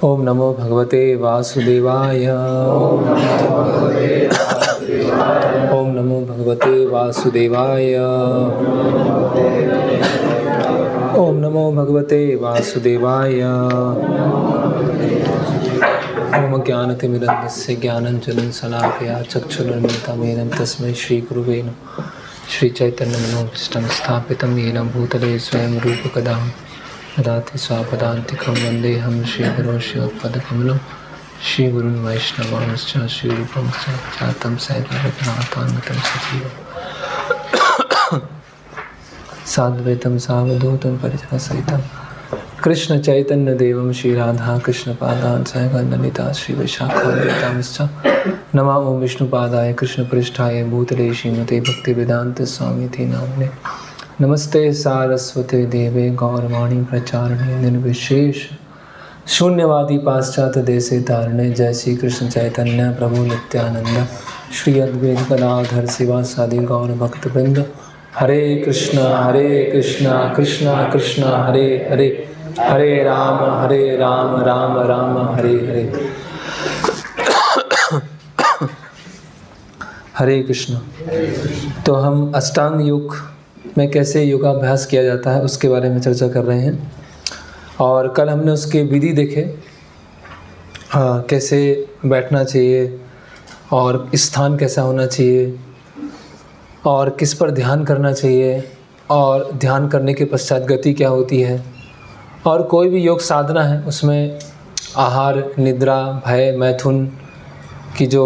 ओम नमो भगवते वासुदेवाय। ओम नमो भगवते वासुदेवाय। ओम नमो भगवते वासुदेवाय। ओम ज्ञानतिमिरन्धस्य ज्ञानाञ्जनं शलाकया चक्षुरुन्मिलितं येन तस्मै श्रीगुरुवे नमः। श्रीचैतन्यमनोभीष्टं स्थापितं येन भूतले स्वयं रूपकदा ददाति स्वापदान्तिकं वन्देऽहं श्रीगुरुं श्रीयुतपदकमलं श्रीगुरुं वैष्णवांश्च श्रीरूपं साक्षातं सैकं सजीवं साद्वैतं सावधूतं परिजनसहितं कृष्ण चैतन्य देवं श्री राधा कृष्ण पादान् सहगणललिता श्री विशाखान्वितांश्च नमः ओं विष्णुपादाय कृष्ण पृष्ठाय भूतले श्रीमते भक्तिवेदांत स्वामीति नाम्ने नमस्ते सारस्वते देवे गौरवाणी प्रचारणे निर्विशेष शून्यवादी पाश्चात्य देशे तारणे जय श्री कृष्ण चैतन्य प्रभु नित्यानंद श्री अद्वैत गदाधर शिवासादि गौर भक्तवृंद। हरे कृष्णा कृष्णा कृष्णा हरे हरे हरे राम राम राम हरे हरे। हरे कृष्ण। तो हम अष्टांग योग में कैसे योगाभ्यास किया जाता है उसके बारे में चर्चा कर रहे हैं और कल हमने उसके विधि देखे। कैसे बैठना चाहिए और स्थान कैसा होना चाहिए और किस पर ध्यान करना चाहिए और ध्यान करने के पश्चात गति क्या होती है और कोई भी योग साधना है उसमें आहार निद्रा भय मैथुन की जो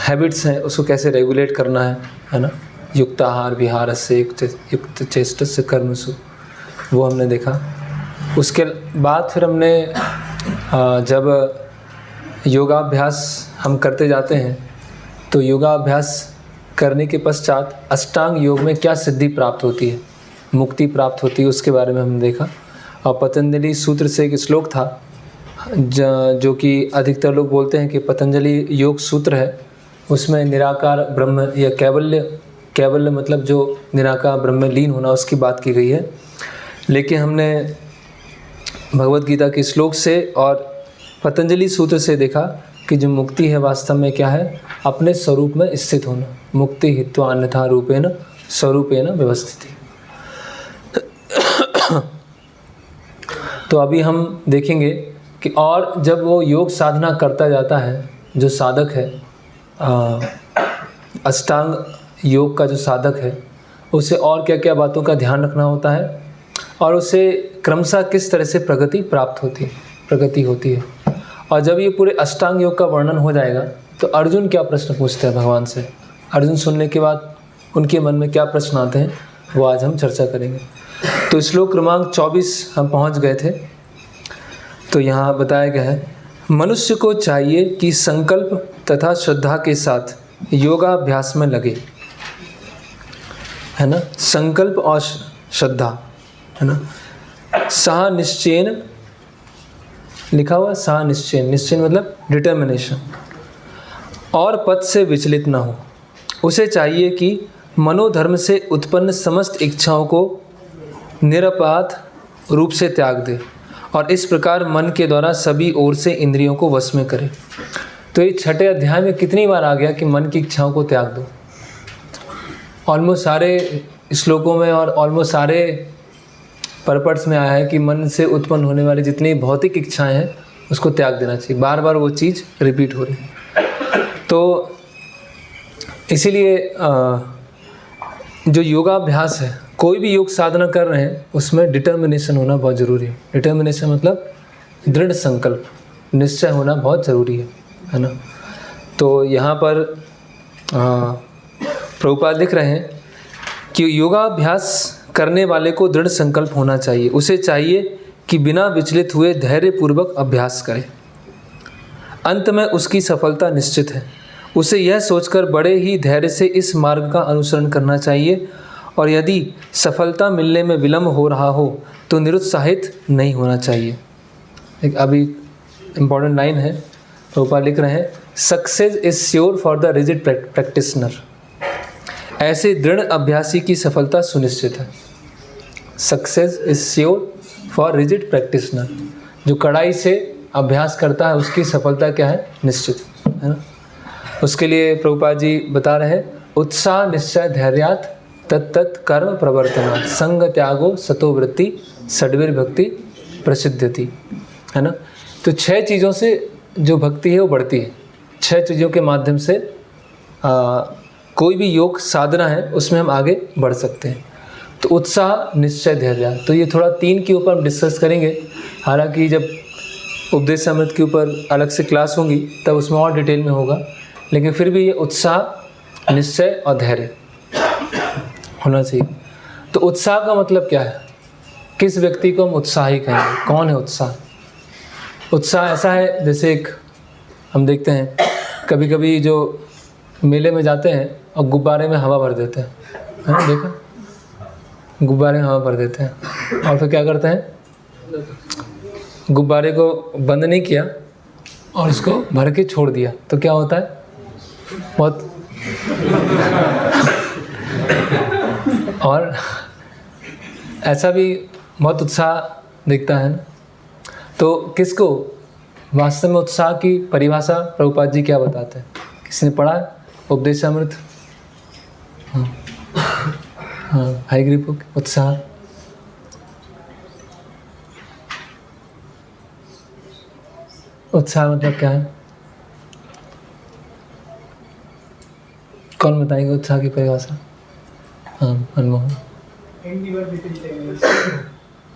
हैबिट्स हैं उसको कैसे रेगुलेट करना है ना। युक्त आहार विहार से युक्त चेष्ट से कर्मसु वो हमने देखा। उसके बाद फिर हमने जब योगाभ्यास हम करते जाते हैं तो योगाभ्यास करने के पश्चात अष्टांग योग में क्या सिद्धि प्राप्त होती है, मुक्ति प्राप्त होती है, उसके बारे में हमने देखा। और पतंजलि सूत्र से एक श्लोक था जो कि अधिकतर लोग बोलते हैं कि पतंजलि योग सूत्र है। उसमें निराकार ब्रह्म या कैवल्य मतलब जो निराकार ब्रह्म में लीन होना उसकी बात की गई है। लेकिन हमने भगवद गीता के श्लोक से और पतंजलि सूत्र से देखा कि जो मुक्ति है वास्तव में क्या है, अपने स्वरूप में स्थित होना। मुक्ति हित्वा अन्यथा रूपेण स्वरूपेण व्यवस्थिति। तो अभी हम देखेंगे कि और जब वो योग साधना करता जाता है, जो साधक है अष्टांग योग का जो साधक है उसे और क्या क्या बातों का ध्यान रखना होता है और उसे क्रमशः किस तरह से प्रगति होती है। और जब ये पूरे अष्टांग योग का वर्णन हो जाएगा तो अर्जुन क्या प्रश्न पूछते हैं भगवान से, अर्जुन सुनने के बाद उनके मन में क्या प्रश्न आते हैं वो आज हम चर्चा करेंगे। तो श्लोक क्रमांक 24 हम पहुंच गए थे। तो यहाँ बताया गया है, मनुष्य को चाहिए कि संकल्प तथा श्रद्धा के साथ योगाभ्यास में लगे, है ना। संकल्प और श्रद्धा, है ना। सा निश्चयन लिखा हुआ, सा निश्चयन, निश्चयन मतलब डिटर्मिनेशन, और पथ से विचलित ना हो। उसे चाहिए कि मनोधर्म से उत्पन्न समस्त इच्छाओं को निरपराध रूप से त्याग दे और इस प्रकार मन के द्वारा सभी ओर से इंद्रियों को वश में करे। तो ये छठे अध्याय में कितनी बार आ गया कि मन की इच्छाओं को त्याग दो। ऑलमोस्ट सारे श्लोकों में और ऑलमोस्ट सारे पर्पट्स में आया है कि मन से उत्पन्न होने वाली जितनी भौतिक इच्छाएं हैं उसको त्याग देना चाहिए। बार बार वो चीज़ रिपीट हो रही है। तो इसीलिए जो योगाभ्यास है, कोई भी योग साधना कर रहे हैं उसमें डिटर्मिनेशन होना बहुत ज़रूरी है। डिटर्मिनेशन मतलब दृढ़ संकल्प, निश्चय होना बहुत ज़रूरी है ना। तो यहाँ पर प्रभुपाद लिख रहे हैं कि योगाभ्यास करने वाले को दृढ़ संकल्प होना चाहिए। उसे चाहिए कि बिना विचलित हुए धैर्यपूर्वक अभ्यास करे। अंत में उसकी सफलता निश्चित है। उसे यह सोचकर बड़े ही धैर्य से इस मार्ग का अनुसरण करना चाहिए और यदि सफलता मिलने में विलंब हो रहा हो तो निरुत्साहित नहीं होना चाहिए। एक अभी इम्पॉर्टेंट लाइन है, प्रभुपाद लिख रहे हैं, success is sure for the rigid practitioner. ऐसे दृढ़ अभ्यासी की सफलता सुनिश्चित है। Success is sure for rigid practitioner, जो कड़ाई से अभ्यास करता है उसकी सफलता क्या है, निश्चित है ना। उसके लिए प्रभुपाद जी बता रहे हैं, उत्साह निश्चय धैर्यात् तत्तत् कर्म प्रवर्तनात् संग त्यागो सतो वृत्ति षड्वीर भक्ति प्रसिद्धति, है ना। तो 6 चीज़ों से जो भक्ति है वो बढ़ती है। 6 चीज़ों के माध्यम से कोई भी योग साधना है उसमें हम आगे बढ़ सकते हैं। तो उत्साह निश्चय धैर्य, तो ये थोड़ा 3 के ऊपर हम डिस्कस करेंगे। हालांकि जब उपदेश अमृत के ऊपर अलग से क्लास होंगी तब उसमें और डिटेल में होगा, लेकिन फिर भी ये उत्साह निश्चय और धैर्य होना चाहिए। तो उत्साह का मतलब क्या है, किस व्यक्ति को हम उत्साही कहेंगे, कौन है उत्साह? उत्साह ऐसा है जैसे एक हम देखते हैं कभी कभी जो मेले में जाते हैं और गुब्बारे में हवा भर देते हैं, है ना, देखा, गुब्बारे में हवा भर देते हैं और फिर क्या करते हैं, गुब्बारे को बंद नहीं किया और इसको भर के छोड़ दिया, तो क्या होता है, बहुत और ऐसा भी बहुत उत्साह दिखता है ना। तो किसको वास्तव में उत्साह की परिभाषा प्रभुपाद जी क्या बताते हैं? किसने पढ़ा है उपदेशामृत? हाँ, हयग्रीव बुक, उत्साह। उत्साह मतलब क्या है, कौन बताएंगे उत्साह की परिभाषा? हाँ, मनमोहन।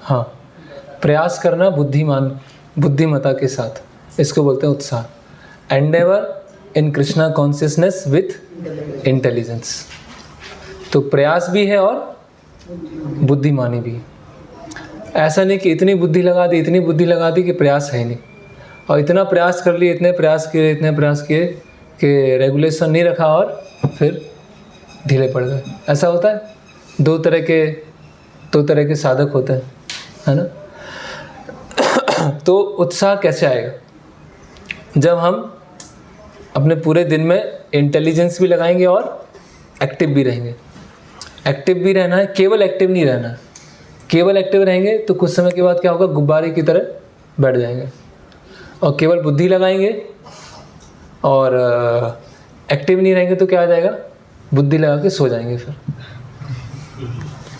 हाँ, प्रयास करना बुद्धिमता के साथ, इसको बोलते हैं उत्साह। Endeavour in Krishna consciousness with intelligence. तो प्रयास भी है और बुद्धिमानी भी। ऐसा नहीं कि इतनी बुद्धि लगा दी कि प्रयास है ही नहीं, और इतना प्रयास कर लिए, इतने प्रयास किए कि रेगुलेशन नहीं रखा और फिर ढीले पड़ गए। ऐसा होता है। दो तरह के साधक होते हैं, है ना। तो उत्साह कैसे आएगा? जब हम अपने पूरे दिन में इंटेलिजेंस भी लगाएंगे और एक्टिव भी रहेंगे। एक्टिव भी रहना है, केवल एक्टिव नहीं रहना है। केवल एक्टिव रहेंगे तो कुछ समय के बाद क्या होगा, गुब्बारे की तरह बैठ जाएंगे। और केवल बुद्धि लगाएंगे और एक्टिव नहीं रहेंगे तो क्या आ जाएगा, बुद्धि लगा के सो जाएंगे। फिर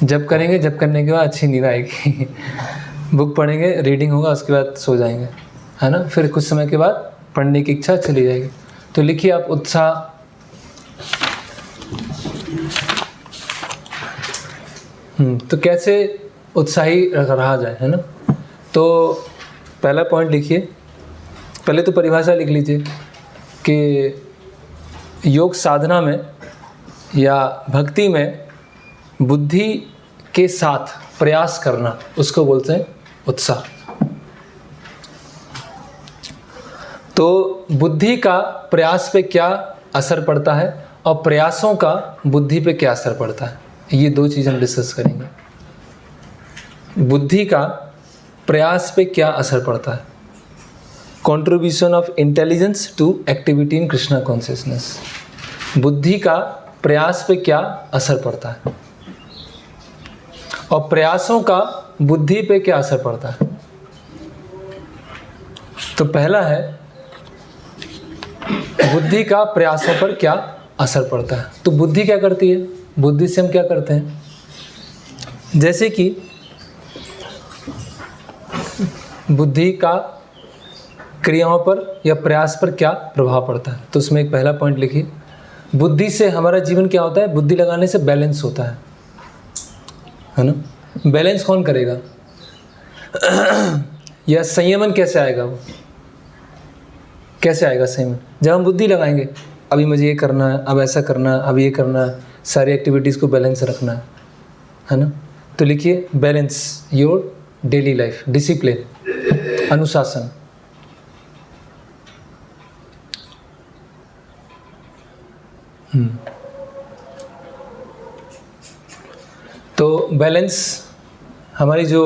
जब करने के बाद अच्छी नींद आएगी बुक पढ़ेंगे, रीडिंग होगा, उसके बाद सो जाएंगे, है ना। फिर कुछ समय के बाद पढ़ने की इच्छा चली जाएगी। तो लिखिए आप उत्साह। तो कैसे उत्साही रहा जाए, है ना। तो पहला पॉइंट लिखिए, पहले तो परिभाषा लिख लीजिए कि योग साधना में या भक्ति में बुद्धि के साथ प्रयास करना, उसको बोलते हैं उत्साह। तो बुद्धि का प्रयास पे क्या असर पड़ता है और प्रयासों का बुद्धि पे क्या असर पड़ता है, ये 2 चीज़ हम डिस्कस करेंगे। बुद्धि का प्रयास पे क्या असर पड़ता है, contribution of intelligence to activity in Krishna consciousness. बुद्धि का प्रयास पे क्या असर पड़ता है और प्रयासों का बुद्धि पे क्या असर पड़ता है। तो पहला है बुद्धि का प्रयासों पर क्या असर पड़ता है। तो बुद्धि क्या करती है, बुद्धि से हम क्या करते हैं, जैसे कि बुद्धि का क्रियाओं पर या प्रयास पर क्या प्रभाव पड़ता है। तो उसमें एक पहला पॉइंट लिखिए, बुद्धि से हमारा जीवन क्या होता है, बुद्धि लगाने से बैलेंस होता है ना। बैलेंस कौन करेगा या संयमन कैसे आएगा, वो कैसे आएगा संयमन? जब हम बुद्धि लगाएंगे, अभी मुझे ये करना है, अब ऐसा करना है, अब ये करना है, सारी एक्टिविटीज़ को बैलेंस रखना है ना। तो लिखिए balance your daily life, discipline, अनुशासन। तो बैलेंस, हमारी जो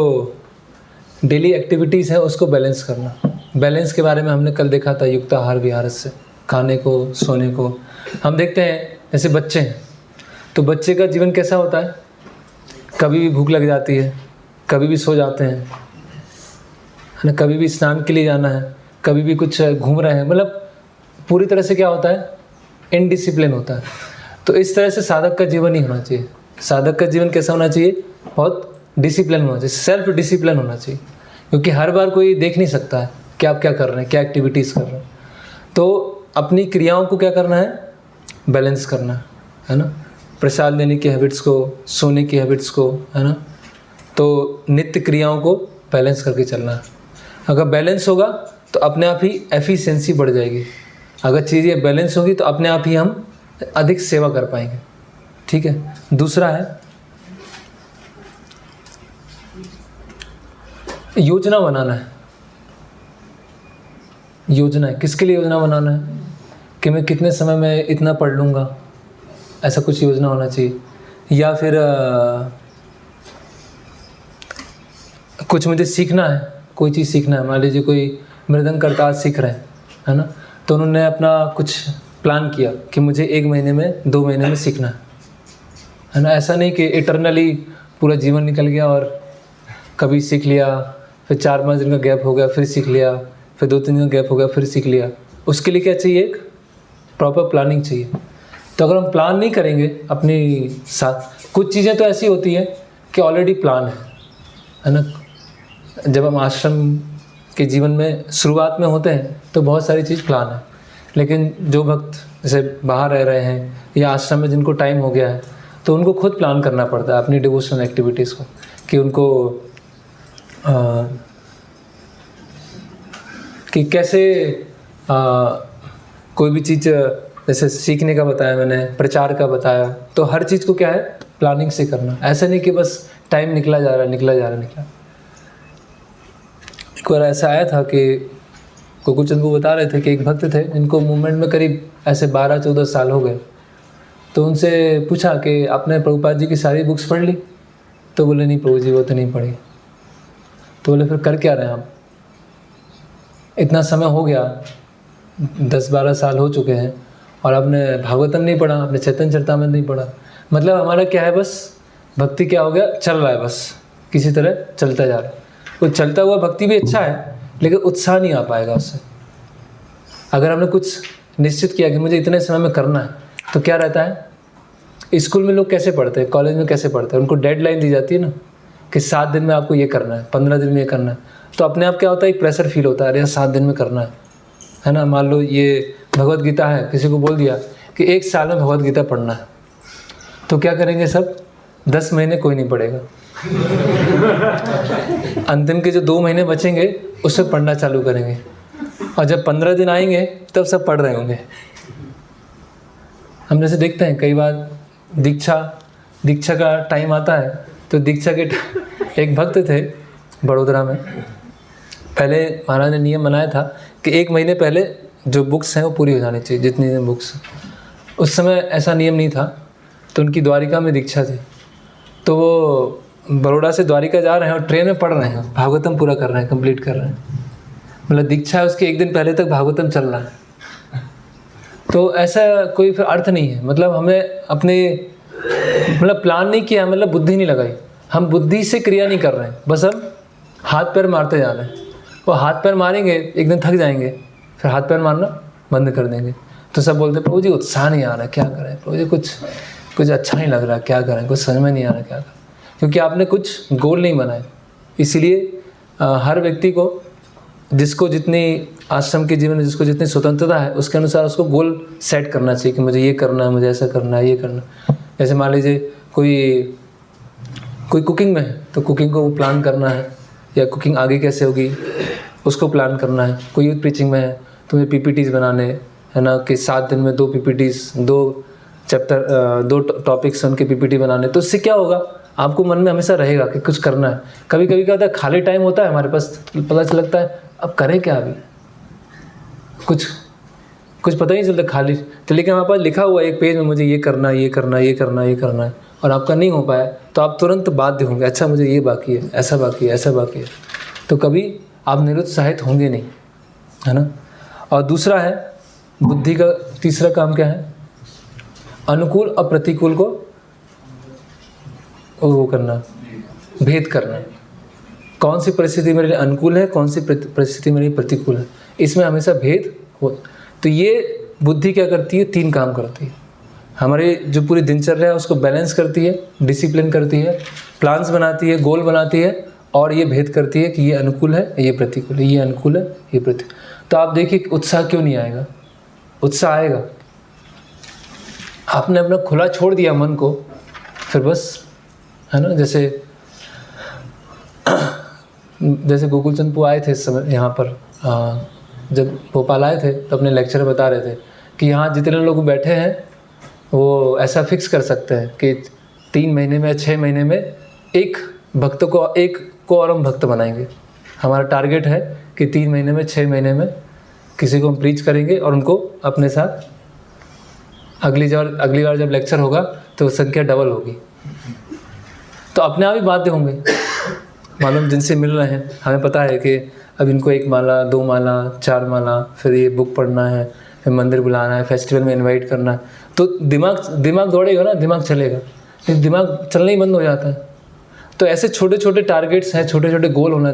डेली एक्टिविटीज़ है उसको बैलेंस करना। बैलेंस के बारे में हमने कल देखा था, युक्ताहार विहार से, खाने को, सोने को। हम देखते हैं जैसे बच्चे हैं, तो बच्चे का जीवन कैसा होता है, कभी भी भूख लग जाती है, कभी भी सो जाते हैं, है ना, कभी भी स्नान के लिए जाना है कभी भी कुछ घूम रहे हैं, मतलब पूरी तरह से क्या होता है, इनडिसिप्लिन होता है। तो इस तरह से साधक का जीवन ही होना चाहिए। साधक का जीवन कैसा होना चाहिए, बहुत डिसिप्लिन होना चाहिए, सेल्फ डिसिप्लिन होना चाहिए, क्योंकि हर बार कोई देख नहीं सकता है कि आप क्या कर रहे हैं, क्या एक्टिविटीज़ कर रहे हैं। तो अपनी क्रियाओं को क्या करना है, बैलेंस करना है ना, प्रसाद लेने की हैबिट्स को, सोने की हैबिट्स को, है ना, तो नित्य क्रियाओं को बैलेंस करके चलना है। अगर बैलेंस होगा तो अपने आप ही एफिशिएंसी बढ़ जाएगी। अगर चीज़ें बैलेंस होगी तो अपने आप ही हम अधिक सेवा कर पाएंगे। ठीक है। दूसरा है योजना बनाना है। योजना है, किसके लिए योजना बनाना है, कि मैं कितने समय में इतना पढ़ लूँगा, ऐसा कुछ योजना होना चाहिए। या फिर कुछ मुझे सीखना है, कोई चीज़ सीखना है, मान लीजिए कोई मृदंग करता आज सीख रहे हैं, है ना, तो उन्होंने अपना कुछ प्लान किया कि मुझे 1 महीने में 2 महीने में सीखना है ना। ऐसा नहीं कि इटरनली पूरा जीवन निकल गया और कभी सीख लिया, फिर 4-5 दिन का गैप हो गया, फिर सीख लिया, फिर 2-3 दिन का गैप हो गया, फिर सीख लिया। उसके लिए क्या चाहिए, एक प्रॉपर प्लानिंग चाहिए। तो अगर हम प्लान नहीं करेंगे अपनी साथ, कुछ चीज़ें तो ऐसी होती हैं कि ऑलरेडी प्लान है ना। जब हम आश्रम के जीवन में शुरुआत में होते हैं तो बहुत सारी चीज़ प्लान है, लेकिन जो भक्त जैसे बाहर रह रहे हैं या आश्रम में जिनको टाइम हो गया है, तो उनको खुद प्लान करना पड़ता है अपनी डिवोशनल एक्टिविटीज़ को, कि उनको कि कैसे कोई भी चीज़, जैसे सीखने का बताया मैंने, प्रचार का बताया, तो हर चीज़ को क्या है, प्लानिंग से करना। ऐसा नहीं कि बस टाइम निकला जा रहा है। एक बार ऐसा आया था कि गोकुलचंद को बता रहे थे कि एक भक्त थे जिनको मूवमेंट में करीब ऐसे 12-14 साल हो गए। तो उनसे पूछा कि आपने प्रभुपाद जी की सारी बुक्स पढ़ ली? तो बोले नहीं प्रभु जी, वो तो नहीं पढ़ी। तो बोले फिर कर क्या रहे हैं आप, इतना समय हो गया, 10-12 साल हो चुके हैं और आपने भागवतम नहीं पढ़ा, आपने चैतन्य चरितामृत नहीं पढ़ा। मतलब हमारा क्या है, बस भक्ति क्या हो गया, चल रहा है, बस किसी तरह चलता जा रहा है। वो चलता हुआ भक्ति भी अच्छा है, लेकिन उत्साह नहीं आ पाएगा उससे। अगर हमने कुछ निश्चित किया कि मुझे इतने समय में करना है, तो क्या रहता है, स्कूल में लोग कैसे पढ़ते हैं, कॉलेज में कैसे पढ़ते हैं, उनको डेडलाइन दी जाती है ना कि 7 दिन में आपको ये करना है, 15 दिन में ये करना है। तो अपने आप क्या होता है, एक प्रेशर फील होता है, अरे 7 दिन में करना है ना। मान लो ये भगवत गीता है, किसी को बोल दिया कि 1 साल में भगवत गीता पढ़ना है, तो क्या करेंगे सब, 10 महीने कोई नहीं पढ़ेगा। अंतिम के जो 2 महीने बचेंगे उसमें पढ़ना चालू करेंगे, और जब 15 दिन आएंगे तब सब पढ़ रहे होंगे। हम जैसे देखते हैं कई बार दीक्षा का टाइम आता है, तो दीक्षा के एक भक्त थे बड़ोदरा में, पहले महाराज ने नियम बनाया था कि 1 महीने पहले जो बुक्स हैं वो पूरी हो जानी चाहिए, जितनी बुक्स। उस समय ऐसा नियम नहीं था, तो उनकी द्वारिका में दीक्षा थी। तो वो बड़ोड़ा से द्वारिका जा रहे हैं और ट्रेन में पढ़ रहे हैं, भागवतम पूरा कर रहे हैं, कंप्लीट कर रहे हैं। मतलब दीक्षा है उसके 1 दिन पहले तक भागवतम चल रहा है। तो ऐसा कोई फिर अर्थ नहीं है। मतलब हमें अपने प्लान नहीं किया, मतलब बुद्धि नहीं लगाई, हम बुद्धि से क्रिया नहीं कर रहे हैं, बस हम हाथ पैर मारते जा रहे हैं। वो हाथ पैर मारेंगे, एक दिन थक जाएंगे, फिर हाथ पैर मारना बंद कर देंगे। तो सब बोलते प्रभु जी उत्साह नहीं आ रहा, क्या करें प्रभु जी, कुछ अच्छा नहीं लग रहा, क्या करें, कुछ समझ में नहीं आ रहा, क्या करें, क्योंकि आपने कुछ गोल नहीं बनाए। इसीलिए हर व्यक्ति को, जिसको जितनी आश्रम के जीवन में जिसको जितनी स्वतंत्रता है, उसके अनुसार उसको गोल सेट करना चाहिए कि मुझे ये करना है, मुझे ऐसा करना है, ये करना है। जैसे मान लीजिए कोई कुकिंग में है, तो कुकिंग को प्लान करना है, या कुकिंग आगे कैसे होगी उसको प्लान करना है। कोई यूथ प्रीचिंग में है तो मुझे पीपीटीज बनाने, है ना, कि 7 दिन में 2 पीपीटीज, 2 चैप्टर, 2 टॉपिक्स उनके पीपीटी बनाने। तो उससे क्या होगा, आपको मन में हमेशा रहेगा कि कुछ करना है। कभी कभी क्या होता है, खाली टाइम होता है हमारे पास, पता चल लगता है अब करें क्या, अभी कुछ पता ही नहीं चलता खाली। तो लेकिन हमारे पास लिखा हुआ है एक पेज में, मुझे ये करना है, ये करना है, ये करना है, ये करना है, और आपका नहीं हो पाया, तो आप तुरंत बाध्य होंगे, अच्छा मुझे ये बाकी है, ऐसा बाकी है, ऐसा बाकी है। तो कभी आप निरुत्साहित होंगे नहीं, है ना। और दूसरा है बुद्धि का, तीसरा काम क्या है, अनुकूल और प्रतिकूल को वो करना, भेद करना। कौन सी परिस्थिति मेरे लिए अनुकूल है, कौन सी परिस्थिति मेरे लिए प्रतिकूल है, इसमें हमेशा भेद हो। तो ये बुद्धि क्या करती है, 3 काम करती है। हमारे जो पूरी दिनचर्या है उसको बैलेंस करती है, डिसिप्लिन करती है, प्लान्स बनाती है, गोल बनाती है, और ये भेद करती है कि ये अनुकूल है, ये प्रतिकूल है, ये अनुकूल है, ये प्रतिकूल। तो आप देखिए उत्साह क्यों नहीं आएगा? उत्साह आएगा, आपने अपना खुला छोड़ दिया मन को, फिर बस, है ना। जैसे गोकुल चंद पू आए थे इस समय यहाँ पर, जब भोपाल आए थे तो अपने लेक्चर बता रहे थे कि यहाँ जितने लोग बैठे हैं वो ऐसा फिक्स कर सकते हैं कि 3 महीने में या 6 महीने में एक भक्त को, एक को और हम भक्त बनाएंगे। हमारा टारगेट है कि 3 महीने में, 6 महीने में किसी को हम प्रीच करेंगे और उनको अपने साथ अगली बार जब लेक्चर होगा तो संख्या डबल होगी। तो अपने आप ही बाध्य होंगे। मालूम जिनसे मिल रहे हैं, हमें पता है कि अब इनको 1 माला, 2 माला, 4 माला, फिर ये बुक पढ़ना है, फिर मंदिर बुलाना है, फेस्टिवल में इनवाइट करना है, तो दिमाग दौड़ेगा ना, दिमाग चलेगा। लेकिन दिमाग चलना ही बंद हो जाता है। तो ऐसे छोटे छोटे टारगेट्स हैं, छोटे छोटे गोल होना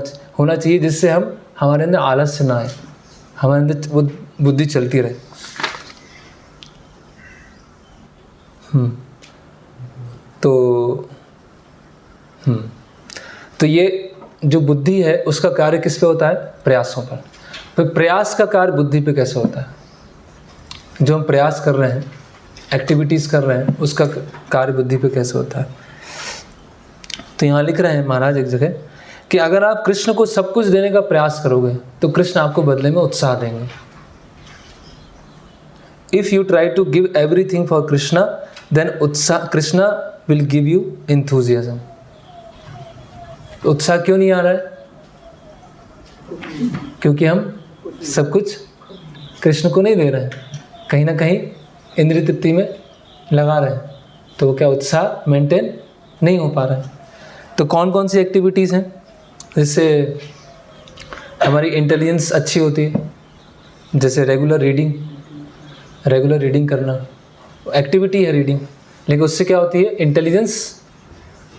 चाहिए, जिससे हमारे अंदर आलस्य ना आए, हमारे अंदर वो बुद्धि चलती रहे। तो ये जो बुद्धि है उसका कार्य किस पे होता है? प्रयासों पर। फिर प्रयास का कार्य बुद्धि पे कैसे होता है? जो हम प्रयास कर रहे हैं, एक्टिविटीज़ कर रहे हैं, उसका कार्य बुद्धि पे कैसे होता है? तो यहाँ लिख रहे हैं महाराज एक जगह कि अगर आप कृष्ण को सब कुछ देने का प्रयास करोगे तो कृष्ण आपको बदले में उत्साह देंगे। If you try to give everything for Krishna then Krishna will give you enthusiasm. उत्साह क्यों नहीं आ रहा है? क्योंकि हम सब कुछ कृष्ण को नहीं दे रहे हैं, कहीं ना कहीं इंद्रिय तृप्ति में लगा रहे हैं, तो क्या उत्साह मेंटेन नहीं हो पा रहा है। तो कौन कौन सी एक्टिविटीज़ हैं जिससे हमारी इंटेलिजेंस अच्छी होती है? जैसे रेगुलर रीडिंग करना एक्टिविटी है, रीडिंग, लेकिन उससे क्या होती है? इंटेलिजेंस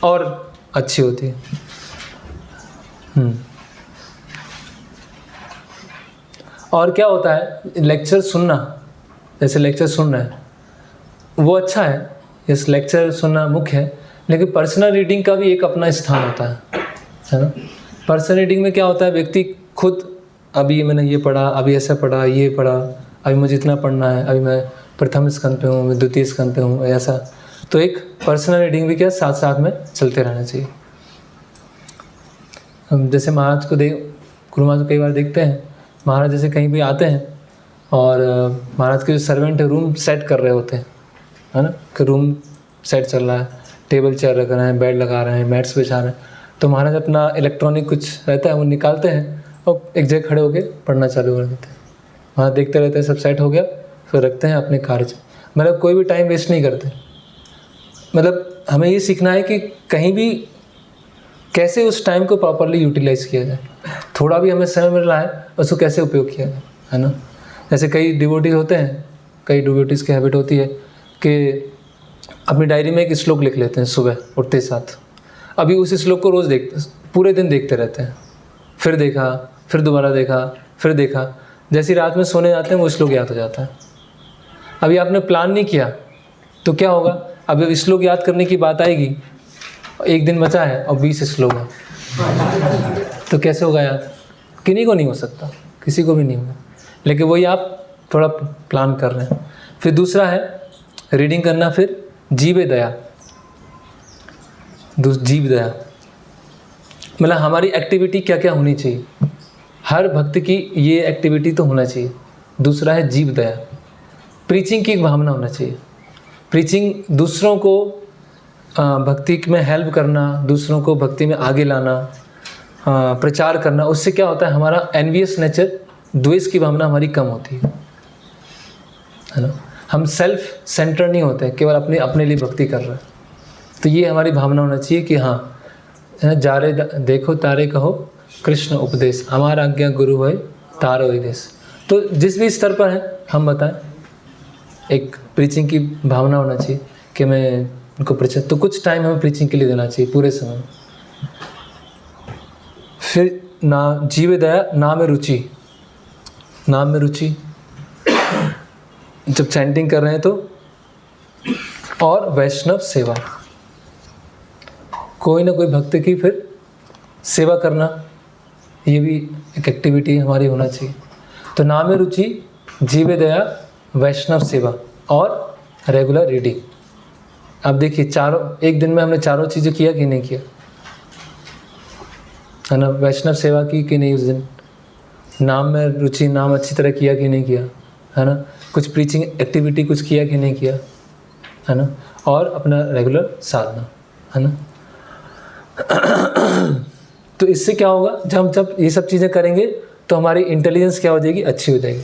और अच्छी होती है। और क्या होता है? लेक्चर सुनना, जैसे लेक्चर सुन रहे हैं वो अच्छा है, इस लेक्चर सुनना मुख्य है, लेकिन पर्सनल रीडिंग का भी एक अपना स्थान होता है ना। पर्सनल रीडिंग में क्या होता है? व्यक्ति खुद, अभी मैंने ये पढ़ा, अभी ऐसा पढ़ा, ये पढ़ा, अभी मुझे इतना पढ़ना है, अभी मैं प्रथम स्कंद पे हूँ, मैं द्वितीय स्कंद पे हूँ, ऐसा। तो एक पर्सनल रीडिंग भी क्या साथ साथ में चलते रहना चाहिए। हम जैसे महाराज को गुरु महाराज को कई बार देखते हैं, महाराज जैसे कहीं भी आते हैं और महाराज के जो सर्वेंट है रूम सेट कर रहे होते हैं, है ना, कि रूम सेट चल रहा है, टेबल चेयर रख रहे हैं, बेड लगा रहे हैं, मैट्स बिछा रहे हैं, तो महाराज अपना इलेक्ट्रॉनिक कुछ रहता है वो निकालते हैं और एक जगह खड़े होकर पढ़ना चालू कर देते हैं। वहाँ देखते रहते हैं सब सेट हो गया, फिर रखते हैं अपने कार्य। मतलब कोई भी टाइम वेस्ट नहीं करते। मतलब हमें ये सीखना है कि कहीं भी कैसे उस टाइम को प्रॉपरली यूटिलाइज़ किया जाए। थोड़ा भी हमें समय मिल रहा है उसको कैसे उपयोग किया जाए, है ना। जैसे कई डिवोटीज होते हैं, कई डिवोटीज़ की हैबिट होती है कि अपनी डायरी में एक श्लोक लिख लेते हैं सुबह उठते साथ। अभी उस श्लोक को रोज़ पूरे दिन देखते रहते हैं, फिर देखा, फिर दोबारा देखा, फिर देखा। जैसी रात में सोने जाते हैं वो श्लोक याद हो जाता है। अभी आपने प्लान नहीं किया तो क्या होगा? अभी श्लोक याद करने की बात आएगी, एक दिन बचा है और 20 श्लोक है, तो कैसे होगा याद? किन्हीं को नहीं हो सकता, किसी को भी नहीं होगा। लेकिन वही आप थोड़ा प्लान कर रहे हैं। फिर दूसरा है रीडिंग करना, फिर जीव दया। मतलब हमारी एक्टिविटी क्या क्या होनी चाहिए, हर भक्त की ये एक्टिविटी तो होना चाहिए। दूसरा है जीव दया, प्रीचिंग की भावना होना चाहिए। प्रीचिंग, दूसरों को भक्ति में हेल्प करना, दूसरों को भक्ति में आगे लाना, प्रचार करना। उससे क्या होता है? हमारा एनवियस नेचर, द्वेष की भावना हमारी कम होती है ना। हम सेल्फ सेंटर नहीं होते, केवल अपने लिए भक्ति कर रहे हैं। तो ये हमारी भावना होना चाहिए कि हाँ, जारे देखो तारे कहो कृष्ण उपदेश, हमारा आज्ञा गुरु है तारो देश। तो जिस भी स्तर पर है हम बताएं, एक प्रीचिंग की भावना होना चाहिए कि मैं उनको प्रचार, तो कुछ टाइम हमें प्रीचिंग के लिए देना चाहिए पूरे समय। फिर जीव दया, ना में रुचि। नाम में रुचि, जब चैंटिंग कर रहे हैं तो, और वैष्णव सेवा, कोई ना कोई भक्त की फिर सेवा करना, ये भी एक एक्टिविटी हमारी होना चाहिए। तो नाम में रुचि, जीवे दया, वैष्णव सेवा और रेगुलर रीडिंग। अब देखिए चारों, एक दिन में हमने चारों चीज़ें किया कि नहीं किया, है ना। वैष्णव सेवा की कि नहीं उस दिन, नाम में रुचि, नाम अच्छी तरह किया कि नहीं किया, है ना। कुछ प्रीचिंग एक्टिविटी कुछ किया कि नहीं किया, है ना। और अपना रेगुलर साधना, है ना। तो इससे क्या होगा, जब ये सब चीज़ें करेंगे तो हमारी इंटेलिजेंस क्या हो जाएगी, अच्छी हो जाएगी,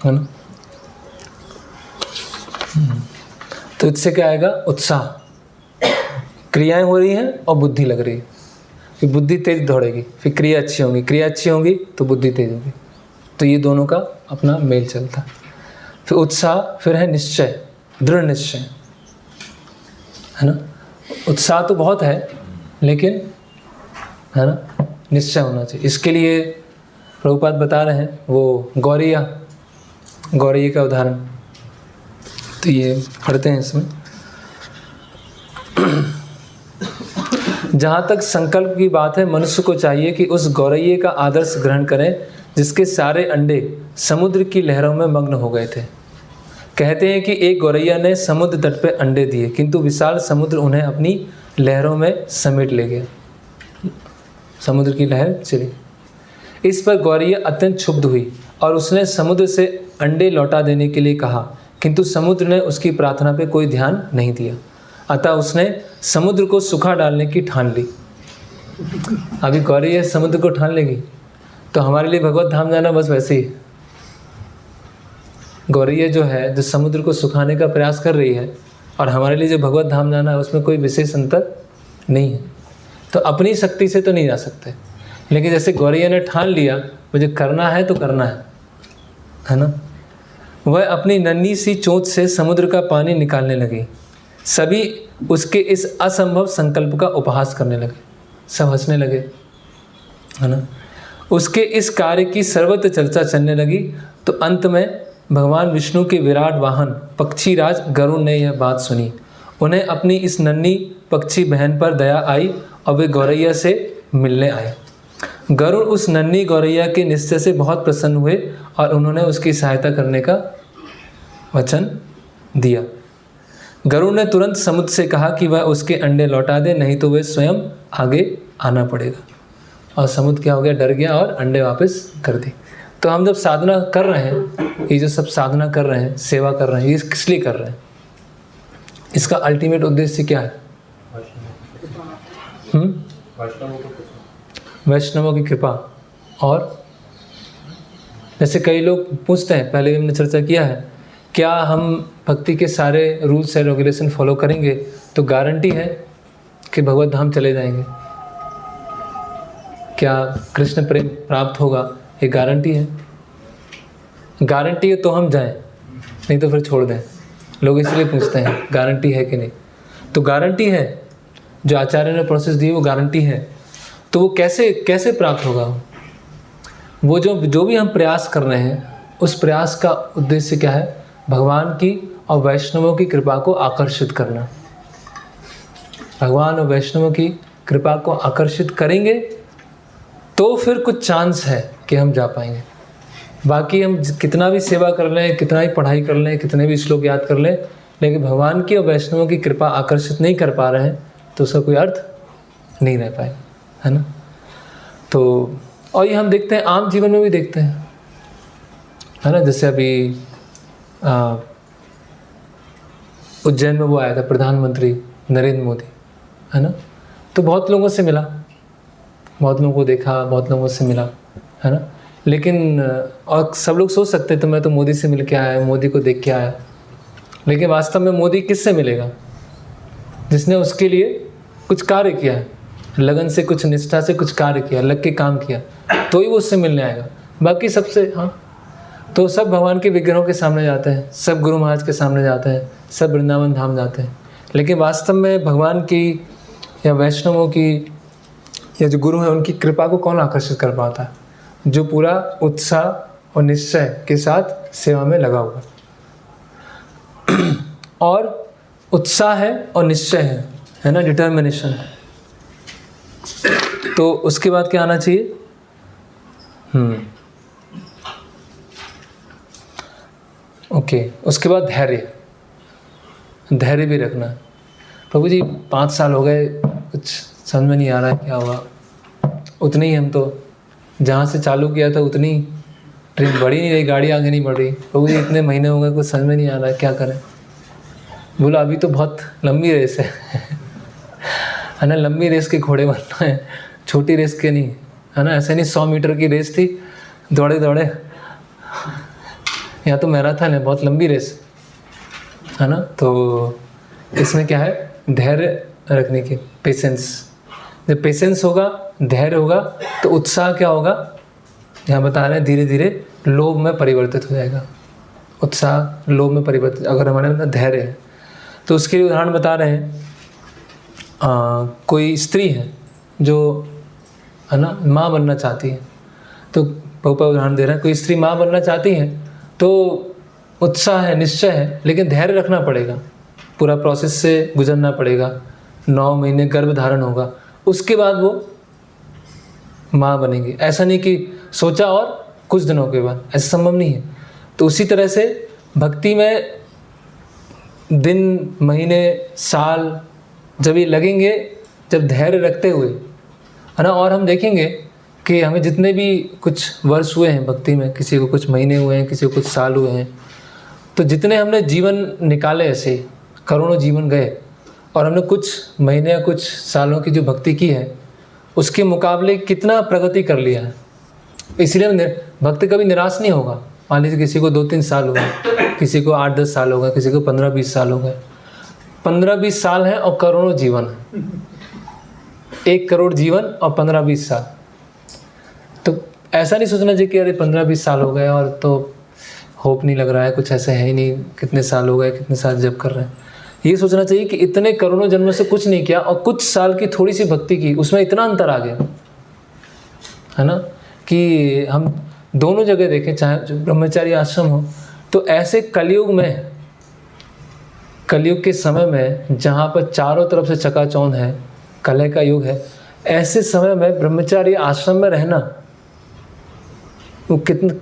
है ना। तो इससे क्या आएगा, उत्साह, क्रियाएं हो रही हैं और बुद्धि लग रही है, फिर बुद्धि तेज दौड़ेगी, फिर क्रिया अच्छी होंगी, क्रिया अच्छी होंगी तो बुद्धि तेज होगी। तो ये दोनों का अपना मेल चलता है। फिर उत्साह, फिर है निश्चय, दृढ़ निश्चय, है ना। उत्साह तो बहुत है लेकिन, है ना, निश्चय होना चाहिए। इसके लिए प्रभुपाद बता रहे हैं वो गौरैया का उदाहरण, तो ये पढ़ते हैं इसमें। जहाँ तक संकल्प की बात है, मनुष्य को चाहिए कि उस गौरैया का आदर्श ग्रहण करें जिसके सारे अंडे समुद्र की लहरों में मग्न हो गए थे। कहते हैं कि एक गौरैया ने समुद्र तट पर अंडे दिए, किंतु विशाल समुद्र उन्हें अपनी लहरों में समेट ले गया, समुद्र की लहर चली। इस पर गौरैया अत्यंत क्षुब्ध हुई और उसने समुद्र से अंडे लौटा देने के लिए कहा, किंतु समुद्र ने उसकी प्रार्थना पे कोई ध्यान नहीं दिया। अतः उसने समुद्र को सूखा डालने की ठान ली। अभी गौरैया समुद्र को ठान लेगी तो हमारे लिए भगवत धाम जाना बस वैसे ही। गौरैया जो है, जो समुद्र को सुखाने का प्रयास कर रही है, और हमारे लिए जो भगवत धाम जाना है उसमें कोई विशेष अंतर नहीं है। तो अपनी शक्ति से तो नहीं जा सकते, लेकिन जैसे गौरैया ने ठान लिया मुझे करना है तो करना है ना। वह अपनी नन्ही सी चोंच से समुद्र का पानी निकालने लगी। सभी उसके इस असंभव संकल्प का उपहास करने लगे, सब हंसने लगे, है ना। उसके इस कार्य की सर्वत्र चर्चा चलने लगी। तो अंत में भगवान विष्णु के विराट वाहन पक्षीराज गरुड़ ने यह बात सुनी। उन्हें अपनी इस नन्ही पक्षी बहन पर दया आई और वे गौरैया से मिलने आए। गरुड़ उस नन्ही गौरैया के निश्चय से बहुत प्रसन्न हुए और उन्होंने उसकी सहायता करने का वचन दिया। गरुड़ ने तुरंत समुद्र से कहा कि वह उसके अंडे लौटा दे, नहीं तो वे स्वयं आगे आना पड़ेगा। और समुद्र क्या हो गया, डर गया और अंडे वापस कर दी। तो हम जब साधना कर रहे हैं, ये जो सब साधना कर रहे हैं, सेवा कर रहे हैं, ये किस लिए कर रहे हैं, इसका अल्टीमेट उद्देश्य क्या है? वैष्णवों की कृपा। और जैसे कई लोग पूछते हैं, पहले भी हमने चर्चा किया है, क्या हम भक्ति के सारे रूल्स एंड रेगुलेशन फॉलो करेंगे तो गारंटी है कि भगवत धाम चले जाएंगे? क्या कृष्ण प्रेम प्राप्त होगा? ये गारंटी है? गारंटी है तो हम जाएं, नहीं तो फिर छोड़ दें। लोग इसलिए पूछते हैं गारंटी है कि नहीं। तो गारंटी है, जो आचार्य ने प्रोसेस दी वो गारंटी है। तो वो कैसे प्राप्त होगा? वो जो भी हम प्रयास कर रहे हैं, उस प्रयास का उद्देश्य क्या है? भगवान की और वैष्णवों की कृपा को आकर्षित करना। भगवान और वैष्णवों की कृपा को आकर्षित करेंगे तो फिर कुछ चांस है कि हम जा पाएंगे। बाकी हम कितना भी सेवा कर लें, कितना ही पढ़ाई कर लें, कितने भी श्लोक याद कर लें, लेकिन भगवान की और वैष्णवों की कृपा आकर्षित नहीं कर पा रहे हैं तो उसका कोई अर्थ नहीं रह पाएगा, है ना। तो और ये हम देखते हैं, आम जीवन में भी देखते हैं, है ना। जैसे अभी उज्जैन में वो आया था प्रधानमंत्री नरेंद्र मोदी, है ना। तो बहुत लोगों से मिला, बहुत लोगों को देखा, बहुत लोगों से मिला, है ना। लेकिन और सब लोग सोच सकते तो मैं तो मोदी से मिल के आया, मोदी को देख के आया। लेकिन वास्तव में मोदी किससे मिलेगा? जिसने उसके लिए कुछ कार्य किया है, लगन से, कुछ निष्ठा से कुछ कार्य किया, लग के काम किया, तो ही वो उससे मिलने आएगा। बाकी सबसे, हाँ, तो सब भगवान के विग्रहों के सामने जाते हैं, सब गुरु महाराज के सामने जाते हैं, सब वृंदावन धाम जाते हैं। लेकिन वास्तव में भगवान की या वैष्णवों की या जो गुरु हैं उनकी कृपा को कौन आकर्षित कर पाता है? जो पूरा उत्साह और निश्चय के साथ सेवा में लगा हुआ और उत्साह है और निश्चय है ना, डिटर्मिनेशन है। तो उसके बाद क्या आना चाहिए? ओके, उसके बाद धैर्य, धैर्य भी रखना। प्रभु जी 5 साल हो गए, कुछ समझ में नहीं आ रहा है क्या हुआ, उतनी ही हम तो जहाँ से चालू किया था उतनी ट्रेन बढ़ी नहीं रही, गाड़ी आगे नहीं बढ़ रही। प्रभु जी इतने महीने हो गए, कुछ समझ में नहीं आ रहा है, क्या करें? बोला अभी तो बहुत लंबी रेस है ना, लंबी रेस के घोड़े बनना है, छोटी रेस के नहीं, है ना। ऐसे नहीं 100 मीटर की रेस थी, दौड़े दौड़े, या तो मैराथन है, बहुत लंबी रेस है ना। तो इसमें क्या है? धैर्य रखने की, पेशेंस। जब पेशेंस होगा, धैर्य होगा, तो उत्साह क्या होगा? यहाँ बता रहे हैं धीरे धीरे लोभ में परिवर्तित हो जाएगा। उत्साह लोभ में परिवर्तित, अगर हमारे अंदर धैर्य है। तो उसके लिए उदाहरण बता रहे हैं, कोई स्त्री है जो है ना माँ बनना चाहती है, तो पापा उदाहरण दे रहे हैं, कोई स्त्री माँ बनना चाहती है तो उत्साह है, निश्चय है, लेकिन धैर्य रखना पड़ेगा, पूरा प्रोसेस से गुजरना पड़ेगा। 9 महीने गर्भ धारण होगा, उसके बाद वो माँ बनेंगी। ऐसा नहीं कि सोचा और कुछ दिनों के बाद, ऐसा संभव नहीं है। तो उसी तरह से भक्ति में दिन, महीने, साल जब ये लगेंगे, जब धैर्य रखते हुए, है ना। और हम देखेंगे कि हमें जितने भी कुछ वर्ष हुए हैं भक्ति में, किसी को कुछ महीने हुए हैं, किसी को कुछ साल हुए हैं, तो जितने हमने जीवन निकाले, ऐसे करोड़ों जीवन गए, और हमने कुछ महीने या कुछ सालों की जो भक्ति की है, उसके मुकाबले कितना प्रगति कर लिया है। इसलिए भक्त कभी निराश नहीं होगा। मान लीजिए किसी को 2-3 साल हो गए, किसी को 8-10 साल हो गए, किसी को 15-20 साल हो गए। 15-20 साल हैं और करोड़ों जीवन है। 1 करोड़ जीवन और 15-20 साल। तो ऐसा नहीं सोचना चाहिए कि अरे 15-20 साल हो गए और तो होप नहीं लग रहा है, कुछ ऐसा है ही नहीं, कितने साल हो गए, कितने साल जप कर रहे हैं। ये सोचना चाहिए कि इतने करोड़ों जन्मों से कुछ नहीं किया और कुछ साल की थोड़ी सी भक्ति की, उसमें इतना अंतर आ गया, है ना। कि हम दोनों जगह देखें, चाहे ब्रह्मचारी आश्रम हो, तो ऐसे कलयुग में, कलयुग के समय में जहाँ पर चारों तरफ से चकाचौंध है, कलह का युग है, ऐसे समय में ब्रह्मचारी आश्रम में रहना वो कितना,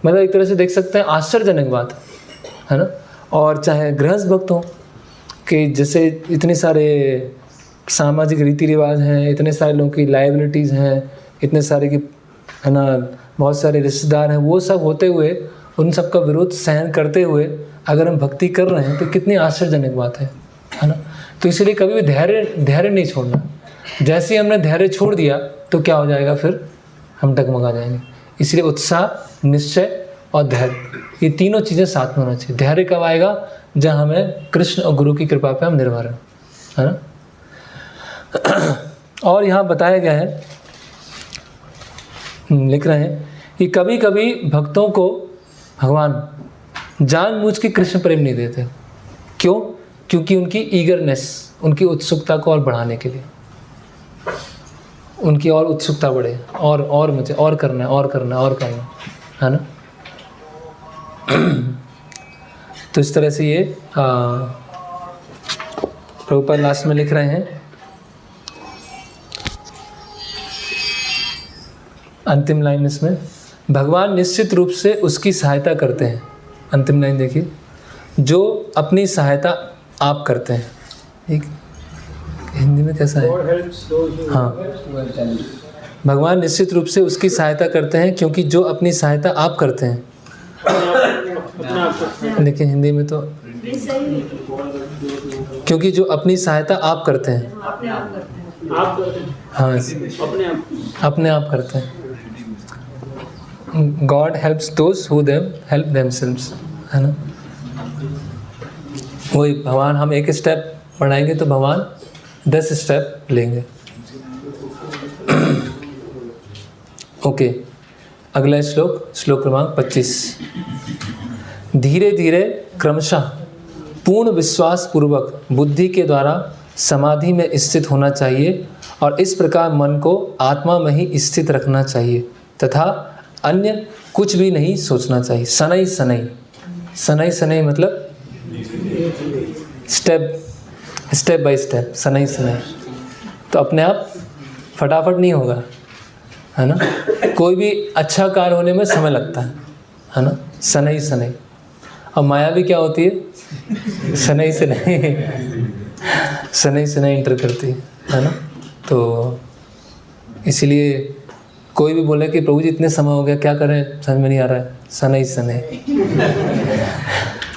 मतलब एक तरह से देख सकते हैं आश्चर्यजनक बात है ना। और चाहे गृहस्थ भक्त हो, कि जैसे इतने सारे सामाजिक रीति रिवाज हैं, इतने सारे लोगों की लाइबिलिटीज़ हैं, इतने सारे की, है ना, बहुत सारे रिश्तेदार हैं, वो सब होते हुए, उन सब का विरोध सहन करते हुए अगर हम भक्ति कर रहे हैं तो कितनी आश्चर्यजनक बात है ना। तो इसलिए कभी भी धैर्य नहीं छोड़ना। जैसे ही हमने धैर्य छोड़ दिया तो क्या हो जाएगा, फिर हम डगमगा जाएंगे। इसलिए उत्साह, निश्चय और धैर्य, ये तीनों चीज़ें साथ में होना चाहिए। धैर्य कब आएगा? जहाँ हमें कृष्ण और गुरु की कृपा पे हम निर्भर हैं, है ना। और यहाँ बताया गया है, लिख रहे हैं कि कभी कभी भक्तों को भगवान जानबूझ के कृष्ण प्रेम नहीं देते। क्यों? क्योंकि उनकी ईगरनेस, उनकी उत्सुकता को और बढ़ाने के लिए, उनकी और उत्सुकता बढ़े, और मुझे और करना है, और करना है ना। तो इस तरह से ये प्रभुपाद लास्ट में लिख रहे हैं, अंतिम लाइन इसमें, भगवान निश्चित रूप से उसकी सहायता करते हैं। अंतिम लाइन देखिए, जो अपनी सहायता आप करते हैं। एक हिंदी में कैसा है? हाँ, भगवान निश्चित रूप से उसकी सहायता करते हैं क्योंकि जो अपनी सहायता आप करते हैं। लेकिन हिंदी में तो, क्योंकि जो अपनी सहायता आप करते हैं, हाँ, अपने आप करते हैं। God helps those who them help themselves, है ना। वही भगवान, हम एक स्टेप बढ़ाएंगे तो भगवान 10 स्टेप लेंगे। ओके, अगला श्लोक, श्लोक क्रमांक 25। धीरे धीरे क्रमशः पूर्ण विश्वास पूर्वक बुद्धि के द्वारा समाधि में स्थित होना चाहिए और इस प्रकार मन को आत्मा में ही स्थित रखना चाहिए तथा अन्य कुछ भी नहीं सोचना चाहिए। शनै शनै, शनै शनै मतलब स्टेप बाय स्टेप, शनै शनै। तो अपने आप फटाफट नहीं होगा, है ना। कोई भी अच्छा कार्य होने में समय लगता है ना। शनै शनै। अब माया भी क्या होती है? शनै शनै, शनै शनै इंटर करती है ना। तो इसलिए कोई भी बोले कि प्रभु जी इतने समय हो गया, क्या करें, समझ में नहीं आ रहा है। शनै शनै,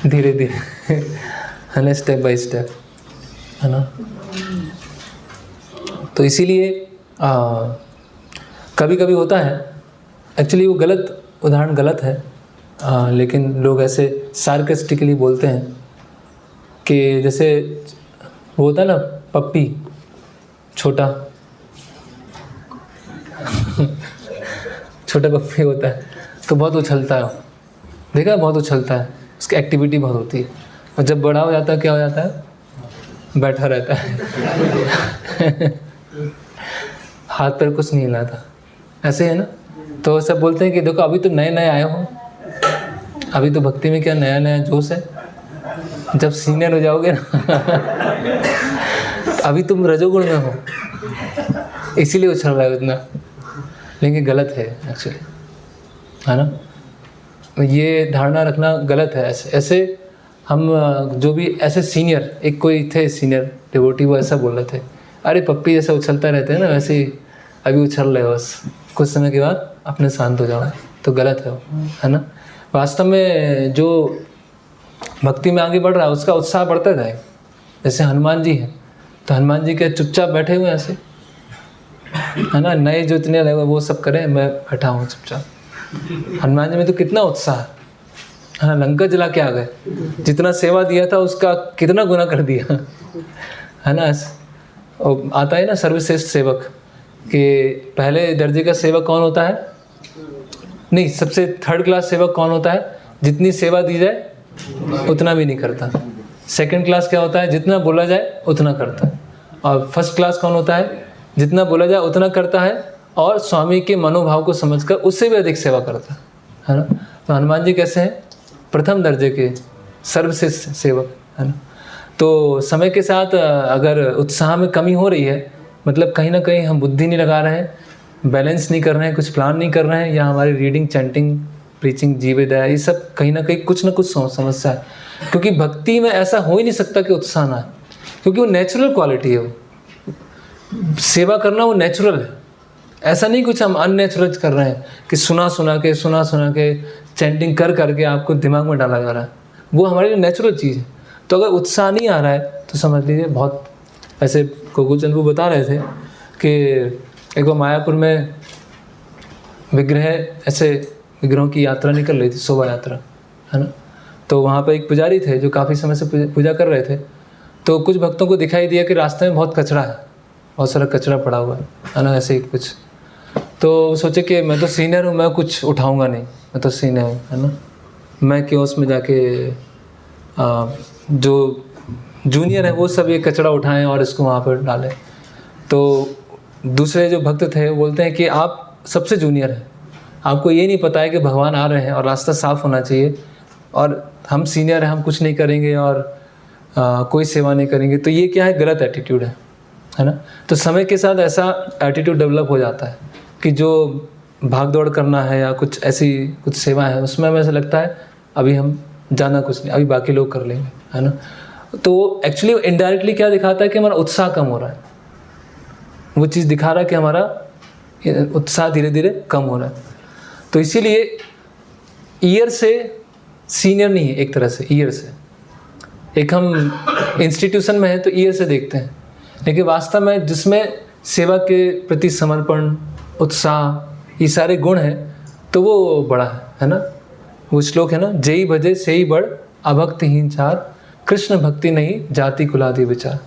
धीरे धीरे, है ना, स्टेप बाय स्टेप, है ना। तो इसीलिए कभी कभी होता है, एक्चुअली वो गलत उदाहरण गलत है, लेकिन लोग ऐसे सार्केस्टिकली बोलते हैं कि जैसे वो होता है ना पप्पी, छोटा छोटा पप्पी होता है तो बहुत उछलता है, देखा है, बहुत उछलता है, उसकी एक्टिविटी बहुत होती है। और जब बड़ा हो जाता है क्या हो जाता है? बैठा रहता है हाथ पैर कुछ नहीं हिलाता, ऐसे है ना। तो सब बोलते हैं कि देखो अभी तो नए नए आए हो, अभी तो भक्ति में क्या नया नया जोश है, जब सीनियर हो जाओगे ना अभी तुम रजोगुण में हो, इसीलिए उछल रहा है इतना। लेकिन गलत है एक्चुअली, है ना। ये धारणा रखना गलत है। ऐसे हम जो भी ऐसे सीनियर, एक कोई थे सीनियर डिवोटी, वो ऐसा बोल रहे थे, अरे पप्पी जैसा उछलता रहते हैं ना, वैसे ही अभी उछल रहे हो, बस कुछ समय के बाद अपने शांत हो जाओ। तो गलत है वो, है ना। वास्तव में जो भक्ति में आगे बढ़ रहा है उसका उत्साह बढ़ता जाए। जैसे हनुमान जी हैं, तो हनुमान जी के चुपचाप बैठे हुए ऐसे, है ना। नए जो इतने लगे वो सब करें, मैं बैठा हूँ चुपचाप। हनुमान जी में तो कितना उत्साह है ना, लंका जला के आ गए, जितना सेवा दिया था उसका कितना गुना कर दिया, है ना। और आता है ना सर्वश्रेष्ठ सेवक, कि पहले दर्जे का सेवक कौन होता है, नहीं, सबसे थर्ड क्लास सेवक कौन होता है, जितनी सेवा दी जाए उतना भी नहीं करता। सेकंड क्लास क्या होता है, जितना बोला जाए उतना करता है। और फर्स्ट क्लास कौन होता है, जितना बोला जाए उतना करता है और स्वामी के मनोभाव को समझकर उससे भी अधिक सेवा करता है ना। तो हनुमान जी कैसे हैं, प्रथम दर्जे के सर्वश्रेष्ठ सेवक, है ना। तो समय के साथ अगर उत्साह में कमी हो रही है, मतलब कहीं ना कहीं हम बुद्धि नहीं लगा रहे हैं, बैलेंस नहीं कर रहे हैं, कुछ प्लान नहीं कर रहे हैं, या हमारी रीडिंग, चैंटिंग, प्रीचिंग, जीवदया, ये सब कहीं ना कहीं कुछ ना कुछ समस्या है। क्योंकि भक्ति में ऐसा हो ही नहीं सकता कि उत्साह ना है, क्योंकि वो नेचुरल क्वालिटी है। वो सेवा करना वो नेचुरल है, ऐसा नहीं कुछ हम अननेचुरल कर रहे हैं कि सुना सुना के चैंटिंग कर करके आपको दिमाग में डाला जा रहा है। वो हमारे लिए नेचुरल चीज़ है। तो अगर उत्साह नहीं आ रहा है तो समझ लीजिए बहुत, ऐसे गोकुलचंद वो बता रहे थे कि एक बार मायापुर में विग्रह, ऐसे विग्रहों की यात्रा निकल रही थी, शोभा यात्रा, है ना। तो वहाँ पर एक पुजारी थे जो काफ़ी समय से पूजा कर रहे थे। तो कुछ भक्तों को दिखाई दिया कि रास्ते में बहुत कचरा है, बहुत सारा कचरा पड़ा हुआ है ना, ऐसे ही कुछ। तो सोचे कि मैं तो सीनियर हूँ, मैं कुछ उठाऊंगा नहीं, मैं तो सीनियर हूँ, है ना, मैं क्यों उसमें जाके जो जूनियर है वो सब ये कचरा उठाएं और इसको वहाँ पर डालें। तो दूसरे जो भक्त थे वो बोलते हैं कि आप सबसे जूनियर हैं, आपको ये नहीं पता है कि भगवान आ रहे हैं और रास्ता साफ़ होना चाहिए, और हम सीनियर हैं, हम कुछ नहीं करेंगे और कोई सेवा नहीं करेंगे। तो ये क्या है, गलत एटीट्यूड है ना। तो समय के साथ ऐसा एटीट्यूड डेवलप हो जाता है कि जो भाग दौड़ करना है या कुछ ऐसी कुछ सेवा है उसमें हमें ऐसा लगता है अभी हम जाना कुछ नहीं, अभी बाकी लोग कर लेंगे, है ना। तो एक्चुअली इनडायरेक्टली क्या दिखाता है कि हमारा उत्साह कम हो रहा है, वो चीज़ दिखा रहा है कि हमारा उत्साह धीरे धीरे कम हो रहा है। तो इसीलिए ईयर से सीनियर नहीं है, एक तरह से ईयर से, एक हम इंस्टीट्यूशन में है तो ईयर से देखते हैं, लेकिन वास्तव में जिसमें सेवा के प्रति समर्पण, उत्साह, ये सारे गुण हैं तो वो बड़ा है ना। वो श्लोक है ना, जेई भजे सेई बड़ अभक्तिहीन चार, कृष्ण भक्ति नहीं जाति कुलादि विचार,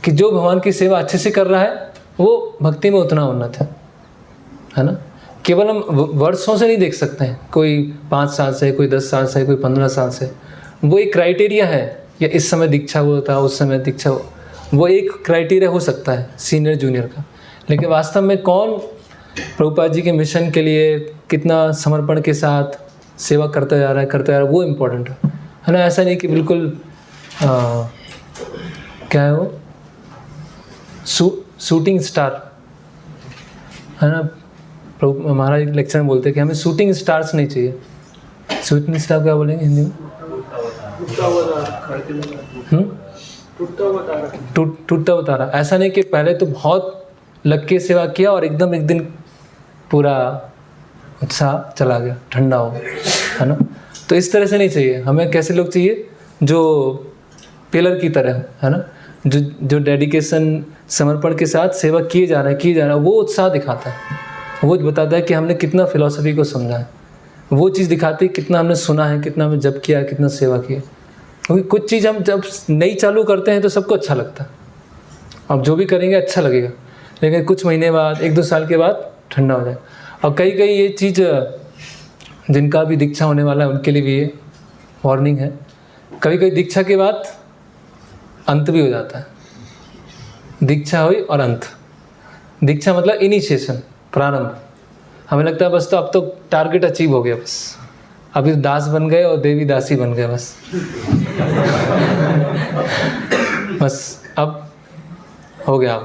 कि जो भगवान की सेवा अच्छे से कर रहा है वो भक्ति में उतना उन्नत है ना। केवल हम वर्षों से नहीं देख सकते हैं, कोई 5 साल से, कोई 10 साल से, कोई 15 साल से, वो एक क्राइटेरिया है, या इस समय दीक्षा हुआ था, उस समय दीक्षा हो, वो एक क्राइटेरिया हो सकता है सीनियर जूनियर का। लेकिन वास्तव में कौन प्रभुपाद जी के मिशन के लिए कितना समर्पण के साथ सेवा करता जा रहा है, वो इम्पोर्टेंट है ना। ऐसा नहीं कि बिल्कुल क्या है वो शूटिंग स्टार है ना। प्रभु महाराज लेक्चर में बोलते हैं कि हमें शूटिंग स्टार्स नहीं चाहिए। शूटिंग स्टार क्या बोलेंगे हिंदी में? टूटता हुआ तारा। ऐसा नहीं कि पहले तो बहुत लग के सेवा किया और एकदम एक दिन पूरा उत्साह चला गया, ठंडा हो गया, है ना। तो इस तरह से नहीं चाहिए हमें। कैसे लोग चाहिए? जो पिलर की तरह, है ना, जो डेडिकेशन समर्पण के साथ सेवा किए जा रहे हैं, वो उत्साह दिखाता है। वो बताता है कि हमने कितना फिलॉसफी को समझा है। वो चीज़ दिखाती है कितना हमने सुना है, कितना हमने जप किया है, कितना सेवा की है। क्योंकि कुछ चीज़ हम जब नई चालू करते हैं तो सबको अच्छा लगता है, अब जो भी करेंगे अच्छा लगेगा, लेकिन कुछ महीने बाद, 1-2 साल के बाद ठंडा हो जाए। और कई ये चीज़ जिनका भी दीक्षा होने वाला है उनके लिए भी ये वार्निंग है। कभी दीक्षा के बाद अंत भी हो जाता है। दीक्षा हुई और अंत। दीक्षा मतलब इनिशिएशन, प्रारंभ। हमें लगता है बस तो अब तो टारगेट अचीव हो गया, बस अभी दास बन गए और देवी दासी बन गए, बस अब हो गया।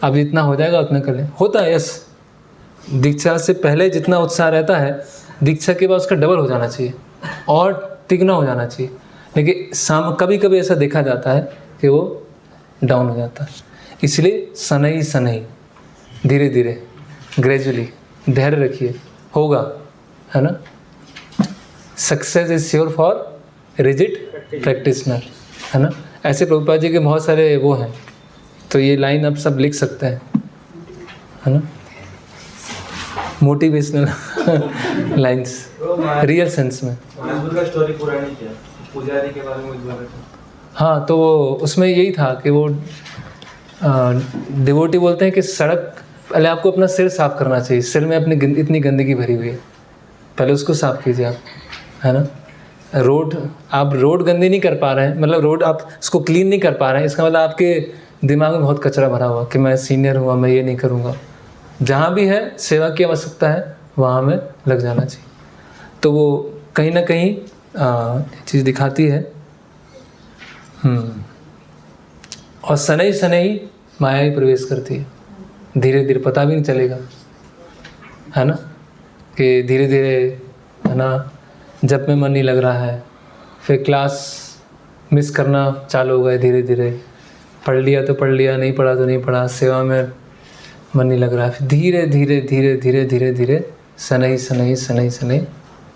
अभी इतना हो जाएगा, उतना कर लें। होता है यस, दीक्षा से पहले जितना उत्साह रहता है दीक्षा के बाद उसका डबल हो जाना चाहिए और तिगुना हो जाना चाहिए। लेकिन कभी ऐसा देखा जाता है कि वो डाउन हो जाता है। इसलिए सनई धीरे धीरे, ग्रेजुअली, धैर्य रखिए, होगा, है ना। Success is sure for rigid practitioner, है ना। ऐसे प्रभुपाद जी के बहुत सारे वो हैं, तो ये लाइन आप सब लिख सकते हैं, है ना। मोटिवेशनल लाइंस रियल सेंस में। स्टोरी पुरानी क्या पुजारी के बारे में? हाँ, तो वो उसमें यही था कि वो डिवोटी बोलते हैं कि सड़क, पहले आपको अपना सिर साफ करना चाहिए। सिर में अपनी इतनी गंदगी भरी हुई है, पहले उसको साफ कीजिए आप, है ना। आप रोड गंदी नहीं कर पा रहे हैं, मतलब रोड आप उसको क्लीन नहीं कर पा रहे हैं, इसका मतलब आपके दिमाग में बहुत कचरा भरा हुआ कि मैं सीनियर हुआ, मैं ये नहीं करूँगा। जहाँ भी है सेवा की आवश्यकता है वहाँ में लग जाना चाहिए। तो वो कहीं ना कहीं चीज़ दिखाती है। और सनई माया ही प्रवेश करती है, धीरे धीरे, पता भी नहीं चलेगा, है ना, कि धीरे धीरे, है ना, जब में मन नहीं लग रहा है, फिर क्लास मिस करना चालू हो गए, धीरे धीरे पढ़ लिया तो पढ़ लिया, नहीं पढ़ा तो नहीं पढ़ा, सेवा में मन नहीं लग रहा है, फिर धीरे धीरे धीरे धीरे धीरे धीरे सनई,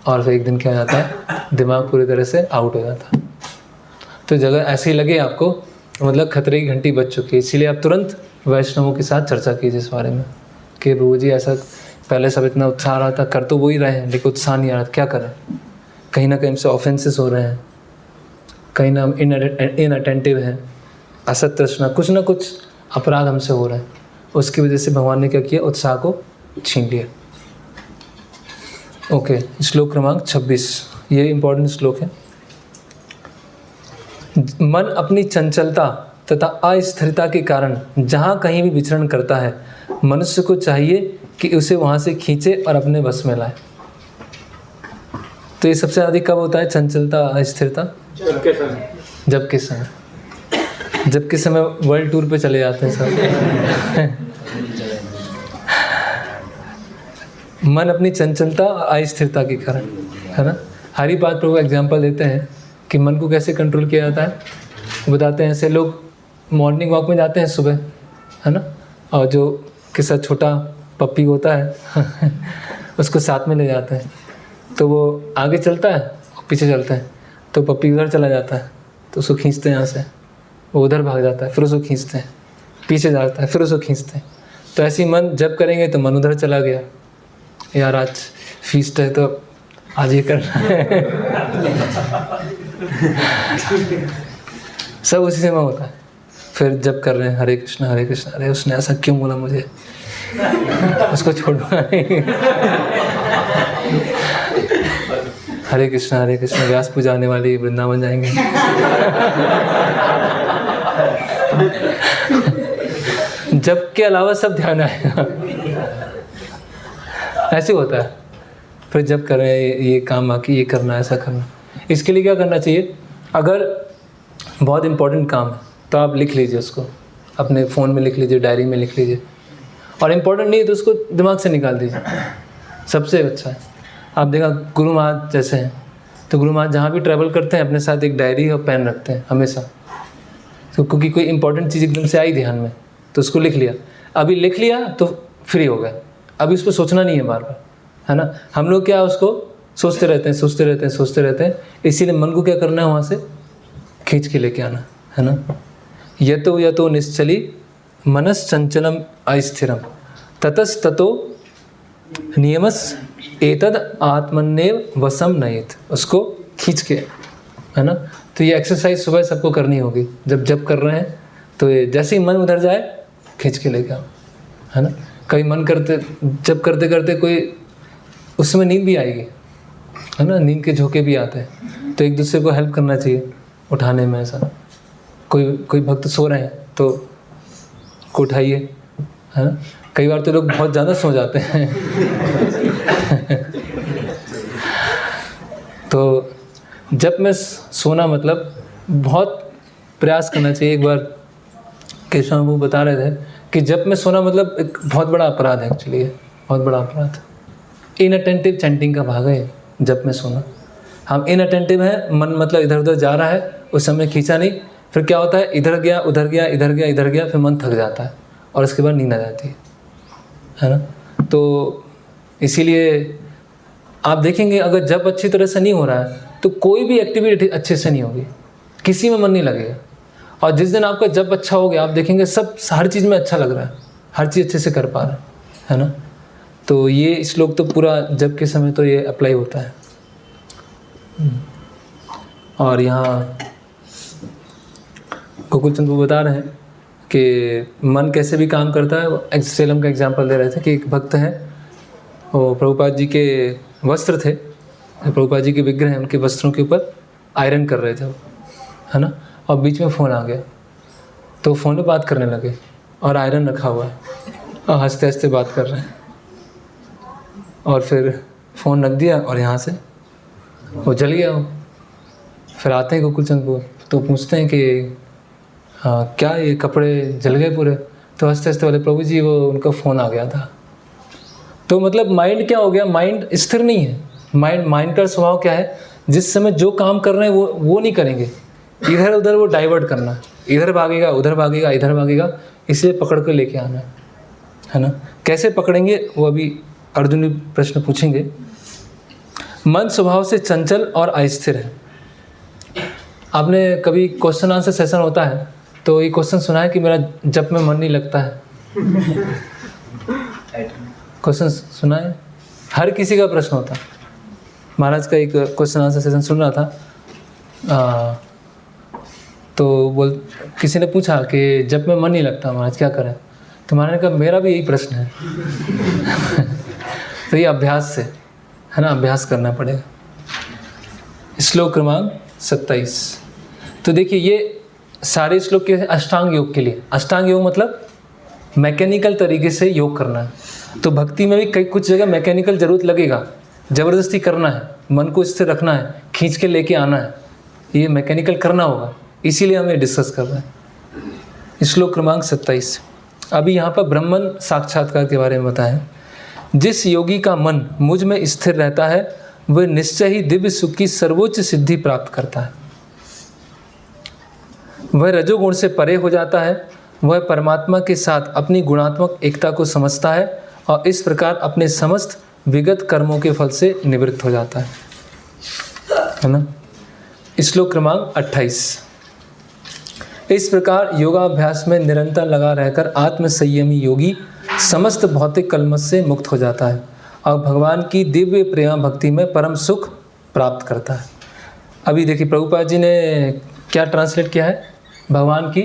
और फिर एक दिन क्या हो जाता है, दिमाग पूरी तरह से आउट हो जाता है। तो जगह ऐसे ही लगे आपको, मतलब खतरे की घंटी बज चुकी है, इसीलिए आप तुरंत वैष्णवों के साथ चर्चा कीजिए इस बारे में कि प्रभु जी ऐसा पहले सब इतना उत्साह रहा था, कर तो वो ही रहे हैं लेकिन उत्साह नहीं आ रहा, क्या करें। कहीं ना कहीं हमसे ऑफेंसेस हो रहे हैं, कहीं ना हम इनअटेंटिव हैं, असत तृष्णा, कुछ ना कुछ अपराध हमसे हो रहे हैं। उसकी वजह से भगवान ने क्या किया, उत्साह को छीन लिया। ओके, श्लोक क्रमांक 26, ये इम्पोर्टेंट श्लोक है। मन अपनी चंचलता तथा अस्थिरता के कारण जहाँ कहीं भी विचरण करता है, मनुष्य को चाहिए कि उसे वहाँ से खींचे और अपने बस में लाए। तो ये सबसे अधिक कब होता है, चंचलता, अस्थिरता? जब के समय वर्ल्ड टूर पे चले जाते हैं सब। मन अपनी चंचलता, अस्थिरता के कारण, है ना। हरी बात प्रभु एग्जाम्पल देते हैं कि मन को कैसे कंट्रोल किया जाता है। बताते हैं ऐसे लोग मॉर्निंग वॉक में जाते हैं सुबह, है ना, और जो के साथ छोटा पप्पी होता है उसको साथ में ले जाते हैं, तो वो आगे चलता है और पीछे चलता है, तो पप्पी उधर चला जाता है तो उसको खींचते हैं यहाँ से, वो उधर भाग जाता है, फिर उसको खींचते हैं, पीछे जाता है, फिर उसको खींचते हैं। तो ऐसे ही मन जब करेंगे तो मन उधर चला गया, यार आज फीस्ट है तो आज ये करना है। सब उसी से में होता है। फिर जब कर रहे हैं हरे कृष्ण, अरे उसने ऐसा क्यों बोला मुझे, उसको छोड़ना नहीं। हरे कृष्ण, व्यास पूजा आने वाली, वृंदावन जाएंगे। जब के अलावा सब ध्यान आएगा। ऐसे होता है। फिर जब करें ये काम बाकी ये करना ऐसा करना, इसके लिए क्या करना चाहिए? अगर बहुत इम्पोर्टेंट काम है तो आप लिख लीजिए उसको, अपने फ़ोन में लिख लीजिए, डायरी में लिख लीजिए। और इम्पोर्टेंट नहीं है तो उसको दिमाग से निकाल दीजिए, सबसे अच्छा है। आप देखा गुरु महाराज जैसे हैं, तो गुरु महाराज जहाँ भी ट्रैवल करते हैं अपने साथ एक डायरी और पेन रखते हैं हमेशा। तो क्योंकि कोई इंपॉर्टेंट चीज़ एकदम से आई ध्यान में तो उसको लिख लिया, अभी लिख लिया तो फ्री हो गए, अभी उस पर सोचना नहीं है बार बार, है ना। हम लोग क्या उसको सोचते रहते हैं, सोचते रहते हैं, सोचते रहते हैं। इसीलिए मन को क्या करना है, वहाँ से खींच के लेके आना है ना। यतो निश्चली मनस चंचलम अस्थिरम ततस्ततो नियमस एतद आत्मन्नेव वसम नयेत, उसको खींच के, है ना। तो ये एक्सरसाइज सुबह सबको करनी होगी, जब कर रहे हैं तो ये जैसे ही मन उधर जाए खींच के लेके आओ, है ना। कभी मन करते जब करते करते कोई उसमें नींद भी आएगी, है ना, नींद के झोंके भी आते हैं, तो एक दूसरे को हेल्प करना चाहिए उठाने में। ऐसा कोई भक्त सो रहे हैं तो को उठाइए, है ना। कई बार तो लोग बहुत ज़्यादा सो जाते हैं तो जब मैं सोना मतलब बहुत प्रयास करना चाहिए। एक बार केशव बाबू बता रहे थे कि जब मैं सोना मतलब एक बहुत बड़ा अपराध है, एक्चुअली बहुत बड़ा अपराध। इनअटेंटिव चैंटिंग का भाग है जब मैं सोना। हम इनअटेंटिव हैं, मन मतलब इधर उधर जा रहा है, उस समय खींचा नहीं, फिर क्या होता है इधर गया उधर गया इधर गया इधर गया, फिर मन थक जाता है और उसके बाद नींद आ जाती है ना। तो इसीलिए आप देखेंगे अगर जब अच्छी तरह से नहीं हो रहा है तो कोई भी एक्टिविटी अच्छे से नहीं होगी, किसी में मन नहीं लगेगा। और जिस दिन आपका जब अच्छा हो गया आप देखेंगे सब हर चीज़ में अच्छा लग रहा है, हर चीज़ अच्छे से कर पा रहे है ना। तो ये श्लोक तो पूरा जब के समय तो ये अप्लाई होता है। और यहाँ गोकुल चंद बता रहे हैं कि मन कैसे भी काम करता है। सेलम का एग्जांपल दे रहे थे कि एक भक्त हैं, वो प्रभुपाद जी के वस्त्र थे, प्रभुपाद जी के विग्रह हैं, उनके वस्त्रों के ऊपर आयरन कर रहे थे वो, है ना। और बीच में फ़ोन आ गया तो फ़ोन पे बात करने लगे और आयरन रखा हुआ है और हंसते हंसते बात कर रहे हैं। और फिर फ़ोन रख दिया और यहाँ से वो जल गया वो। फिर आते हैं गोकुल चंद तो पूछते हैं कि हाँ क्या ये कपड़े जल गए पूरे? तो हंसते हंसते बोले प्रभु जी वो उनका फ़ोन आ गया था। तो मतलब माइंड क्या हो गया, माइंड स्थिर नहीं है। माइंड का स्वभाव क्या है, जिस समय जो काम कर रहे हैं वो नहीं करेंगे, इधर उधर वो डाइवर्ट करना, इधर भागेगा उधर भागेगा इधर भागेगा, इसलिए पकड़ कर लेके आना है ना। कैसे पकड़ेंगे वो अभी अर्जुन भी प्रश्न पूछेंगे। मन स्वभाव से चंचल और अस्थिर है। आपने कभी क्वेश्चन आंसर सेशन होता है तो ये क्वेश्चन सुना है कि मेरा जब में मन नहीं लगता है? क्वेश्चन सुना है? हर किसी का प्रश्न होता है। महाराज का एक क्वेश्चन आंसर सेशन सुन रहा था, तो किसी ने पूछा कि जब में मन नहीं लगता महाराज क्या करें? तो महाराज ने कहा मेरा भी यही प्रश्न है तो ये अभ्यास से है ना, अभ्यास करना पड़ेगा। श्लोक क्रमांक 27। तो देखिए ये सारे श्लोक के अष्टांग योग के लिए। अष्टांग योग मतलब मैकेनिकल तरीके से योग करना है। तो भक्ति में भी कई कुछ जगह मैकेनिकल जरूरत लगेगा, ज़बरदस्ती करना है, मन को स्थिर रखना है, खींच के लेके आना है, ये मैकेनिकल करना होगा। इसीलिए हम ये डिस्कस कर रहे हैं। श्लोक क्रमांक 27। अभी यहाँ पर ब्रह्मन साक्षात्कार के बारे में बताएं। जिस योगी का मन मुझ में स्थिर रहता है वह निश्चय ही दिव्य सुख की सर्वोच्च सिद्धि प्राप्त करता है। वह रजोगुण से परे हो जाता है, वह परमात्मा के साथ अपनी गुणात्मक एकता को समझता है और इस प्रकार अपने समस्त विगत कर्मों के फल से निवृत्त हो जाता है ना। श्लोक क्रमांक 28। इस प्रकार योगाभ्यास में निरंतर लगा रहकर आत्मसंयमी योगी समस्त भौतिक कलमश से मुक्त हो जाता है और भगवान की दिव्य प्रेम भक्ति में परम सुख प्राप्त करता है। अभी देखिए प्रभुपाद जी ने क्या ट्रांसलेट किया है, भगवान की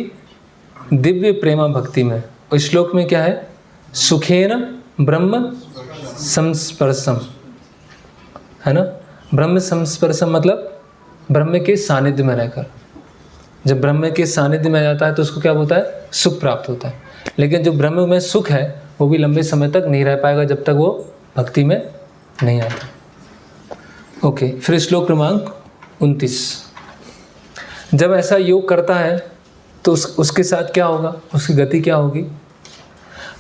दिव्य प्रेमा भक्ति में। और श्लोक में क्या है, सुखेन ब्रह्म संस्पर्शम, है ना। ब्रह्म संस्पर्शम मतलब ब्रह्म के सानिध्य में रहकर। जब ब्रह्म के सानिध्य में जाता है तो उसको क्या होता है, सुख प्राप्त होता है। लेकिन जो ब्रह्म में सुख है वो भी लंबे समय तक नहीं रह पाएगा जब तक वो भक्ति में नहीं आता। ओके, फिर श्लोक क्रमांक 29। जब ऐसा योग करता है तो उसके साथ क्या होगा, उसकी गति क्या होगी?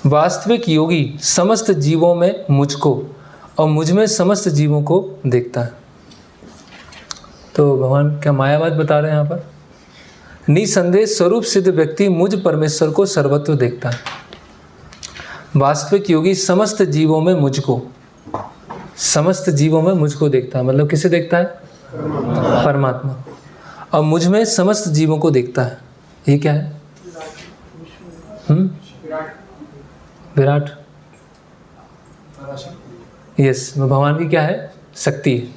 वास्तविक योगी समस्त जीवों में मुझको और मुझ में समस्त जीवों को देखता है। तो भगवान क्या मायावाद बता रहे हैं यहाँ पर? निसंदेह स्वरूप सिद्ध व्यक्ति मुझ परमेश्वर को सर्वत्र देखता है। वास्तविक योगी समस्त जीवों में मुझको, समस्त जीवों में मुझको देखता है, मतलब किसे देखता है? परमात्मा। और मुझ में समस्त जीवों को देखता है। ये क्या है? विराट। यस, भगवान की क्या है? शक्ति है।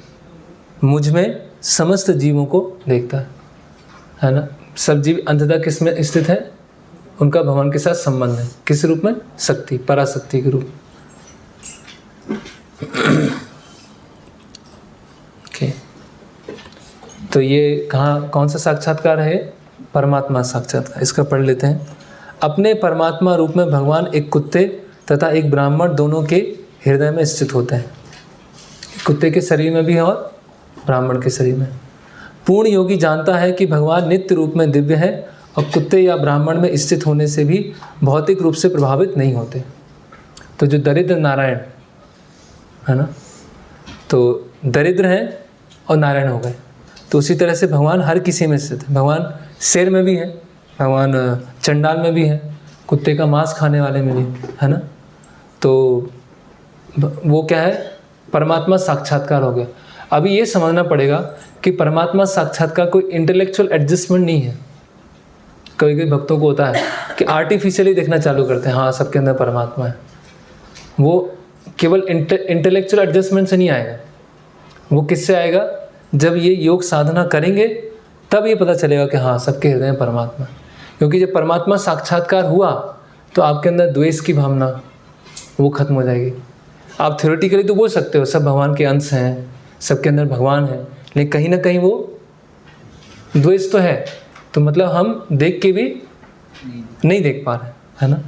मुझ में समस्त जीवों को देखता है ना। सब जीव अंततः किस में स्थित है? उनका भगवान के साथ संबंध है। किस रूप में? शक्ति, पराशक्ति के रूप। ओके, तो ये कौन सा साक्षात्कार है? परमात्मा साक्षात्कार। इसका पढ़ लेते हैं। अपने परमात्मा रूप में भगवान एक कुत्ते तथा एक ब्राह्मण दोनों के हृदय में स्थित होते हैं। कुत्ते के शरीर में भी है और ब्राह्मण के शरीर में। पूर्ण योगी जानता है कि भगवान नित्य रूप में दिव्य है और कुत्ते या ब्राह्मण में स्थित होने से भी भौतिक रूप से प्रभावित नहीं होते। तो जो दरिद्र नारायण है ना, तो दरिद्र हैं और नारायण हो गए। तो उसी तरह से भगवान हर किसी में स्थित है। भगवान शेर में भी है, भगवान चंडाल में भी है, कुत्ते का मांस खाने वाले में भी है ना। तो वो क्या है? परमात्मा साक्षात्कार हो गया। अभी ये समझना पड़ेगा कि परमात्मा साक्षात्कार कोई इंटेलेक्चुअल एडजस्टमेंट नहीं है। कई कई भक्तों को होता है कि आर्टिफिशियली देखना चालू करते हैं, हाँ सबके अंदर परमात्मा है। वो केवल इंटेलेक्चुअल एडजस्टमेंट से नहीं आएगा। वो किससे आएगा? जब ये योग साधना करेंगे तब ये पता चलेगा कि हाँ सबके हृदय में परमात्मा। क्योंकि जब परमात्मा साक्षात्कार हुआ तो आपके अंदर द्वेष की भावना वो खत्म हो जाएगी। आप थ्योरेटिकली तो बोल सकते हो सब भगवान के अंश हैं, सबके अंदर भगवान है, लेकिन कहीं ना कहीं वो द्वेष तो है। तो मतलब हम देख के भी नहीं देख पा रहे, है ना।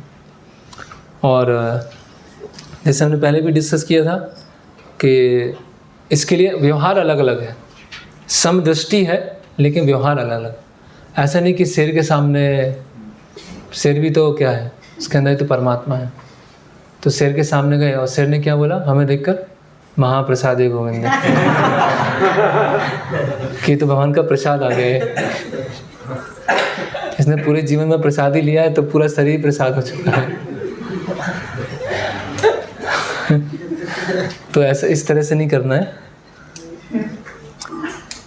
और जैसे हमने पहले भी डिस्कस किया था कि इसके लिए व्यवहार अलग अलग है। समदृष्टि है लेकिन व्यवहार अलग अलग। ऐसा नहीं कि शेर के सामने, शेर भी तो क्या है, उसके अंदर तो परमात्मा है। तो शेर के सामने गए और शेर ने क्या बोला हमें देखकर? महाप्रसादे गोविंद कि तो भगवान का प्रसाद आ गए। इसने पूरे जीवन में प्रसाद ही लिया है तो पूरा शरीर प्रसाद हो चुका है। तो ऐसा इस तरह से नहीं करना है।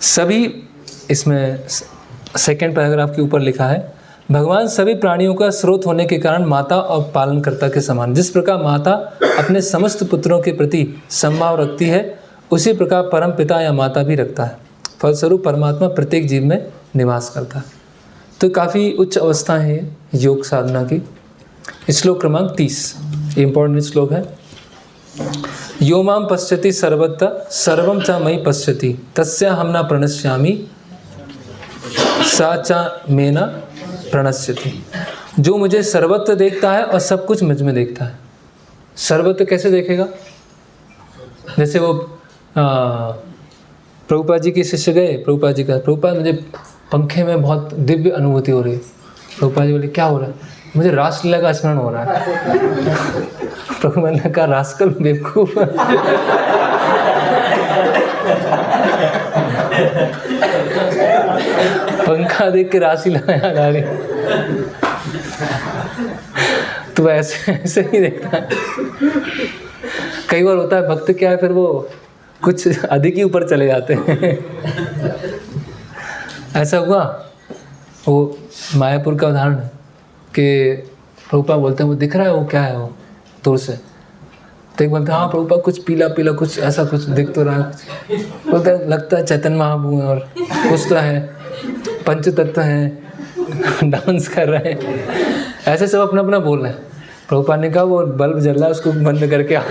सभी, इसमें सेकंड पैराग्राफ के ऊपर लिखा है, भगवान सभी प्राणियों का स्रोत होने के कारण माता और पालनकर्ता के समान। जिस प्रकार माता अपने समस्त पुत्रों के प्रति संभाव रखती है, उसी प्रकार परम पिता या माता भी रखता है। फलस्वरूप परमात्मा प्रत्येक जीव में निवास करता है। तो काफ़ी उच्च अवस्था है योग साधना की। श्लोक क्रमांक 30, इम्पोर्टेंट श्लोक है। यो माम पश्यति सर्वत्र सर्वम च मयि पश्यति तस्या हम न प्रणश्यामि सा च मे न प्रणश्यति। जो मुझे सर्वत्र देखता है और सब कुछ मुझ में देखता है। सर्वत्र कैसे देखेगा? जैसे वो प्रभुपाद जी के शिष्य गए, प्रभुपाद जी का, प्रभुपाद मुझे पंखे में बहुत दिव्य अनुभूति हो रही है। प्रभुपाद जी बोले क्या हो रहा है? मुझे रासलीला का स्मरण हो रहा है। प्रभुपाद ने कहा रास्कल बेवकूफ। पंखा देख के रासलीला याद आ रही। तो ऐसे ही देखता है। कई बार होता है भक्त क्या है, फिर वो कुछ अधिक ही ऊपर चले जाते हैं। ऐसा हुआ, वो मायापुर का उदाहरण है कि प्रभुपाद बोलते हैं वो दिख रहा है, वो क्या है वो दूर से। तो एक बोलते हैं हाँ प्रभुपाद कुछ पीला पीला कुछ ऐसा कुछ दिख तो रहा है। बोलते हैं लगता है चैतन्य महाप्रभु है और कुछ तो है, पंच तत्व हैं, डांस कर रहे हैं। ऐसे सब अपना अपना बोल रहे हैं। प्रभुपाद ने कहा वो बल्ब जल रहा है उसको बंद करके आओ।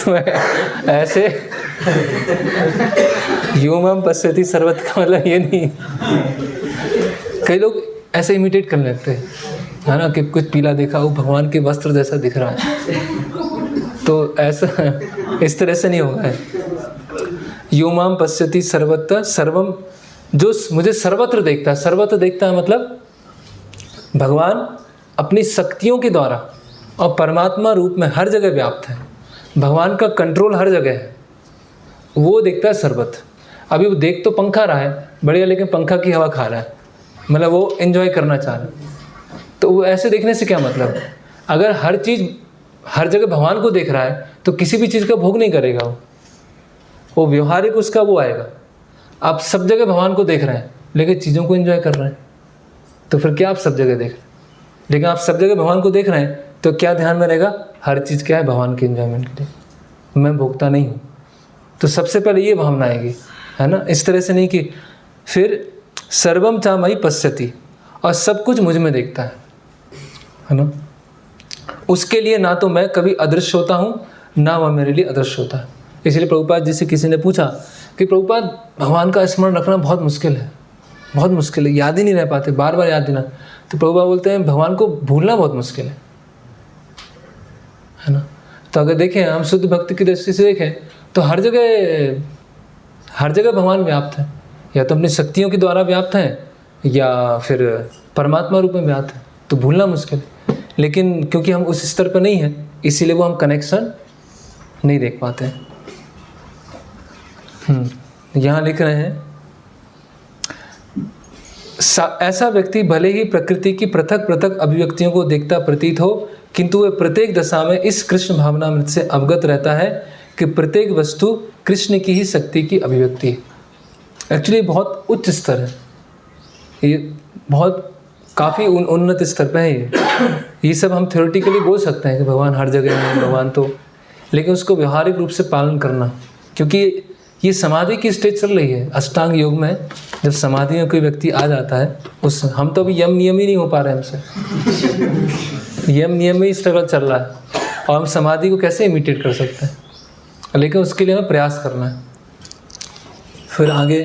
तो ऐसे यो माम पश्यति सर्वत्र का मतलब ये नहीं। कई लोग ऐसे इमिटेट करने लगते हैं, है ना, कि कुछ पीला देखा, वो भगवान के वस्त्र जैसा दिख रहा है, तो ऐसा इस तरह से नहीं होगा है। यो माम पश्यति सर्वत्र, सर्वम, जो मुझे सर्वत्र देखता है। सर्वत्र देखता है मतलब भगवान अपनी शक्तियों के द्वारा और परमात्मा रूप में हर जगह व्याप्त है। भगवान का कंट्रोल हर जगह है, वो देखता है सर्वत्र। अभी वो देख तो पंखा रहा है बढ़िया, लेकिन पंखा की हवा खा रहा है, मतलब वो एंजॉय करना चाह रहा है। तो वो ऐसे देखने से क्या मतलब? अगर हर चीज़ हर जगह भगवान को देख रहा है तो किसी भी चीज़ का भोग नहीं करेगा वो व्यवहारिक उसका वो आएगा। आप सब जगह भगवान को देख रहे हैं लेकिन चीज़ों को एंजॉय कर रहे हैं, तो फिर क्या आप सब जगह देख रहे हैं? लेकिन आप सब जगह भगवान को देख रहे हैं तो क्या ध्यान में रहेगा? हर चीज़ क्या है? भगवान के एंजॉयमेंट के लिए, मैं भोगता नहीं हूँ। तो सबसे पहले ये भावना आएगी, है ना। इस तरह से नहीं कि फिर सर्वम चामयि पश्यति, और सब कुछ मुझ में देखता है ना। उसके लिए ना तो मैं कभी अदृश्य होता हूँ ना वह मेरे लिए अदृश्य होता है। इसलिए प्रभुपाद जी से किसी ने पूछा कि प्रभुपाद भगवान का स्मरण रखना बहुत मुश्किल है, बहुत मुश्किल है, याद ही नहीं रह पाते, बार बार याद देना। तो प्रभुपाद बोलते हैं भगवान को भूलना बहुत मुश्किल है ना। तो अगर देखें हम शुद्ध भक्ति की दृष्टि से देखें तो हर जगह भगवान व्याप्त है, या तो अपनी शक्तियों के द्वारा व्याप्त हैं या फिर परमात्मा रूप में व्याप्त है, तो भूलना मुश्किल है। लेकिन क्योंकि हम उस स्तर पर नहीं हैं इसीलिए वो हम कनेक्शन नहीं देख पाते हैं। यहाँ लिख रहे हैं ऐसा व्यक्ति भले ही प्रकृति की पृथक पृथक अभिव्यक्तियों को देखता प्रतीत हो, किंतु वह प्रत्येक दशा में इस कृष्ण भावनामृत से अवगत रहता है कि प्रत्येक वस्तु कृष्ण की ही शक्ति की अभिव्यक्ति है। एक्चुअली बहुत उच्च स्तर है ये, बहुत काफ़ी उन्नत स्तर पे है ये सब हम थ्योरेटिकली बोल सकते हैं कि भगवान हर जगह है, भगवान तो, लेकिन उसको व्यवहारिक रूप से पालन करना, क्योंकि ये समाधि की स्टेज चल रही है। अष्टांग योग में जब समाधि में कोई व्यक्ति आ जाता है, उस हम तो अभी यम नियम ही नहीं हो पा रहे हैं हमसे, यम नियम में ही स्ट्रगल चल रहा है, और हम समाधि को कैसे इमिटेट कर सकते हैं? लेकिन उसके लिए हमें प्रयास करना है। फिर आगे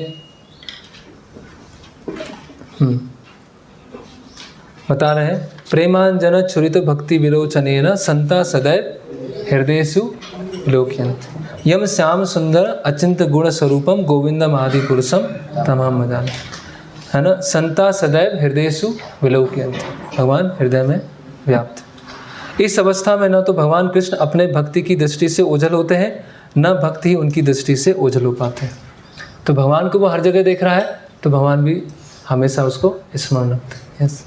बता रहे हैं, प्रेमांजन छुरित भक्ति विरोचनेन संता सदैव हृदयेषु लोक्यन्ते, यम श्याम सुंदर अचिंत गुण स्वरूपम गोविंदम आदि पुरुषम तमाम मजान, है ना। संता सदैव हृदयेषु विलोक्यन्ते, भगवान हृदय में व्याप्त। इस अवस्था में न तो भगवान कृष्ण अपने भक्ति की दृष्टि से ओझल होते हैं, न भक्त ही उनकी दृष्टि से ओझल हो पाते हैं। तो भगवान को वो हर जगह देख रहा है तो भगवान भी हमेशा उसको स्मरण रखते हैं। यस,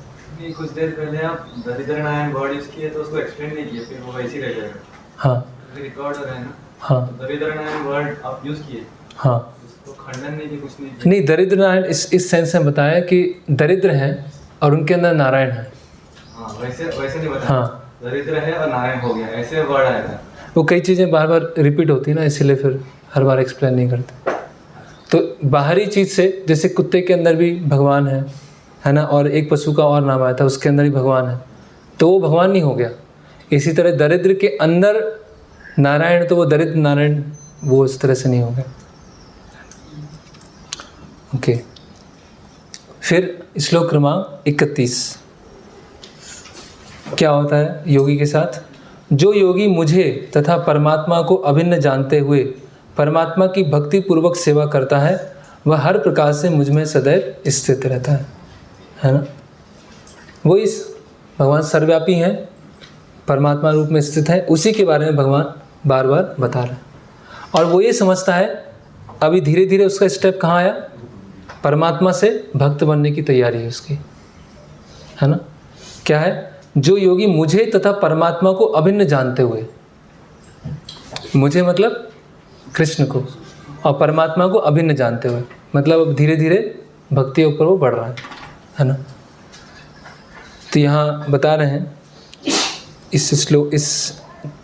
कुछ देर पहले आप दरिद्र नारायण वर्ड यूज किए तो उसको एक्सप्लेन नहीं किए, फिर वो वैसे ही रह जाएगा। हाँ, रिकॉर्ड हो रहा है ना। हाँ, तो दरिद्र नारायण वर्ड आप यूज किए, हाँ, उसको खंडन नहीं किया, कुछ नहीं किया। नहीं, दरिद्र नारायण इस सेंस में बताया कि दरिद्र हैं और उनके अंदर नारायण है। हाँ, वैसे नहीं बताया। हाँ, दरिद्र है और नारायण हो गया, ऐसे वर्ड आया था। वो कई चीज़ें बार बार रिपीट होती है ना, इसीलिए फिर हर बार एक्सप्लेन नहीं करते। तो बाहरी चीज़ से, जैसे कुत्ते के अंदर भी भगवान है ना, और एक पशु का और नाम आया था उसके अंदर ही भगवान है, तो वो भगवान नहीं हो गया। इसी तरह दरिद्र के अंदर नारायण, तो वो दरिद्र नारायण वो इस तरह से नहीं हो गया। ओके, फिर श्लोक क्रमांक 31 क्या होता है योगी के साथ? जो योगी मुझे तथा परमात्मा को अभिन्न जानते हुए परमात्मा की भक्ति पूर्वक सेवा करता है, वह हर प्रकार से मुझ में सदैव स्थित रहता है ना। वो इस भगवान सर्वव्यापी हैं, परमात्मा रूप में स्थित है, उसी के बारे में भगवान बार बार बता रहे हैं। और वो ये समझता है, अभी धीरे धीरे उसका स्टेप कहाँ आया? परमात्मा से भक्त बनने की तैयारी है उसकी, है ना। क्या है? जो योगी मुझे तथा परमात्मा को अभिन्न जानते हुए, मुझे मतलब कृष्ण को, और परमात्मा को अभिन्न जानते हुए, मतलब अब धीरे धीरे भक्ति ऊपर वो बढ़ रहा है ना। तो यहाँ बता रहे हैं इस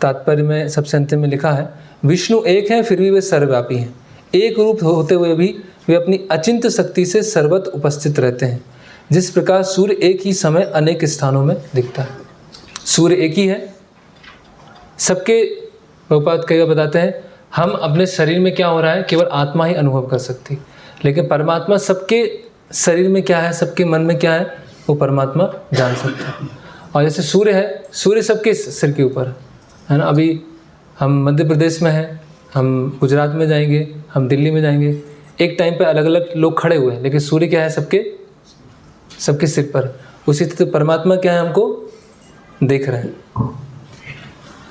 तात्पर्य में सबसे अंतिम में लिखा है, विष्णु एक है फिर भी वे सर्वव्यापी हैं। एक रूप होते हुए भी वे अपनी अचिंत्य शक्ति से सर्वत्र उपस्थित रहते हैं। जिस प्रकार सूर्य एक ही समय अनेक स्थानों में दिखता है। सूर्य एक ही है, सबके प्रभुपाद कई बार बताते हैं, हम अपने शरीर में क्या हो रहा है केवल आत्मा ही अनुभव कर सकती है, लेकिन परमात्मा सबके शरीर में क्या है, सबके मन में क्या है, वो परमात्मा जान सकता है। और जैसे सूर्य है, सूर्य सबके सिर के ऊपर है ना। अभी हम मध्य प्रदेश में हैं, हम गुजरात में जाएंगे, हम दिल्ली में जाएंगे, एक टाइम पे अलग अलग लोग खड़े हुए हैं, लेकिन सूर्य क्या है, सबके सिर पर। उसी तरह परमात्मा क्या है, हमको देख रहे हैं।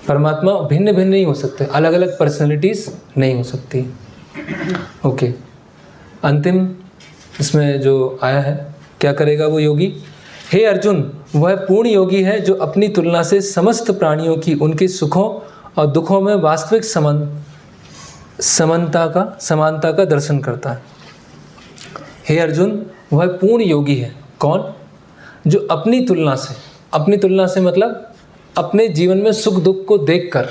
परमात्मा भिन्न भिन्न नहीं हो सकते, अलग अलग पर्सनैलिटीज़ नहीं हो सकती। ओके, अंतिम इसमें जो आया है, क्या करेगा वो योगी? हे अर्जुन, वह पूर्ण योगी है जो अपनी तुलना से समस्त प्राणियों की उनके सुखों और दुखों में वास्तविक समानता का दर्शन करता है। हे अर्जुन, वह पूर्ण योगी है। कौन? जो अपनी तुलना से मतलब अपने जीवन में सुख दुख को देखकर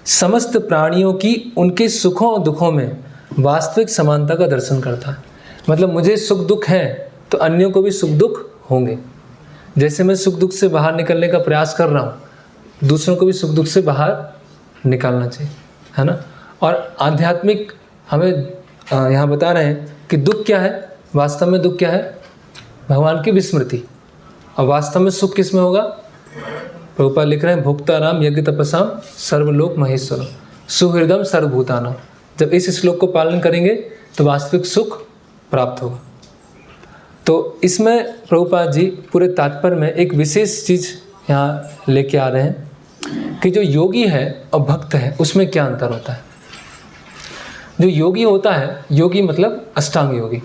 समस्त प्राणियों की उनके सुखों और दुखों में वास्तविक समानता का दर्शन करता है। मतलब मुझे सुख दुख है तो अन्यों को भी सुख दुख होंगे। जैसे मैं सुख दुख से बाहर निकलने का प्रयास कर रहा हूँ, दूसरों को भी सुख दुख से बाहर निकालना चाहिए, है ना। और आध्यात्मिक हमें यहाँ बता रहे हैं कि दुख क्या है, वास्तव में दुख क्या है? भगवान की विस्मृति। और वास्तव में सुख किस में होगा? प्रभुपाद लिख रहे हैं, भोक्तानाम यज्ञ तपसाम सर्वलोक महेश्वरम सुहृदम सर्वभूतानाम। जब इस श्लोक को पालन करेंगे तो वास्तविक सुख प्राप्त होगा। तो इसमें प्रभुपाद जी पूरे तात्पर्य में एक विशेष चीज़ यहाँ लेके आ रहे हैं कि जो योगी है और भक्त है उसमें क्या अंतर होता है। जो योगी होता है, योगी मतलब अष्टांग योगी,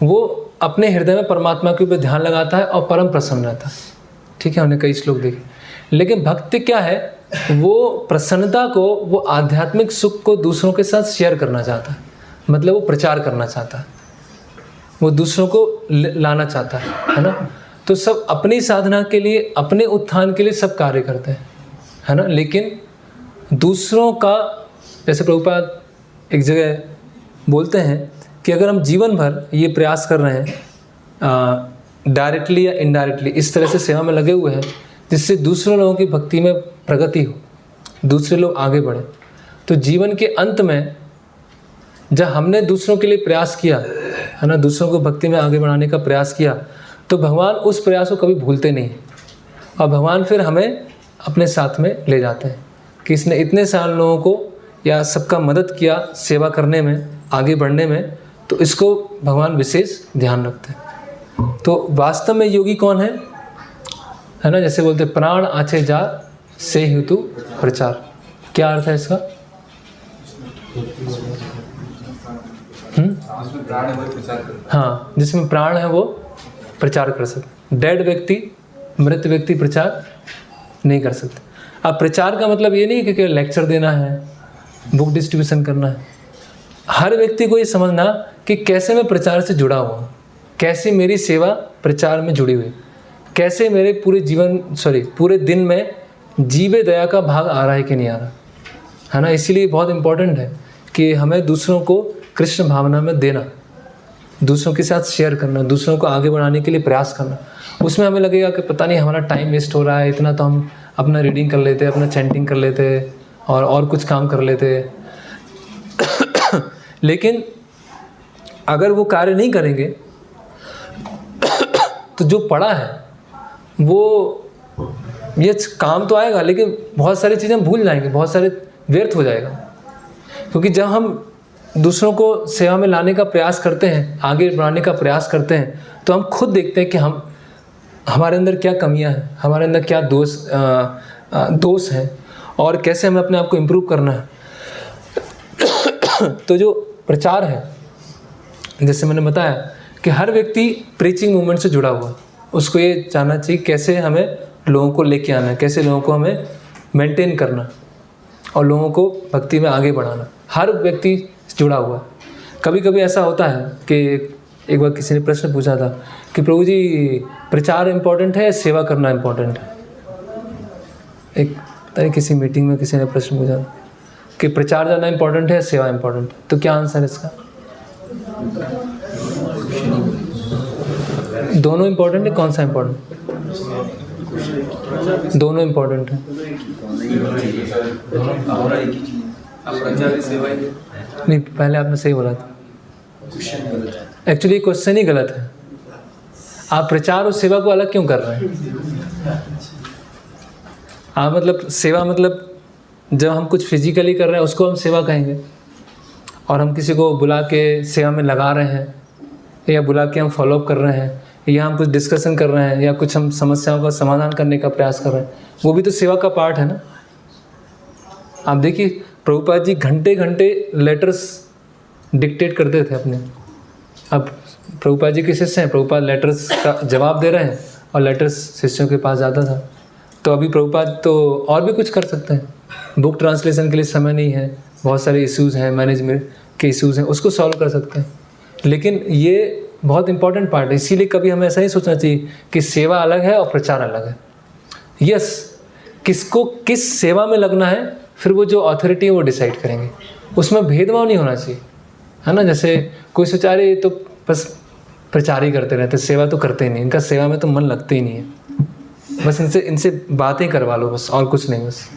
वो अपने हृदय में परमात्मा के ऊपर ध्यान लगाता है और परम प्रसन्न रहता है। ठीक है, हमने कई श्लोक देखे। लेकिन भक्ति क्या है? वो प्रसन्नता को, वो आध्यात्मिक सुख को दूसरों के साथ शेयर करना चाहता है, मतलब वो प्रचार करना चाहता है, वो दूसरों को लाना चाहता है ना। तो सब अपनी साधना के लिए, अपने उत्थान के लिए सब कार्य करते हैं, है ना। लेकिन दूसरों का, जैसे प्रभुपाद एक जगह बोलते हैं कि अगर हम जीवन भर ये प्रयास कर रहे हैं डायरेक्टली या इनडायरेक्टली इस तरह से सेवा में लगे हुए हैं जिससे दूसरों लोगों की भक्ति में प्रगति हो, दूसरे लोग आगे बढ़े, तो जीवन के अंत में जब हमने दूसरों के लिए प्रयास किया, है ना, दूसरों को भक्ति में आगे बढ़ाने का प्रयास किया, तो भगवान उस प्रयास को कभी भूलते नहीं। और भगवान फिर हमें अपने साथ में ले जाते हैं कि इसने इतने सारे लोगों को या सबका मदद किया सेवा करने में, आगे बढ़ने में, तो इसको भगवान विशेष ध्यान रखते हैं। तो वास्तव में योगी कौन है ना। जैसे बोलते प्राण आछे जा से हेतु प्रचार। क्या अर्थ है इसका? हाँ, जिसमें प्राण है वो प्रचार कर सकते। डेड व्यक्ति, मृत व्यक्ति प्रचार नहीं कर सकते। अब प्रचार का मतलब ये नहीं कि केवल लेक्चर देना है, बुक डिस्ट्रीब्यूशन करना है। हर व्यक्ति को ये समझना कि कैसे मैं प्रचार से जुड़ा हुआ, कैसे मेरी सेवा प्रचार में जुड़ी हुई, कैसे मेरे पूरे दिन में जीवे दया का भाग आ रहा है कि नहीं आ रहा, है ना। इसीलिए बहुत इम्पोर्टेंट है कि हमें दूसरों को कृष्ण भावना में देना, दूसरों के साथ शेयर करना, दूसरों को आगे बढ़ाने के लिए प्रयास करना। उसमें हमें लगेगा कि पता नहीं हमारा टाइम वेस्ट हो रहा है, इतना तो हम अपना रीडिंग कर लेते, अपना चैंटिंग कर लेते और कुछ काम कर लेते। लेकिन अगर वो कार्य नहीं करेंगे तो जो पड़ा है वो ये काम तो आएगा, लेकिन बहुत सारी चीज़ें हम भूल जाएंगे, बहुत सारे व्यर्थ हो जाएगा। क्योंकि जब हम दूसरों को सेवा में लाने का प्रयास करते हैं, आगे बढ़ाने का प्रयास करते हैं, तो हम खुद देखते हैं कि हमारे अंदर क्या कमियां हैं, हमारे अंदर क्या दोष हैं और कैसे हमें अपने आप को इम्प्रूव करना है। तो जो प्रचार है, जैसे मैंने बताया कि हर व्यक्ति प्रीचिंग मूवमेंट से जुड़ा हुआ है, उसको ये जानना चाहिए कैसे हमें लोगों को लेके आना है, कैसे लोगों को हमें मेंटेन करना और लोगों को भक्ति में आगे बढ़ाना। हर व्यक्ति जुड़ा हुआ है। कभी कभी ऐसा होता है कि एक बार किसी ने प्रश्न पूछा था कि प्रभु जी प्रचार इम्पोर्टेंट है या सेवा करना इम्पोर्टेंट है। एक पता नहीं किसी मीटिंग में किसी ने प्रश्न पूछा कि प्रचार ज़्यादा इम्पोर्टेंट है या सेवा इम्पोर्टेंट है, तो क्या आंसर है इसका? दोनों इम्पोर्टेंट है, कौन सा इम्पोर्टेंट? दोनों इम्पोर्टेंट है। प्रचार सेवा ही नहीं, पहले आपने सही बोला था। एक्चुअली क्वेश्चन ही गलत है। आप प्रचार और सेवा को अलग क्यों कर रहे हैं? आप मतलब सेवा मतलब जब हम कुछ फिजिकली कर रहे हैं उसको हम सेवा कहेंगे, और हम किसी को बुला के सेवा में लगा रहे हैं, या बुला के हम फॉलोअप कर रहे हैं, या हम कुछ डिस्कशन कर रहे हैं, या कुछ हम समस्याओं का समाधान करने का प्रयास कर रहे हैं, वो भी तो सेवा का पार्ट है ना। आप देखिए प्रभुपाद जी घंटे घंटे लेटर्स डिक्टेट करते थे अपने। अब प्रभुपाद जी के शिष्य हैं, प्रभुपाद लेटर्स का जवाब दे रहे हैं और लेटर्स शिष्यों के पास जाता था। तो अभी प्रभुपाद तो और भी कुछ कर सकते हैं, बुक ट्रांसलेशन के लिए समय नहीं है, बहुत सारे इश्यूज़ हैं, मैनेजमेंट के इश्यूज़ हैं, उसको सॉल्व कर सकते हैं। लेकिन ये बहुत इंपॉर्टेंट पार्ट है, इसीलिए कभी हमें ऐसा ही सोचना चाहिए कि सेवा अलग है और प्रचार अलग है। यस, किसको किस सेवा में लगना है फिर वो जो अथॉरिटी है वो डिसाइड करेंगे, उसमें भेदभाव नहीं होना चाहिए, है ना। जैसे कोई सोचा रहे तो बस प्रचार ही करते रहते, सेवा तो करते ही नहीं, इनका सेवा में तो मन लगते ही नहीं है, बस इनसे बातें करवा लो बस, और कुछ नहीं, बस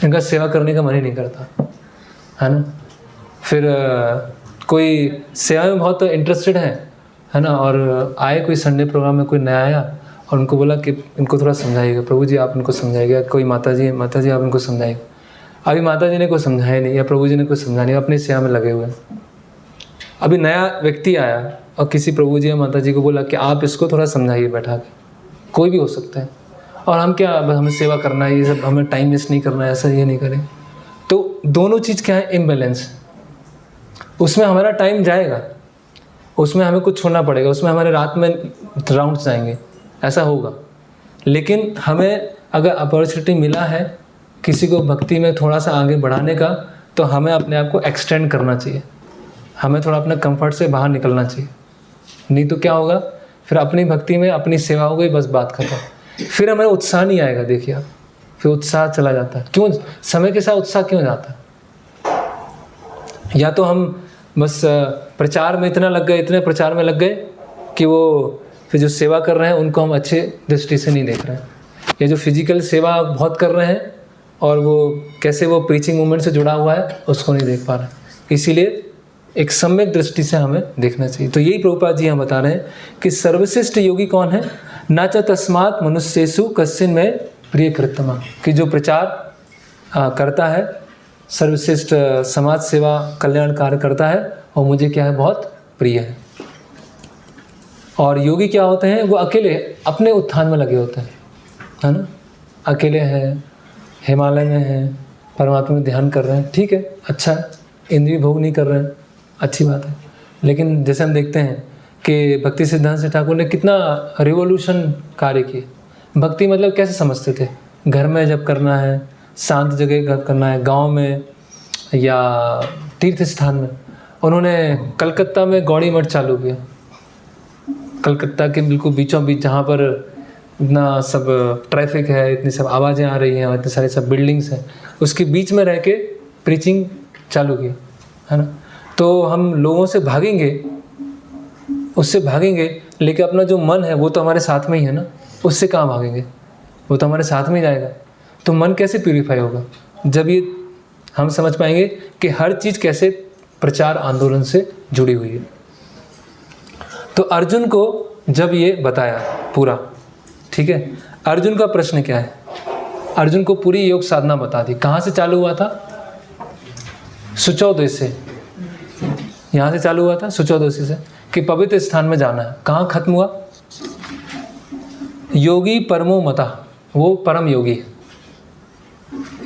इनका सेवा करने का मन ही नहीं करता, है ना। फिर कोई सेवा में बहुत इंटरेस्टेड है ना, और आए कोई संडे प्रोग्राम में कोई नया आया और उनको बोला कि इनको थोड़ा समझाइएगा, प्रभु जी आप इनको समझाइएगा, कोई माता जी आप इनको समझाइएगा। अभी माता जी ने कोई समझाया नहीं या प्रभु जी ने कोई समझा नहीं, अपनी सेवा में लगे हुए हैं। अभी नया व्यक्ति आया और किसी प्रभु जी या माता जी को बोला कि आप इसको थोड़ा समझाइए बैठा के, कोई भी हो सकता है, और हम क्या हमें सेवा करना है, ये सब हमें टाइम वेस्ट नहीं करना है, ऐसा ये नहीं करें। तो दोनों चीज़ क्या है, इम्बैलेंस। उसमें हमारा टाइम जाएगा, उसमें हमें कुछ छोड़ना पड़ेगा, उसमें हमारे रात में राउंड्स जाएंगे, ऐसा होगा। लेकिन हमें अगर अपॉर्चुनिटी मिला है किसी को भक्ति में थोड़ा सा आगे बढ़ाने का, तो हमें अपने आप को एक्सटेंड करना चाहिए, हमें थोड़ा अपने कंफर्ट से बाहर निकलना चाहिए। नहीं तो क्या होगा, फिर अपनी भक्ति में अपनी सेवा हो गई, बस बात खत्म। फिर हमें उत्साह नहीं आएगा, देखिए आप, फिर उत्साह चला जाता है। क्यों समय के साथ उत्साह क्यों जाता है? या तो हम बस प्रचार में इतना लग गए, इतने प्रचार में लग गए कि वो फिर जो सेवा कर रहे हैं उनको हम अच्छे दृष्टि से नहीं देख रहे हैं, या जो फिजिकल सेवा बहुत कर रहे हैं और वो कैसे वो प्रीचिंग मूवमेंट से जुड़ा हुआ है उसको नहीं देख पा रहे हैं। इसीलिए एक सम्यक दृष्टि से हमें देखना चाहिए। तो यही प्रभुपाद जी हम बता रहे हैं कि सर्वश्रेष्ठ योगी कौन है, न च तस्मात् मनुष्येषु कश्चिन में प्रिय कृतमा, कि जो प्रचार करता है, सर्वश्रेष्ठ समाज सेवा कल्याण कार्य करता है, और मुझे क्या है, बहुत प्रिय है। और योगी क्या होते हैं, वो अकेले अपने उत्थान में लगे होते हैं, है ना। अकेले हैं, हिमालय में हैं, परमात्मा में ध्यान कर रहे हैं, ठीक है, अच्छा है, इंद्रिय भोग नहीं कर रहे हैं, अच्छी बात है। लेकिन जैसे हम देखते हैं कि भक्ति सिद्धांत से ठाकुर ने कितना रिवोल्यूशन कार्य किए। भक्ति मतलब कैसे समझते थे, घर में जब करना है, शांत जगह करना है, गांव में या तीर्थ स्थान में। उन्होंने कलकत्ता में गौड़ी मठ चालू किया, कलकत्ता के बिल्कुल बीचों बीच, जहाँ पर इतना सब ट्रैफिक है, इतनी सब आवाज़ें आ रही हैं, इतने सारे सब बिल्डिंग्स हैं, उसके बीच में रह के प्रीचिंग चालू की, है ना। तो हम लोगों से भागेंगे, उससे भागेंगे, लेकिन अपना जो मन है वो तो हमारे साथ में ही है ना, उससे कहाँ भागेंगे, वो तो हमारे साथ में ही जाएगा। तो मन कैसे प्यूरीफाई होगा, जब ये हम समझ पाएंगे कि हर चीज़ कैसे प्रचार आंदोलन से जुड़ी हुई है। तो अर्जुन को जब ये बताया पूरा, ठीक है, अर्जुन का प्रश्न क्या है, अर्जुन को पूरी योग साधना बता दी। कहाँ से चालू हुआ था, सुचौदशी से, यहाँ से चालू हुआ था सुचौदशी से, कि पवित्र स्थान में जाना है। कहाँ खत्म हुआ, योगी परमो मता, वो परम योगी है,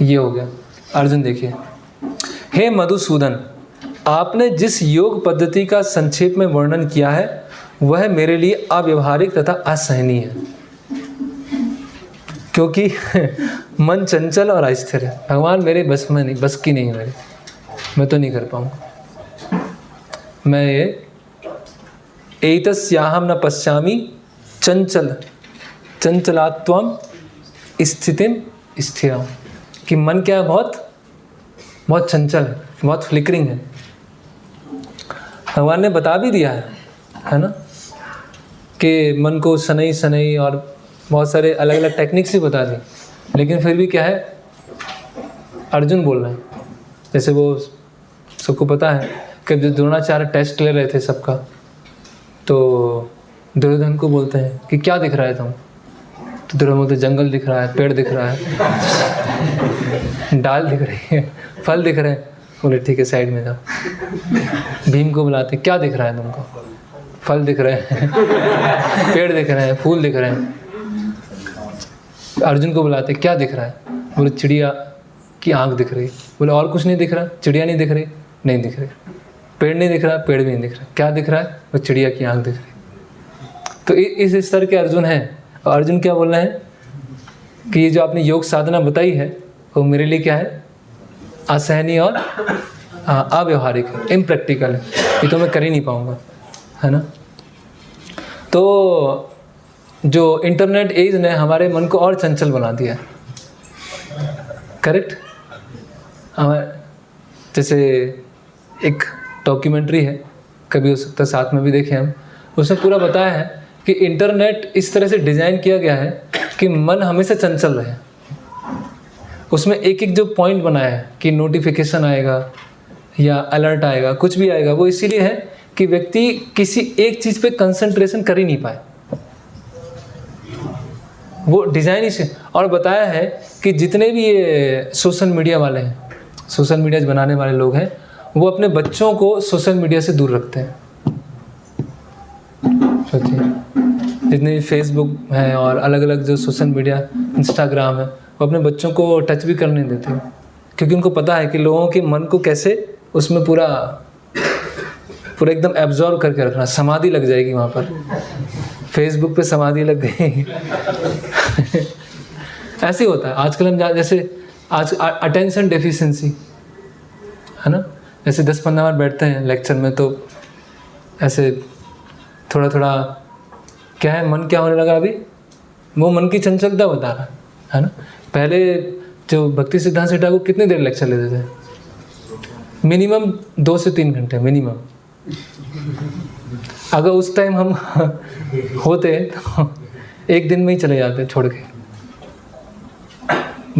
ये हो गया। अर्जुन देखिए, हे मधुसूदन, आपने जिस योग पद्धति का संक्षेप में वर्णन किया है वह मेरे लिए अव्यवहारिक तथा असहनीय है, क्योंकि मन चंचल और अस्थिर है। भगवान मेरे बस में नहीं, बस की नहीं है, मैं तो नहीं कर पाऊंगा। मैं ये एतस्याहम न पश्यामि चंचलात्वम स्थितिम स्थिरम, कि मन क्या है, बहुत चंचल है, बहुत फ्लिकरिंग है। भगवान ने बता भी दिया है ना, कि मन को सनई सनई और बहुत सारे अलग अलग टेक्निक्स ही बता दी, लेकिन फिर भी क्या है, अर्जुन बोल रहे हैं। जैसे वो सबको पता है कि जब द्रोणाचार्य टेस्ट ले रहे थे सबका, तो दुर्योधन को बोलते हैं कि क्या दिख रहा है तुम? तो दुर्योधन बोलते जंगल दिख रहा है, पेड़ दिख रहा है, डाल दिख रही है, फल दिख रहे हैं। बोले ठीक है साइड में जाओ। भीम को बुलाते क्या दिख रहा है तुमको? फल दिख रहे हैं, पेड़ दिख रहे हैं, फूल दिख रहे हैं। अर्जुन को बुलाते क्या दिख रहा है? बोले चिड़िया की आंख दिख रही। बोले और कुछ नहीं दिख रहा? चिड़िया नहीं दिख रही? नहीं दिख रही। पेड़ नहीं दिख रहा? पेड़ भी नहीं दिख रहा। क्या दिख रहा है? वो चिड़िया की आंख दिख रही। तो इस स्तर के अर्जुन हैं। और अर्जुन क्या बोल रहे हैं कि ये जो आपने योग साधना बताई है वो मेरे लिए क्या है? असहनीय और अव्यवहारिक है, इम्प्रैक्टिकल है, ये तो मैं कर ही नहीं पाऊँगा, है ना। तो जो इंटरनेट एज ने हमारे मन को और चंचल बना दिया है, करेक्ट। जैसे एक डॉक्यूमेंट्री है, कभी हो सकता है साथ में भी देखें हम, उसमें पूरा बताया है कि इंटरनेट इस तरह से डिज़ाइन किया गया है कि मन हमेशा चंचल रहे। उसमें एक एक जो पॉइंट बनाया है कि नोटिफिकेशन आएगा या अलर्ट आएगा, कुछ भी आएगा, वो इसीलिए है कि व्यक्ति किसी एक चीज़ पे कंसंट्रेशन कर ही नहीं पाए। वो डिज़ाइन इसे और बताया है कि जितने भी ये सोशल मीडिया वाले हैं, सोशल मीडिया बनाने वाले लोग हैं, वो अपने बच्चों को सोशल मीडिया से दूर रखते हैं। सोचिए, जितने भी फेसबुक है और अलग अलग जो सोशल मीडिया, इंस्टाग्राम है, वो अपने बच्चों को टच भी करने देते हैं, क्योंकि उनको पता है कि लोगों के मन को कैसे उसमें पूरा एकदम एब्जॉर्व करके रखना। समाधि लग जाएगी वहाँ पर, फेसबुक पे समाधि लग गई। ऐसे ही होता है आजकल। हम जैसे आज अटेंशन डेफिशिएंसी है ना, जैसे 10-15 मिनट बैठते हैं लेक्चर में, तो ऐसे थोड़ा थोड़ा क्या है, मन क्या होने लगा अभी, वो मन की चंचलता बता रहा है ना। पहले जो भक्ति सिद्धांत से ठाकुर कितनी देर लेक्चर लेते थे? मिनिमम 2 से 3 घंटे मिनिमम। अगर उस टाइम हम होते तो एक दिन में ही चले जाते छोड़ के।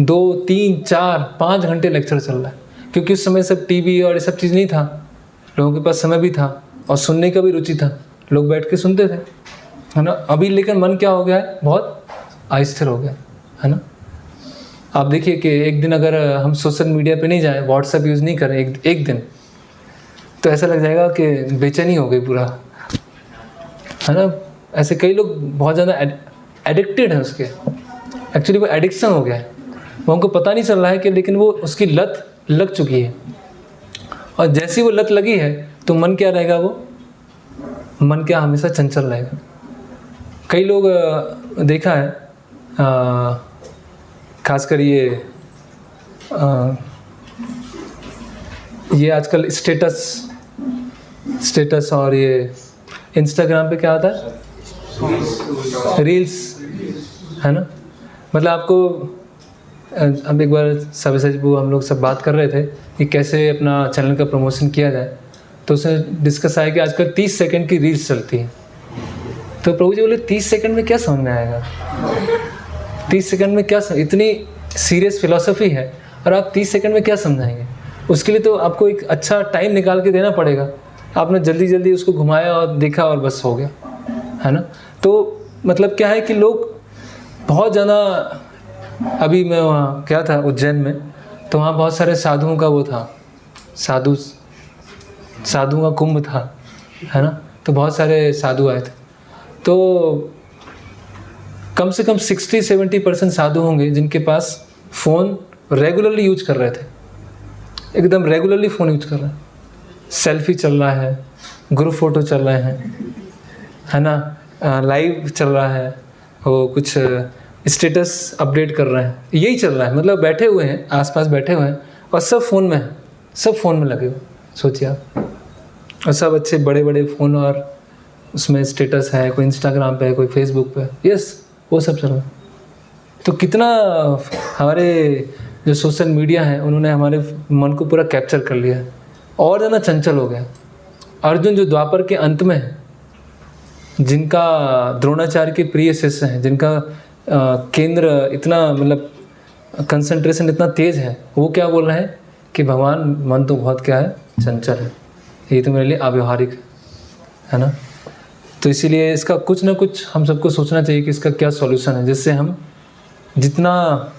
2, 3, 4, 5 घंटे लेक्चर चल रहा है, क्योंकि उस समय सब टीवी और ये सब चीज़ नहीं था, लोगों के पास समय भी था और सुनने का भी रुचि था, लोग बैठ के सुनते थे, है ना। अभी लेकिन मन क्या हो गया है, बहुत अस्थिर हो गया है ना। आप देखिए कि एक दिन अगर हम सोशल मीडिया पे नहीं जाएं, व्हाट्सएप यूज़ नहीं करें एक दिन, तो ऐसा लग जाएगा कि बेचैनी हो गई पूरा, है ना। ऐसे कई लोग बहुत ज़्यादा एडिक्टेड हैं उसके, एक्चुअली वो एडिक्शन हो गया है, वो उनको पता नहीं चल रहा है कि, लेकिन वो उसकी लत लग चुकी है। और जैसी वो लत लगी है तो मन क्या रहेगा, वो मन क्या हमेशा चंचल रहेगा। कई लोग देखा है, खासकर ये आजकल स्टेटस और ये इंस्टाग्राम पे क्या आता है, रील्स, है ना। मतलब आपको अब एक बार सभी हम लोग सब बात कर रहे थे कि कैसे अपना चैनल का प्रमोशन किया जाए, तो उसमें डिस्कस आया कि आजकल 30 सेकंड की रील्स चलती हैं। तो प्रभु जी बोले 30 सेकंड में क्या समझ में आएगा, 30 सेकंड में क्या इतनी सीरियस फिलॉसफी है और आप 30 सेकंड में क्या समझाएंगे। उसके लिए तो आपको एक अच्छा टाइम निकाल के देना पड़ेगा। आपने जल्दी जल्दी उसको घुमाया और देखा और बस हो गया, है ना। तो मतलब क्या है कि लोग बहुत ज़्यादा, अभी मैं वहाँ क्या था उज्जैन में, तो वहाँ बहुत सारे साधुओं का वो था, साधुओं का कुंभ था, है ना। तो बहुत सारे साधु आए थे, तो कम से कम 60-70% साधु होंगे जिनके पास फ़ोन रेगुलरली यूज कर रहे थे, एकदम रेगुलरली फ़ोन यूज कर रहे हैं, सेल्फी चल रहा है, ग्रुप फ़ोटो चल रहे हैं, है ना, लाइव चल रहा है, वो कुछ स्टेटस अपडेट कर रहे हैं, यही चल रहा है। मतलब बैठे हुए हैं, आसपास बैठे हुए हैं और सब फ़ोन में है, सब फ़ोन में लगे हुए, सोचिए आप। और सब अच्छे बड़े बड़े फ़ोन और उसमें स्टेटस है, कोई इंस्टाग्राम पे है, कोई फेसबुक पे, यस वो सब चल रहा है। तो कितना हमारे जो सोशल मीडिया है उन्होंने हमारे मन को पूरा कैप्चर कर लिया है और ज़्यादा चंचल हो गया। अर्जुन जो द्वापर के अंत में है, जिनका द्रोणाचार्य के प्रिय शिष्य हैं, जिनका केंद्र इतना मतलब कंसंट्रेशन इतना तेज़ है, वो क्या बोल रहे हैं कि भगवान मन तो बहुत क्या है, चंचल है, ये तो मेरे लिए अव्यवहारिक है ना। तो इसीलिए इसका कुछ ना कुछ हम सबको सोचना चाहिए कि इसका क्या सॉल्यूशन है, जिससे हम जितना,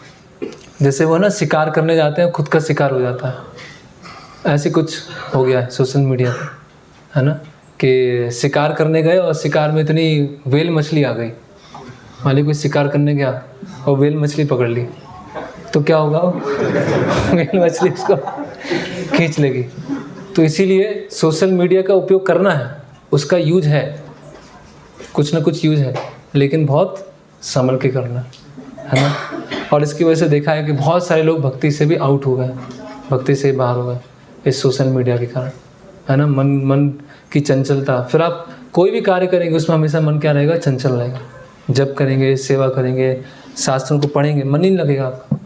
जैसे वो ना शिकार करने जाते हैं, खुद का शिकार हो जाता है, ऐसे कुछ हो गया है सोशल मीडिया पे, है ना, कि शिकार करने गए और शिकार में इतनी व्हेल मछली आ गई, मालिक कोई शिकार करने गया और व्हेल मछली पकड़ ली, तो क्या होगा, व्हेल मछली उसको खींच लेगी। तो इसीलिए सोशल मीडिया का उपयोग करना है, उसका यूज है, कुछ ना कुछ यूज है, लेकिन बहुत संभल के करना है ना। और इसकी वजह से देखा है कि बहुत सारे लोग भक्ति से भी आउट हो गए, भक्ति से बाहर हो गए इस सोशल मीडिया के कारण, है ना। मन की चंचलता, फिर आप कोई भी कार्य करेंगे उसमें हमेशा मन क्या रहेगा, चंचल रहेगा। जब करेंगे, सेवा करेंगे, शास्त्रों को पढ़ेंगे, मन नहीं लगेगा आपका।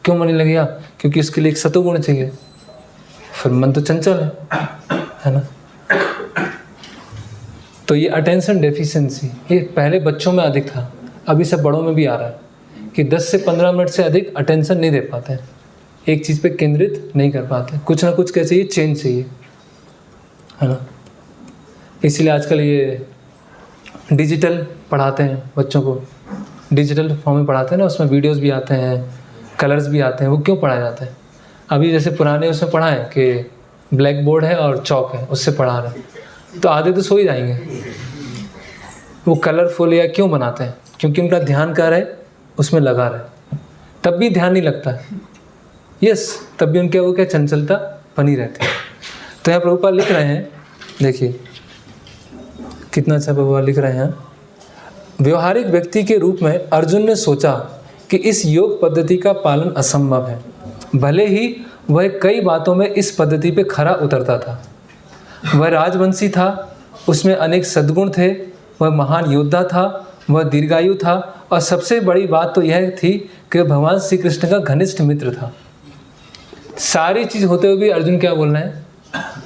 क्यों मन नहीं लगेगा? क्योंकि उसके लिए एक सतोगुण चाहिए, फिर मन तो चंचल है ना। तो ये अटेंशन डेफिशिएंसी, ये पहले बच्चों में अधिक था, अभी सब बड़ों में भी आ रहा है कि 10 से 15 मिनट से अधिक अटेंशन नहीं दे पाते हैं, एक चीज़ पे केंद्रित नहीं कर पाते, कुछ ना कुछ क्या चाहिए, चेंज चाहिए, है ना। इसीलिए आजकल ये डिजिटल पढ़ाते हैं बच्चों को, डिजिटल फॉर्म में पढ़ाते हैं ना, उसमें वीडियोस भी आते हैं, कलर्स भी आते हैं। वो क्यों पढ़ाए जाते हैं? अभी जैसे पुराने उसमें पढ़ा है कि ब्लैक बोर्ड है और चौक है, उससे पढ़ा रहे हैं, तो आधे तो सो ही जाएंगे। वो कलरफुल या क्यों बनाते हैं? क्योंकि उनका ध्यान क्या रहे, उसमें लगा रहे, तब भी ध्यान नहीं लगता है, यस, तब भी उनके वो क्या चंचलता बनी रहती है। तो यहाँ प्रभुपाद लिख रहे हैं, देखिए कितना अच्छा प्रभुपाद लिख रहे हैं। व्यवहारिक व्यक्ति के रूप में अर्जुन ने सोचा कि इस योग पद्धति का पालन असंभव है, भले ही वह कई बातों में इस पद्धति पे खरा उतरता था। वह राजवंशी था, उसमें अनेक सद्गुण थे, वह महान योद्धा था, वह दीर्घायु था, और सबसे बड़ी बात तो यह थी कि भगवान श्री कृष्ण का घनिष्ठ मित्र था। सारी चीज़ होते हुए भी अर्जुन क्या बोल रहे हैं,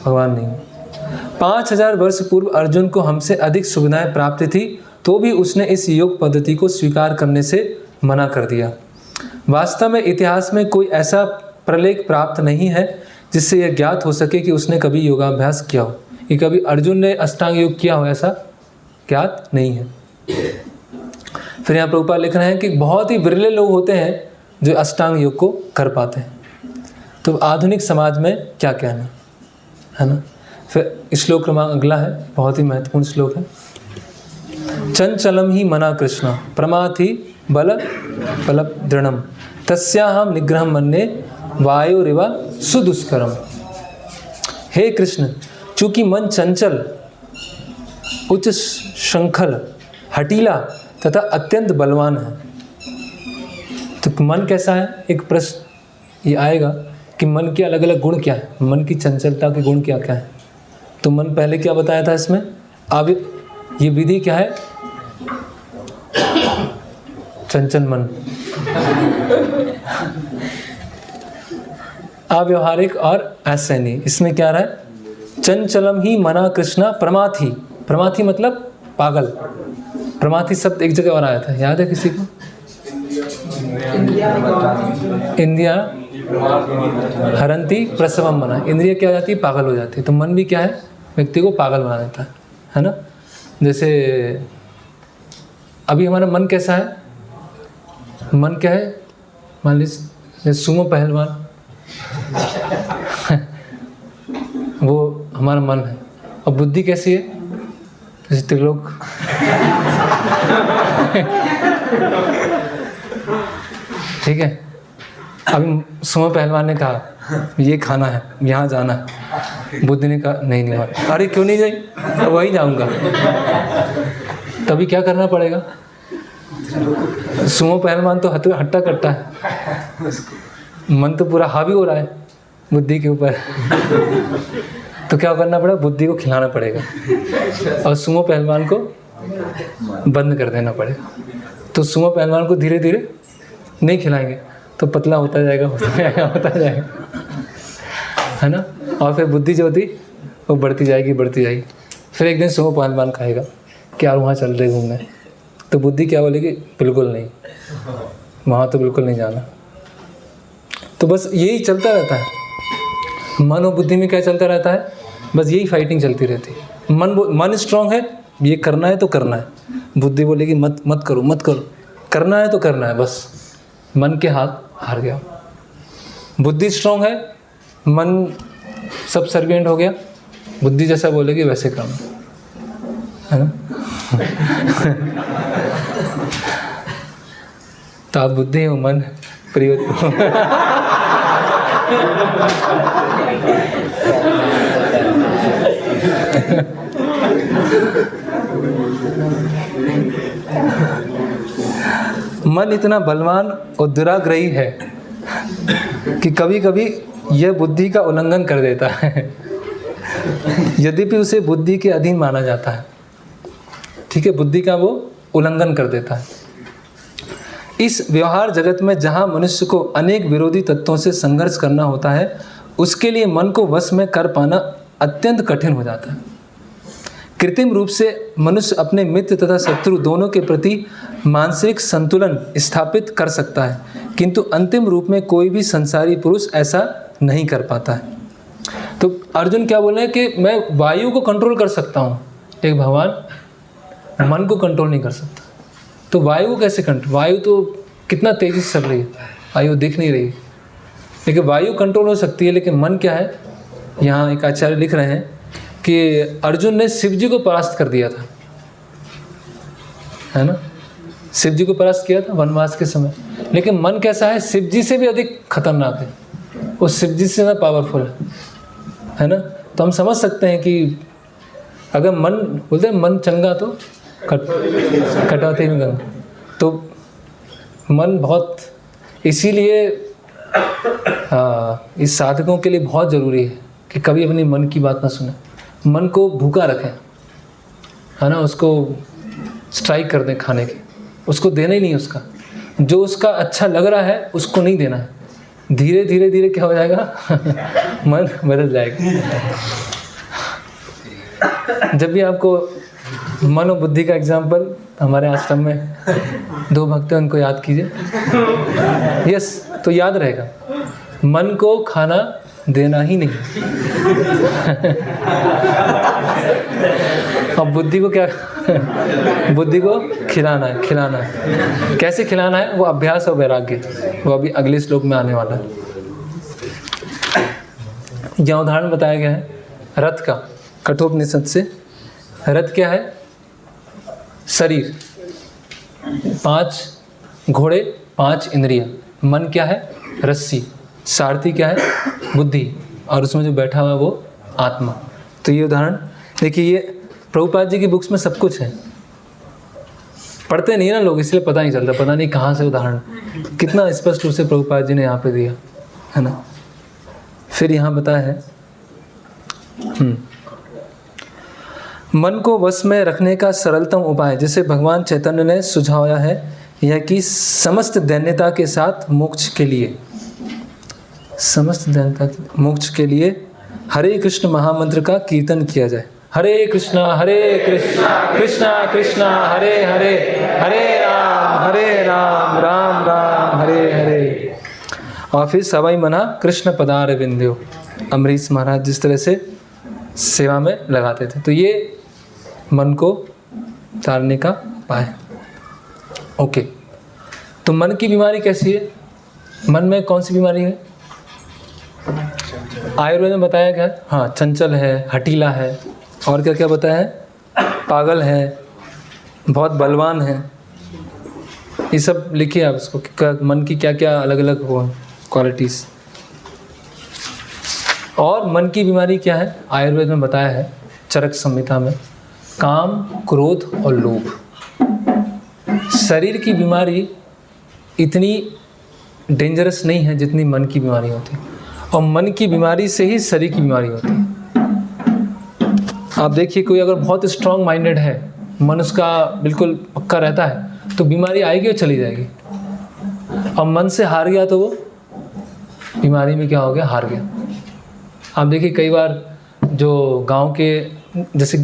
भगवान नहीं। 5000 वर्ष पूर्व अर्जुन को हमसे अधिक सुविधाएं प्राप्त थी, तो भी उसने इस योग पद्धति को स्वीकार करने से मना कर दिया। वास्तव में इतिहास में कोई ऐसा प्रलेख प्राप्त नहीं है जिससे यह ज्ञात हो सके कि उसने कभी योगाभ्यास किया हो, कि कभी अर्जुन ने अष्टांग योग किया हो, ऐसा ज्ञात नहीं है। फिर यहाँ प्रभुपाद लिख रहे हैं कि बहुत ही विरले लोग होते हैं जो अष्टांग योग को कर पाते हैं। तो आधुनिक समाज में क्या कहना, है ना। फिर श्लोक क्रमांक अगला है, बहुत ही महत्वपूर्ण श्लोक है। चंचलम ही मना कृष्ण प्रमाथि बल दृढ़म तस्याहम निग्रह मन्ये वायुरिवा सुदुष्करम। हे कृष्ण, चूंकि मन चंचल, उच्च श्रृंखल, हटीला तथा अत्यंत बलवान है। तो मन कैसा है, एक प्रश्न ये आएगा कि मन के अलग अलग गुण क्या है, मन की चंचलता के गुण क्या क्या है। तो मन पहले क्या बताया था इसमें, अब ये विधि क्या है, चंचल मन, अव्यवहारिक और असहनीय। इसमें क्या रहा है, चंचलम ही मना कृष्णा प्रमाथि। प्रमाथि मतलब पागल। प्रमाथि शब्द एक जगह और आया था, याद है किसी को? इंद्रिया हरंती प्रसवम मना, इंद्रिया क्या हो जाती है, पागल हो जाती है। तो मन भी क्या है, व्यक्ति को पागल बना देता है ना। जैसे अभी हमारा मन कैसा है, मन क्या है, मान लीजिए सुमो पहलवान वो हमारा मन है, और बुद्धि कैसी है, जैसे त्रिलोक ठीक है। अभी सुमो पहलवान ने कहा ये खाना है, यहाँ जाना है, बुद्धि ने कहा नहीं नहीं भाई, अरे क्यों नहीं जाई, वही जाऊँगा। तभी क्या करना पड़ेगा, सुमो पहलवान तो हट्टा कट्टा है, मन तो पूरा हावी हो रहा है बुद्धि के ऊपर तो क्या करना पड़ेगा, बुद्धि को खिलाना पड़ेगा और सुमो पहलवान को बंद कर देना पड़ेगा। तो सुमो पहलवान को धीरे धीरे नहीं खिलाएंगे तो पतला होता जाएगा है ना। और फिर बुद्धि जो होती वो बढ़ती जाएगी। फिर एक दिन सुमो पहलवान खाएगा कि यार वहाँ चल रहे घूमने, तो बुद्धि क्या बोलेगी, बिल्कुल नहीं, वहाँ तो बिल्कुल नहीं जाना, तो बस यही चलता रहता है, मन और बुद्धि में क्या चलता रहता है, बस यही फाइटिंग चलती रहती है। मन स्ट्रांग है, ये करना है तो करना है, बुद्धि बोलेगी मत करो मत करो, करना है तो करना है, बस मन के हाथ हार गया। बुद्धि स्ट्रांग है, मन सब सर्वेंट हो गया, बुद्धि जैसा बोलेगी वैसे करना है ना। तो आप बुद्धि हो, मन परिवर्तन। मन इतना बलवान और दुराग्रही है कि कभी कभी यह बुद्धि का उल्लंघन कर देता है, यद्यपि उसे बुद्धि के अधीन माना जाता है। ठीक है, बुद्धि का वो उल्लंघन कर देता है। इस व्यवहार जगत में जहाँ मनुष्य को अनेक विरोधी तत्वों से संघर्ष करना होता है, उसके लिए मन को वश में कर पाना अत्यंत कठिन हो जाता है। कृत्रिम रूप से मनुष्य अपने मित्र तथा शत्रु दोनों के प्रति मानसिक संतुलन स्थापित कर सकता है, किंतु अंतिम रूप में कोई भी संसारी पुरुष ऐसा नहीं कर पाता है। तो अर्जुन क्या बोल रहे हैं कि मैं वायु को कंट्रोल कर सकता हूँ, एक भगवान मन को कंट्रोल नहीं कर सकता। तो वायु को कैसे कंट्रोल, वायु तो कितना तेजी से चल रही है, वायु दिख नहीं रही, लेकिन वायु कंट्रोल हो सकती है, लेकिन मन क्या है। यहाँ एक आचार्य लिख रहे हैं कि अर्जुन ने शिव जी को परास्त कर दिया था, है ना, शिव जी को परास्त किया था वनवास के समय, लेकिन मन कैसा है, शिव जी से भी अधिक खतरनाक है, वो शिव जी से ज़्यादा पावरफुल है ना। तो हम समझ सकते हैं कि अगर मन बोलते हैं मन चंगा तो कटौती में गंगा, तो मन बहुत, इसीलिए इस साधकों के लिए बहुत ज़रूरी है कि कभी अपनी मन की बात ना सुने, मन को भूखा रखें, है ना, उसको स्ट्राइक कर दें खाने की, उसको देना ही नहीं, उसका जो उसका अच्छा लग रहा है उसको नहीं देना है। धीरे धीरे धीरे क्या हो जाएगा मन बदल जाएगा। जब भी आपको मन और बुद्धि का एग्जाम्पल, हमारे आश्रम में 2 भक्त हैं, उनको याद कीजिए। यस, तो याद रहेगा, मन को खाना देना ही नहीं। अब बुद्धि को क्या बुद्धि को खिलाना है। कैसे खिलाना है, वो अभ्यास और वैराग्य, वो अभी अगले श्लोक में आने वाला है। यहाँ उदाहरण बताया गया है रथ का, कठोपनिषद से। रथ क्या है, शरीर, 5 घोड़े, 5 इंद्रियां। मन क्या है, रस्सी। सारथी क्या है, बुद्धि, और उसमें जो बैठा हुआ है वो आत्मा। तो ये उदाहरण देखिए, ये प्रभुपाद जी की बुक्स में सब कुछ है, पढ़ते नहीं ना लोग, इसलिए पता नहीं चलता, पता नहीं कहाँ से उदाहरण, कितना स्पष्ट रूप से प्रभुपाद जी ने यहाँ पे दिया है ना। फिर यहाँ बताया है मन को वश में रखने का सरलतम उपाय, जिसे भगवान चैतन्य ने सुझाया है, यह कि समस्त दैन्यता के साथ मोक्ष के लिए, समस्त दैन्यता मोक्ष के लिए हरे कृष्ण महामंत्र का कीर्तन किया जाए। हरे कृष्णा कृष्णा कृष्णा हरे हरे, हरे राम राम राम हरे हरे। और फिर सवाई मना कृष्ण पदार विंध्यो, अमरीश महाराज जिस तरह से सेवा में लगाते थे। तो ये मन को तारने का उपाय। ओके, तो मन की बीमारी कैसी है, मन में कौन सी बीमारी है, आयुर्वेद में बताया गया, हाँ, चंचल है, हठीला है, और क्या क्या बताया है, पागल है, बहुत बलवान है। ये सब लिखिए आप इसको, मन की क्या क्या अलग अलग वो क्वालिटीज़। और मन की बीमारी क्या है, आयुर्वेद में बताया है चरक संहिता में, काम, क्रोध और लोभ। शरीर की बीमारी इतनी डेंजरस नहीं है जितनी मन की बीमारी होती है, और मन की बीमारी से ही शरीर की बीमारी होती है। आप देखिए, कोई अगर बहुत स्ट्रांग माइंडेड है, मन उसका बिल्कुल पक्का रहता है, तो बीमारी आएगी और चली जाएगी। और मन से हार गया तो वो बीमारी में क्या हो गया, हार गया। आप देखिए कई बार जो गांव के, जैसे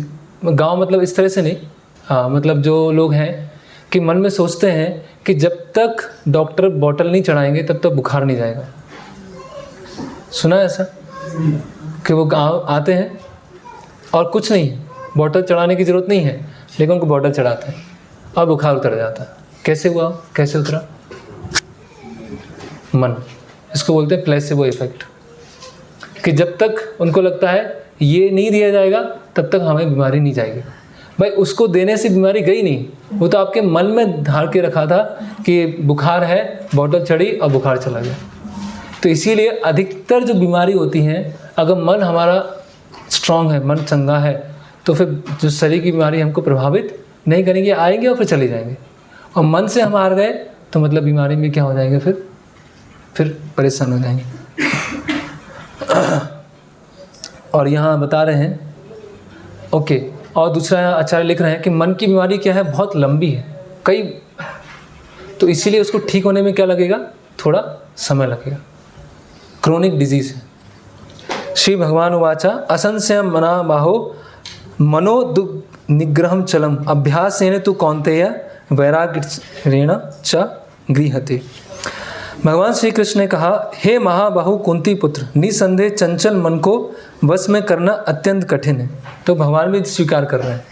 गांव मतलब इस तरह से नहीं, हाँ, मतलब जो लोग हैं कि मन में सोचते हैं कि जब तक डॉक्टर बॉटल नहीं चढ़ाएंगे तब तक बुखार नहीं जाएगा, सुना है ऐसा कि वो गाँव आते हैं और कुछ नहीं है, बॉटल चढ़ाने की ज़रूरत नहीं है, लेकिन उनको बॉटल चढ़ाते हैं और बुखार उतर जाता है। कैसे हुआ, कैसे उतरा? मन। इसको बोलते हैं प्लेसिबो इफेक्ट, कि जब तक उनको लगता है ये नहीं दिया जाएगा तब तक हमें बीमारी नहीं जाएगी। भाई उसको देने से बीमारी गई नहीं, वो तो आपके मन में धार के रखा था कि बुखार है, बॉटल चढ़ी और बुखार चला गया। तो इसीलिए अधिकतर जो बीमारी होती हैं, अगर मन हमारा स्ट्रांग है, मन चंगा है, तो फिर जो शरीर की बीमारी हमको प्रभावित नहीं करेंगे, आएंगे और फिर चले जाएंगे। और मन से हम हार गए तो मतलब बीमारी में क्या हो जाएंगे, फिर परेशान हो जाएंगे। और यहाँ बता रहे हैं, ओके, और दूसरा आचार्य लिख रहे हैं कि मन की बीमारी क्या है, बहुत लंबी है, कई, तो इसीलिए उसको ठीक होने में क्या लगेगा, थोड़ा समय लगेगा। क्रोनिक डिजीज है। श्री भगवान उवाचा असंशयं मना बाहो मनो निग्रहं चलम अभ्यासेन तु कौन्तेय वैराग्येण च गृह्यते। भगवान श्री कृष्ण ने कहा, हे महाबाहु कुंती पुत्र, निसंदेह चंचल मन को वश में करना अत्यंत कठिन है। तो भगवान भी स्वीकार कर रहे हैं,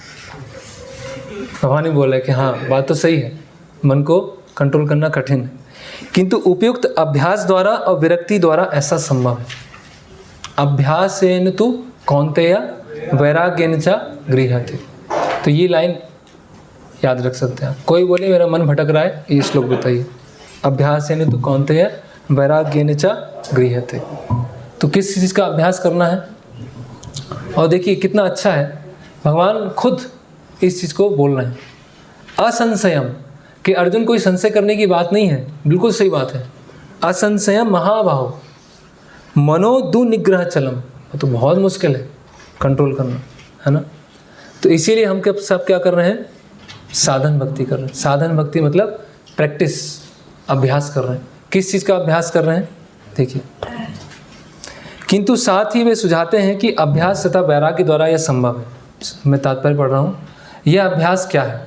भगवान ही बोल रहे हैं कि हाँ बात तो सही है, मन को कंट्रोल करना कठिन है, किंतु उपयुक्त अभ्यास द्वारा और विरक्ति द्वारा ऐसा संभव है। अभ्यासेन तु कौन्तेय वैराग्येन च गृह्यते। तो ये लाइन याद रख सकते हैं। कोई बोले मेरा मन भटक रहा है, ये श्लोक बताइए, अभ्यासेन तु कौन्तेय वैराग्येन च गृह्यते। तो किस चीज़ का अभ्यास करना है? और देखिए कितना अच्छा है, भगवान खुद इस चीज़ को बोल रहे हैं, असंशयम, कि अर्जुन कोई संशय करने की बात नहीं है, बिल्कुल सही बात है। असंशयम महाबाहो मनो दुनिग्रह चलम, तो बहुत मुश्किल है कंट्रोल करना, है ना। तो इसीलिए हम सब क्या कर रहे हैं, साधन भक्ति कर रहे हैं। साधन भक्ति मतलब प्रैक्टिस, अभ्यास कर रहे हैं। किस चीज़ का अभ्यास कर रहे हैं, देखिए। किंतु साथ ही वे सुझाते हैं कि अभ्यास तथा वैराग्य द्वारा यह संभव है। मैं तात्पर्य पढ़ रहा हूँ। यह अभ्यास क्या है?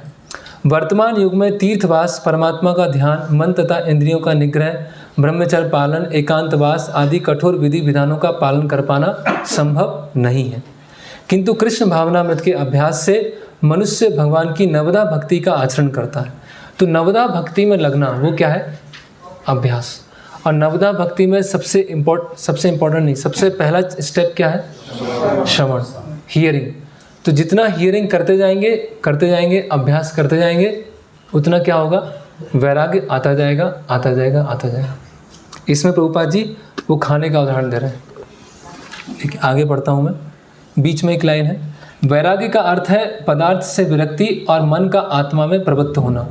वर्तमान युग में तीर्थवास, परमात्मा का ध्यान, मन तथा इंद्रियों का निग्रह, ब्रह्मचर्य पालन, एकांतवास आदि कठोर विधि विधानों का पालन कर पाना संभव नहीं है। किंतु कृष्ण भावनामृत के अभ्यास से मनुष्य भगवान की नवदा भक्ति का आचरण करता है। तो नवदा भक्ति में लगना वो क्या है, अभ्यास। और नवदा भक्ति में सबसे इम्पोर्टेंट नहीं, सबसे पहला स्टेप क्या है, श्रवण, हियरिंग। तो जितना हियरिंग करते जाएंगे, अभ्यास करते जाएंगे, उतना क्या होगा, वैराग्य आता जाएगा। इसमें प्रभुपाद जी वो खाने का उदाहरण दे रहे हैं। ठीक है, आगे पढ़ता हूँ मैं। बीच में एक लाइन है, वैराग्य का अर्थ है पदार्थ से विरक्ति और मन का आत्मा में प्रवृत्त होना।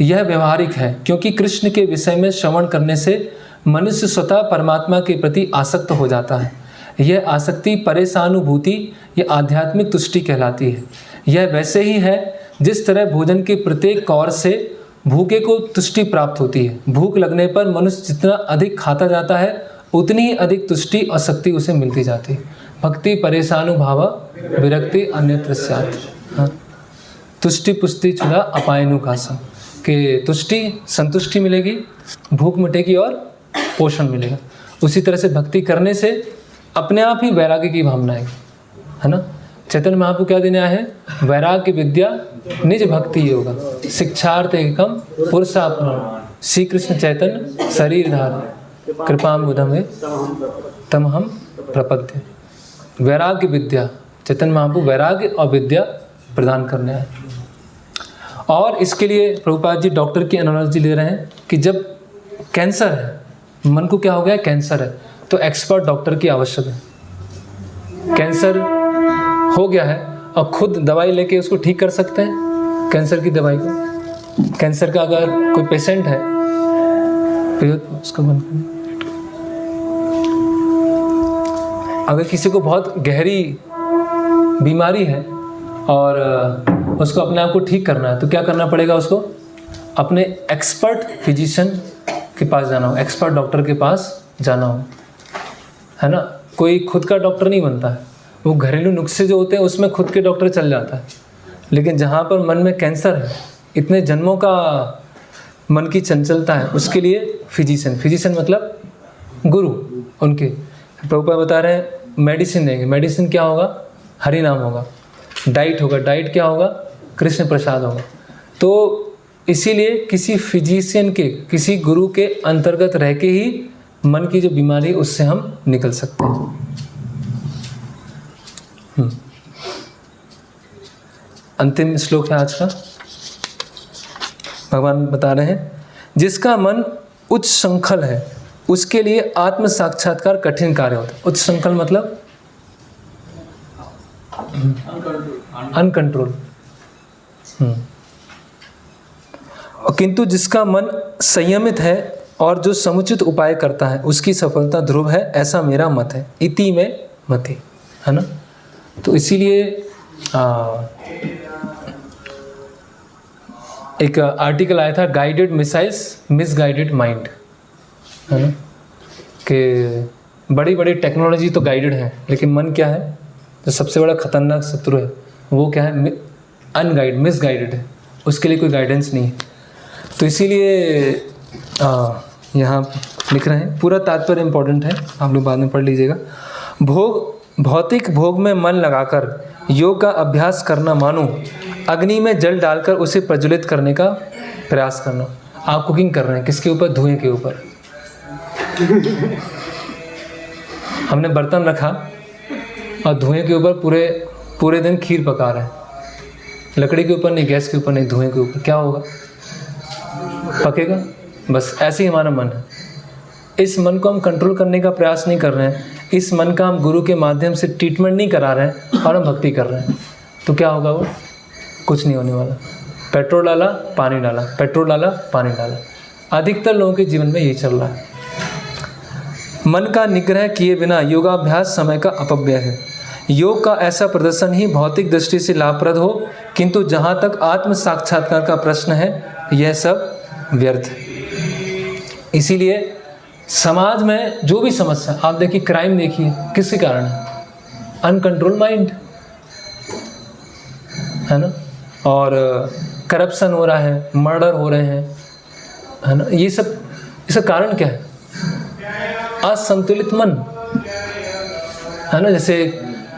यह व्यवहारिक है, क्योंकि कृष्ण के विषय में श्रवण करने से मनुष्य स्वतः परमात्मा के प्रति आसक्त हो जाता है। यह आसक्ति परेशानुभूति या आध्यात्मिक तुष्टि कहलाती है। यह वैसे ही है जिस तरह भोजन के प्रत्येक कौर से भूखे को तुष्टि प्राप्त होती है। भूख लगने पर मनुष्य जितना अधिक खाता जाता है, उतनी ही अधिक तुष्टि और शक्ति उसे मिलती जाती है। भक्ति परेशानुभाव विरक्ति अन्यत्र स्यात्। हाँ, तुष्टि पुष्टि चुदा अपायनु कासम, कि तुष्टि संतुष्टि मिलेगी, भूख मिटेगी और पोषण मिलेगा। उसी तरह से भक्ति करने से अपने आप ही वैराग्य की भावना आएगी, है ना। चैतन्य महाप्रभु क्या देने आए हैं, वैराग्य विद्या निज भक्ति योगा शिक्षार्थ एकम पुरुषापन श्री कृष्ण चैतन्य शरीरधार कृपाम्बुधम तम हम प्रपद्य। वैराग्य विद्या, चैतन्य महाप्रभु वैराग्य और विद्या प्रदान करने आए। और इसके लिए प्रभुपाद जी डॉक्टर की एनालॉजी ले रहे हैं कि जब कैंसर है, मन को क्या हो गया, कैंसर है, तो एक्सपर्ट डॉक्टर की आवश्यक है। कैंसर हो गया है और खुद दवाई लेके उसको ठीक कर सकते हैं, कैंसर की दवाई को। कैंसर का अगर कोई पेशेंट है फिर उसको बंद करना। अगर किसी को बहुत गहरी बीमारी है और उसको अपने आप को ठीक करना है, तो क्या करना पड़ेगा, उसको अपने एक्सपर्ट फिजिशियन के पास जाना हो, एक्सपर्ट डॉक्टर के पास जाना हो, है ना। कोई खुद का डॉक्टर नहीं बनता है, वो घरेलू नुस्खे जो होते हैं उसमें खुद के डॉक्टर चल जाता है। लेकिन जहाँ पर मन में कैंसर है, इतने जन्मों का मन की चंचलता है, उसके लिए फिजिशियन मतलब गुरु, उनके प्रभुपाद बता रहे हैं मेडिसिन देंगे, मेडिसिन क्या होगा? हरि नाम होगा। डाइट होगा, डाइट क्या होगा? कृष्ण प्रसाद होगा। तो इसीलिए किसी फिजिशियन के, किसी गुरु के अंतर्गत रह के ही मन की जो बीमारी है उससे हम निकल सकते हैं। अंतिम श्लोक है आज का। भगवान बता रहे हैं जिसका मन उच्च संखल है उसके लिए आत्म साक्षात्कार कठिन कार्य होता है। उच्च संखल मतलब अनकंट्रोल। किंतु जिसका मन संयमित है और जो समुचित उपाय करता है उसकी सफलता ध्रुव है, ऐसा मेरा मत है। इति में मति, है ना। तो इसीलिए एक आर्टिकल आया था, गाइडेड मिसाइल्स मिसगाइडेड माइंड, है ना, कि बड़ी बड़ी टेक्नोलॉजी तो गाइडेड है लेकिन मन क्या है, जो सबसे बड़ा खतरनाक शत्रु है वो क्या है? अनगाइड, मिसगाइडेड है, उसके लिए कोई गाइडेंस नहीं है। तो इसीलिए यहाँ लिख रहे हैं, पूरा तात्पर्य इम्पोर्टेंट है, आप लोग बाद में पढ़ लीजिएगा। भौतिक भोग में मन लगाकर योग का अभ्यास करना मानो अग्नि में जल डालकर उसे प्रज्वलित करने का प्रयास करना। आप कुकिंग कर रहे हैं किसके ऊपर? धुएं के ऊपर। हमने बर्तन रखा और धुएं के ऊपर पूरे दिन खीर पका रहे हैं। लकड़ी के ऊपर नहीं, गैस के ऊपर नहीं, धुएं के ऊपर। क्या होगा? पकेगा। बस ऐसे ही हमारा मन है। इस मन को हम कंट्रोल करने का प्रयास नहीं कर रहे हैं, इस मन का हम गुरु के माध्यम से ट्रीटमेंट नहीं करा रहे हैं और हम भक्ति कर रहे हैं, तो क्या होगा? वो कुछ नहीं होने वाला। पेट्रोल डाला, पानी डाला, पेट्रोल डाला, पानी डाला। अधिकतर लोगों के जीवन में यही चल रहा है। मन का निग्रह किए बिना योगाभ्यास समय का अपव्यय है। योग का ऐसा प्रदर्शन ही भौतिक दृष्टि से लाभप्रद हो, किंतु जहाँ तक आत्म साक्षात्कार का प्रश्न है यह सब व्यर्थ है। इसीलिए समाज में जो भी समस्या, आप देखिए क्राइम देखिए, किसके कारण है? अनकंट्रोल माइंड, है ना। और करप्शन हो रहा है, मर्डर हो रहे हैं, है ना। ये सब इसका कारण क्या है? असंतुलित मन, है ना। जैसे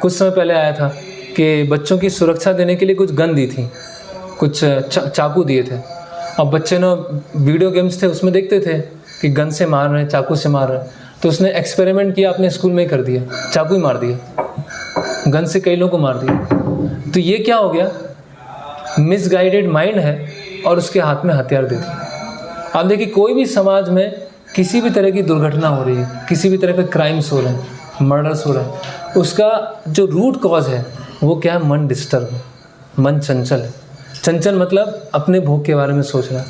कुछ समय पहले आया था कि बच्चों की सुरक्षा देने के लिए कुछ गन दी थी, कुछ चाकू दिए थे, और बच्चे ना वीडियो गेम्स थे उसमें देखते थे कि गन से मार रहे हैं, चाकू से मार रहे हैं, तो उसने एक्सपेरिमेंट किया, अपने स्कूल में ही कर दिया, चाकू ही मार दिया, गन से कई लोगों को मार दिया। तो ये क्या हो गया? मिसगाइडेड माइंड है और उसके हाथ में हथियार दे दिए। आप देखिए कोई भी समाज में किसी भी तरह की दुर्घटना हो रही है, किसी भी तरह के क्राइम्स हो रहे हैं, मर्डर्स हो रहे हैं, उसका जो रूट कॉज है वो क्या है? मन डिस्टर्ब है, मन चंचल है। चंचल मतलब अपने भोग के बारे में सोचना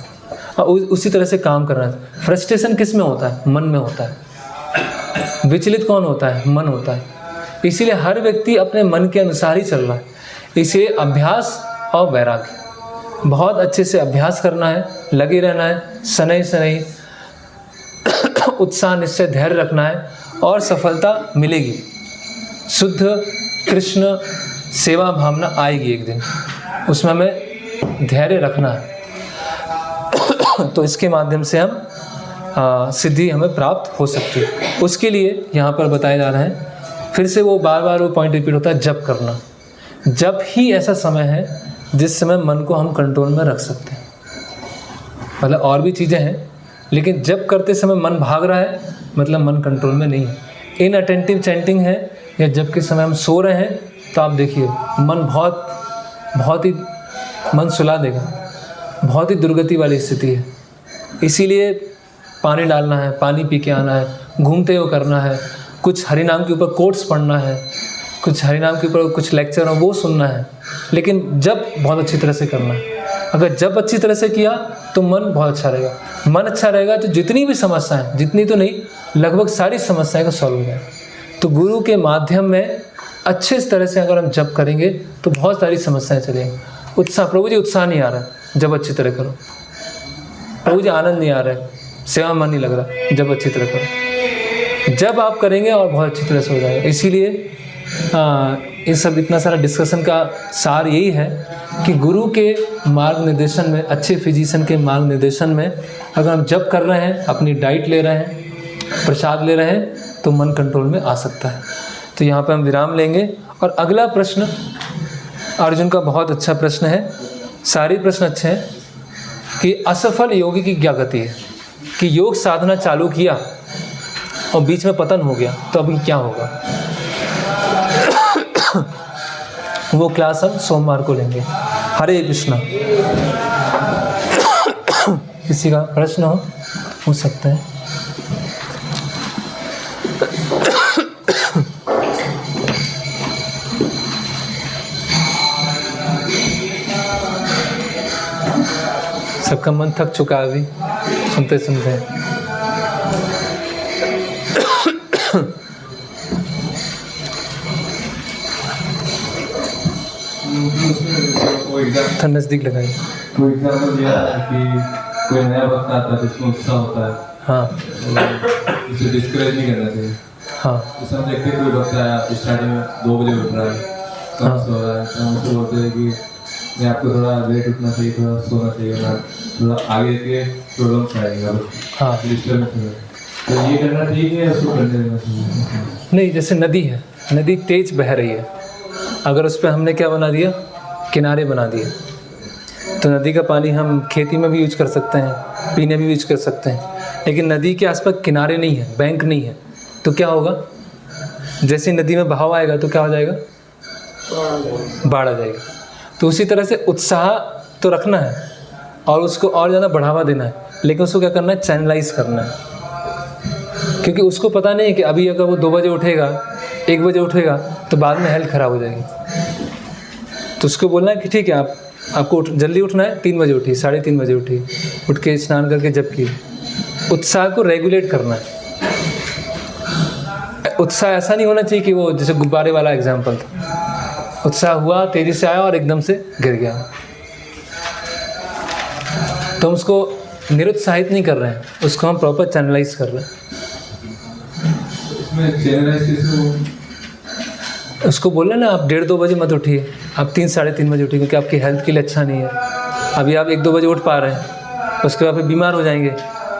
और उसी तरह से काम करना। फ्रस्ट्रेशन किस में होता है? मन में होता है। विचलित कौन होता है? मन होता है। इसीलिए हर व्यक्ति अपने मन के अनुसार ही चल रहा है। इसे अभ्यास और वैराग्य, बहुत अच्छे से अभ्यास करना है, लगे रहना है, शनै शनै उत्साह, निश्चय, धैर्य रखना है और सफलता मिलेगी। शुद्ध कृष्ण सेवा भावना आएगी एक दिन, उसमें हमें धैर्य रखना है। तो इसके माध्यम से हम सिद्धि हमें प्राप्त हो सकती है। उसके लिए यहाँ पर बताया जा रहा है, फिर से वो बार बार वो पॉइंट रिपीट होता है, जप करना। जप ही ऐसा समय है जिस समय मन को हम कंट्रोल में रख सकते हैं। मतलब और भी चीज़ें हैं, लेकिन जप करते समय मन भाग रहा है मतलब मन कंट्रोल में नहीं है। इनअटेंटिव चैंटिंग है, या जब के समय हम सो रहे हैं तो आप देखिए मन बहुत ही मन सुला देगा, बहुत ही दुर्गति वाली स्थिति है। इसीलिए पानी डालना है, पानी पी के आना है, घूमते हुए करना है, कुछ हरि नाम के ऊपर कोट्स पढ़ना है, कुछ हरि नाम के ऊपर कुछ लेक्चर हो वो सुनना है, लेकिन जब बहुत अच्छी तरह से करना है। अगर जब अच्छी तरह से किया तो मन बहुत अच्छा रहेगा। मन अच्छा रहेगा तो जितनी भी समस्याएं, जितनी तो नहीं, लगभग सारी समस्याएं का सॉल्व हो जाएगा। तो गुरु के माध्यम में अच्छे तरह से अगर हम जप करेंगे तो बहुत सारी समस्याएं चलेंगी। उत्साह, प्रभु जी उत्साह नहीं आ रहा है, जब अच्छी तरह करो। प्रभु जी आनंद नहीं आ रहा है, सेवा मन नहीं लग रहा, जब अच्छी तरह करो। जब आप करेंगे और बहुत अच्छी तरह से हो जाएगा। इसीलिए इन सब इतना सारा डिस्कशन का सार यही है कि गुरु के मार्ग निर्देशन में, अच्छे फिजिशियन के मार्ग निर्देशन में अगर हम जप कर रहे हैं, अपनी डाइट ले रहे हैं, प्रसाद ले रहे हैं, तो मन कंट्रोल में आ सकता है। तो यहाँ पे हम विराम लेंगे। और अगला प्रश्न अर्जुन का बहुत अच्छा प्रश्न है, सारे प्रश्न अच्छे हैं, कि असफल योगी की क्या गति है, कि योग साधना चालू किया और बीच में पतन हो गया तो अभी क्या होगा। वो क्लास हम सोमवार को लेंगे। हरे कृष्णा। किसी का प्रश्न हो सकता है। सबका मन थक चुका है अभी सुनते सुनते। थोड़ा नजदीक लगाइए। कोई एग्जाम्पल दिया कि कोई नया वक्त आता है जिसमें उत्साह होता है, हाँ उसे डिस्करेज नहीं करना चाहिए। हाँ जैसे हम देखते हैं कोई वक्त आया स्टार्टिंग में 2 बजे उठ रहा है, कम सो रहा है, तो हम उसको बोलते हैं कि नहीं आपको थोड़ा लेट उठना चाहिए, थोड़ा सोना चाहिए, थोड़ा आगे के प्रॉब्लम्स आएंगे, हाँ। डिस्टर्बेंस होगा। तो ये करना ठीक है या उसको करने देना चाहिए? नहीं, जैसे नदी है, नदी तेज बह रही है, अगर उस पर हमने क्या बना दिया, किनारे बना दिए, तो नदी का पानी हम खेती में भी यूज कर सकते हैं, पीने में भी यूज कर सकते हैं। लेकिन नदी के आसपास किनारे नहीं है, बैंक नहीं है, तो क्या होगा, जैसे नदी में बहाव आएगा तो क्या हो जाएगा, बाढ़ आ जाएगा। तो उसी तरह से उत्साह तो रखना है और उसको और ज़्यादा बढ़ावा देना है, लेकिन उसको क्या करना है, चैनलाइज करना है। क्योंकि उसको पता नहीं है कि अभी अगर वो 2 बजे उठेगा, 1 बजे उठेगा तो बाद में हेल्थ ख़राब हो जाएगी। तो उसको बोलना है कि ठीक है, आपको जल्दी उठना है, 3 बजे उठिए, 3:30 बजे उठिए, उठ के स्नान करके जप किए। उत्साह को रेगुलेट करना है। उत्साह ऐसा नहीं होना चाहिए कि वो जैसे गुब्बारे वाला एग्जाम्पल था, उत्साह हुआ, तेज़ी से आया और एकदम से गिर गया। तो हम उसको निरुत्साहित नहीं कर रहे हैं, उसको हम प्रॉपर चैनलाइज कर रहे हैं। इसमें चैनलाइज कैसे हो? उसको बोलना ना, आप 1:30-2 बजे मत उठिए, आप 3-3:30 बजे उठिए, क्योंकि आपकी हेल्थ के लिए अच्छा नहीं है। अभी आप 1-2 बजे उठ पा रहे हैं, उसके बाद फिर बीमार हो जाएंगे।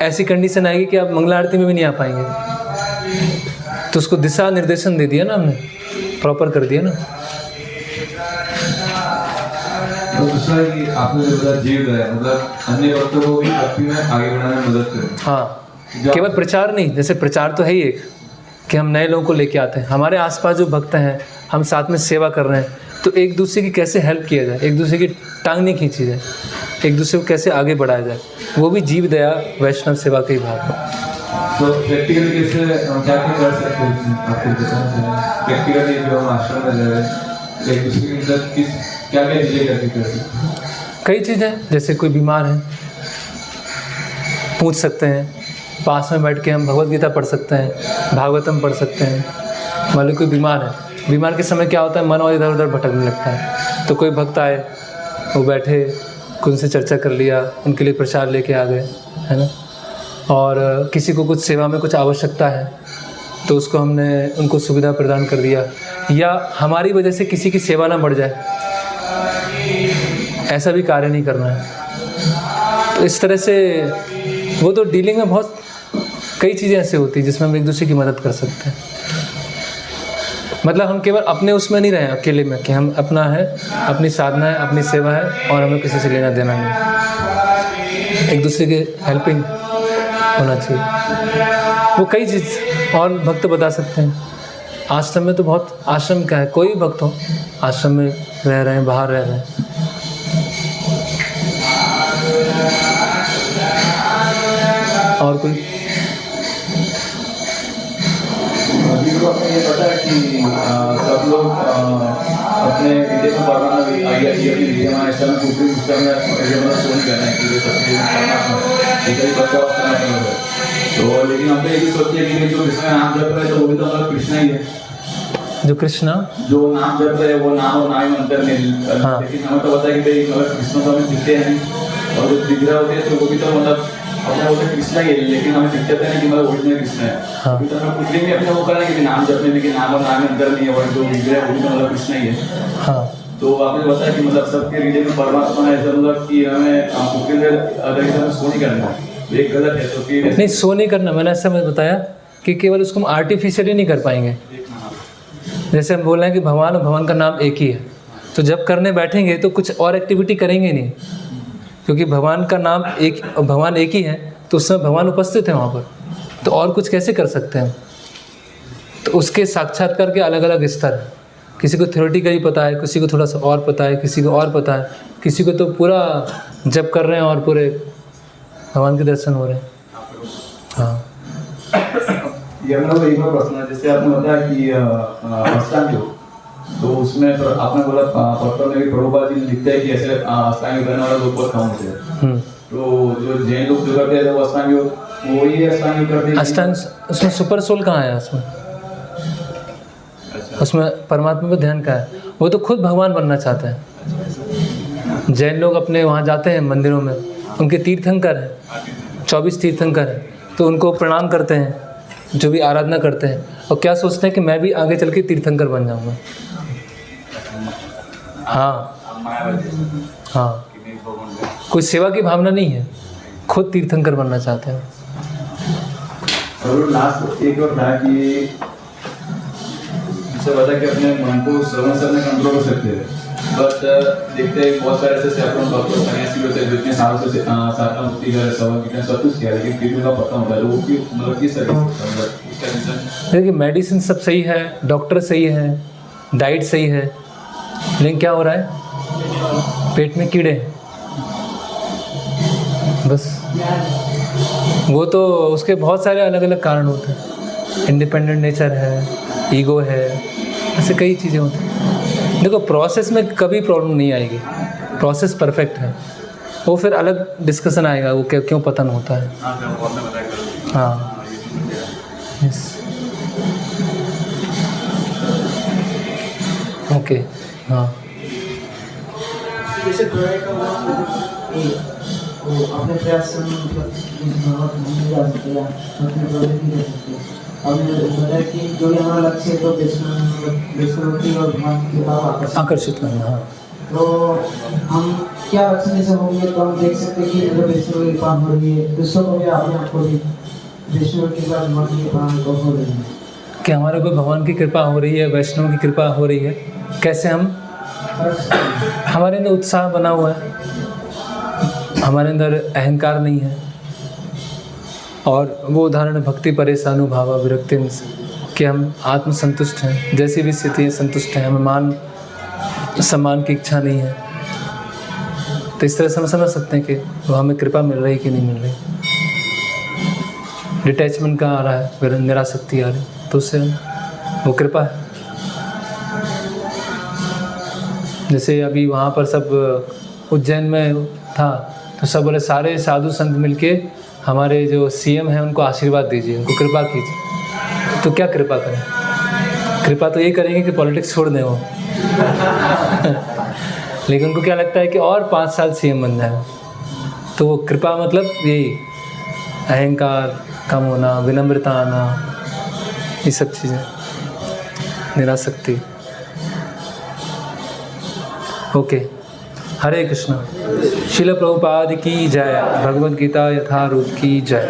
ऐसी कंडीशन आएगी कि आप मंगला आरती में भी नहीं आ पाएंगे। तो उसको दिशा निर्देशन दे दिया ना हमने, प्रॉपर कर दिया ना। तो दूसरा है कि आपने जो बताया जीव है, मतलब अन्य भक्तों को भी भक्ति में आगे बढ़ाने में मदद करें। हाँ, केवल प्रचार नहीं, जैसे प्रचार तो है ही एक कि हम नए लोगों को लेके आते हैं, हमारे आसपास जो भक्त हैं, हम साथ में सेवा कर रहे हैं, तो एक दूसरे की कैसे हेल्प किया जाए, एक दूसरे की टांग नहीं खींची जाए, एक दूसरे को कैसे आगे बढ़ाया जाए, वो भी जीव दया वैष्णव सेवा का ही भाग है। तो प्रैक्टिकली कैसे हम क्या क्या कर सकते हैं, आपको बताना चाहिए। प्रैक्टिकली जो हम आश्रम में रह रहे हैं, एक दूसरे की मदद किस क्या क्या चीज़ें करके कर सकते हैं? कई चीज़ें, जैसे कोई बीमार है, पूछ सकते हैं, पास में बैठ के हम भगवत गीता पढ़ सकते हैं, भागवतम पढ़ सकते हैं। मान लो कोई बीमार है, बीमार के समय क्या होता है, मन और इधर उधर भटकने लगता है, तो कोई भक्त आए, वो बैठे, उनसे चर्चा कर लिया, उनके लिए प्रसाद लेके आ गए, है ना। और किसी को कुछ सेवा में कुछ आवश्यकता है तो उसको हमने उनको सुविधा प्रदान कर दिया, या हमारी वजह से किसी की सेवा ना बढ़ जाए, ऐसा भी कार्य नहीं करना है। तो इस तरह से वो तो डीलिंग में बहुत कई चीज़ें ऐसे होती हैं जिसमें हम एक दूसरे की मदद कर सकते हैं। मतलब हम केवल अपने उसमें नहीं रहे अकेले में कि हम अपना है, अपनी साधना है, अपनी सेवा है और हमें किसी से लेना देना नहीं, एक दूसरे के हेल्पिंग होना चाहिए। वो कई चीज़ और भक्त बता सकते हैं। आश्रम में तो बहुत, आश्रम क्या है, कोई भक्त हो, आश्रम में रह रहे हैं, बाहर रह रहे हैं, और कोई अभी तो आपने ये पता है कि सब लोग अपने विदेश में पढ़ना आइडिया विद्या में ऐसा में कुकिंग सिस्टम में सोच करना है कि जो सबसे इधर बच्चा करना है। तो लेकिन हम तो ये भी सोचिए कि जो कृष्ण नाम जप रहे हैं तो वो भी तो मतलब कृष्ण ही है, जो कृष्णा जो नाम जप रहे हैं वो नाम और नाम में अंतर नहीं। हाँ। लेकिन हमें तो पता है कि भाई मतलब कृष्ण तो हमें दिखते हैं और जो विग्रह होते हैं तो वो भी तो मतलब अपना वो कृष्ण ही है, लेकिन हमें दिखते नहीं कि मतलब ओरिजिनल कृष्ण है। हाँ। अभी तो हमें कुछ भी अपने वो करना है कि नाम जपने में कि नाम और नाम में अंतर नहीं है और जो विग्रह वो भी तो मतलब कृष्ण ही है। हाँ। तो आपने बताया कि मतलब सबके हृदय में परमात्मा है, ऐसा मतलब कि हमें कुकिंग अगर ऐसा सो नहीं करना, ये गलत है। तो फिर नहीं, सो नहीं करना, मैंने ऐसा बताया कि केवल उसको हम आर्टिफिशियली नहीं कर पाएंगे। जैसे हम बोल रहे हैं कि भगवान और भवन का नाम एक ही है, तो जब करने बैठेंगे तो कुछ और एक्टिविटी करेंगे नहीं, क्योंकि भगवान का नाम एक, भगवान एक ही है, तो उस समय भगवान उपस्थित है वहाँ पर, तो और कुछ कैसे कर सकते हैं। तो उसके साक्षात्कार के अलग अलग स्तर हैं। किसी को थ्योरेटिकली पता है, किसी को थोड़ा सा और पता है, किसी को और पता है, किसी को तो पूरा जप कर रहे हैं और पूरे भगवान के दर्शन हो रहे हैं। हाँ, ये मेरा एक और प्रश्न है, जैसे आपने बताया कि अष्टांग योग, तो उसमें आपने बोला पत्र में भी प्रभुपाद जी ने लिखते हैं कि ऐसे अष्टांग योग करने वाला लोग बहुत कम होते हैं। तो जो जैन लोग जो करते हैं वो अष्टांग योग, वही अष्टांग योग करते हैं। अष्टांग उसमें सुपर सोल कहाँ है? उसमें परमात्मा पे ध्यान का है। वो तो खुद भगवान बनना चाहते हैं। जैन लोग अपने वहाँ जाते हैं मंदिरों में, उनके तीर्थंकर हैं, 24 तीर्थंकर हैं, तो उनको प्रणाम करते हैं, जो भी आराधना करते हैं, और क्या सोचते हैं कि मैं भी आगे चल के तीर्थंकर बन जाऊँगा। हाँ, कोई सेवा की भावना नहीं है, खुद तीर्थंकर बनना चाहते हैं। और लास्ट एक और था कि जैसे बता कि अपने मन को श्रवण से अपने कंट्रोल कर सकते हैं, बट देखते हैं बहुत सारे ऐसे सैकड़ों डॉक्टर सन्यासी होते हैं जितने सालों से साधना मुक्ति कर श्रवण कीर्तन सब कुछ किया, लेकिन फिर भी उनका पता होता है, तो वो की मतलब किस तरह से। देखिए, मेडिसिन सब सही है, डॉक्टर सही है, डाइट सही है, लेकिन क्या हो रहा है? पेट में कीड़े, बस। वो तो उसके बहुत सारे अलग अलग कारण होते हैं, इंडिपेंडेंट नेचर है, ईगो है, ऐसे कई चीज़ें होती हैं। देखो, प्रोसेस में कभी प्रॉब्लम नहीं आएगी, प्रोसेस परफेक्ट है। वो फिर अलग डिस्कशन आएगा वो क्यों पतन होता है। हाँ, यस, ओके, हाँ। जैसे अपने प्रयास से नहीं जा सकते या अपने प्रोजेक्ट नहीं कर सकते। अब बताया कि जो भी हमारा लक्ष्य है तो वैष्णवती और भगवान की कृपा आकर्षित करना। हाँ, तो हम क्या लक्ष्य से होंगे तो हम देख सकते हैं कि अगर वैष्णव की कृपा हो रही है, दूसरों को भी अपने आप को भी वैष्णव की कृपा, भगवान की कृपा हमको हो रही है। कि हमारे ऊपर भगवान की कृपा हो रही है, वैष्णव की कृपा हो रही है, कैसे हम, हमारे अंदर उत्साह बना हुआ है, हमारे अंदर अहंकार नहीं है, और वो उदाहरण भक्ति परेशानुभाव विरक्ति कि हम आत्मसंतुष्ट हैं, जैसी भी स्थिति है संतुष्ट हैं, हमें मान सम्मान की इच्छा नहीं है। तो इस तरह से हम समझ सकते हैं कि वो हमें कृपा मिल रही कि नहीं मिल रही। डिटैचमेंट कहाँ आ रहा है, निरासक्ति आ रही, तो उससे वो कृपा है। जैसे अभी वहाँ पर सब उज्जैन में था, तो सब बोले सारे साधु संत मिलके हमारे जो सीएम हैं उनको आशीर्वाद दीजिए, उनको कृपा कीजिए। तो क्या कृपा करें? कृपा तो ये करेंगे कि पॉलिटिक्स छोड़ दें वो लेकिन उनको क्या लगता है कि और 5 साल सीएम बन जाए। तो वो कृपा मतलब यही अहंकार कम होना, विनम्रता आना, ये सब चीज़ें, निरासक्ति। ओके, हरे कृष्णा। श्रील प्रभुपाद की जय। भगवद गीता यथारूप की जय।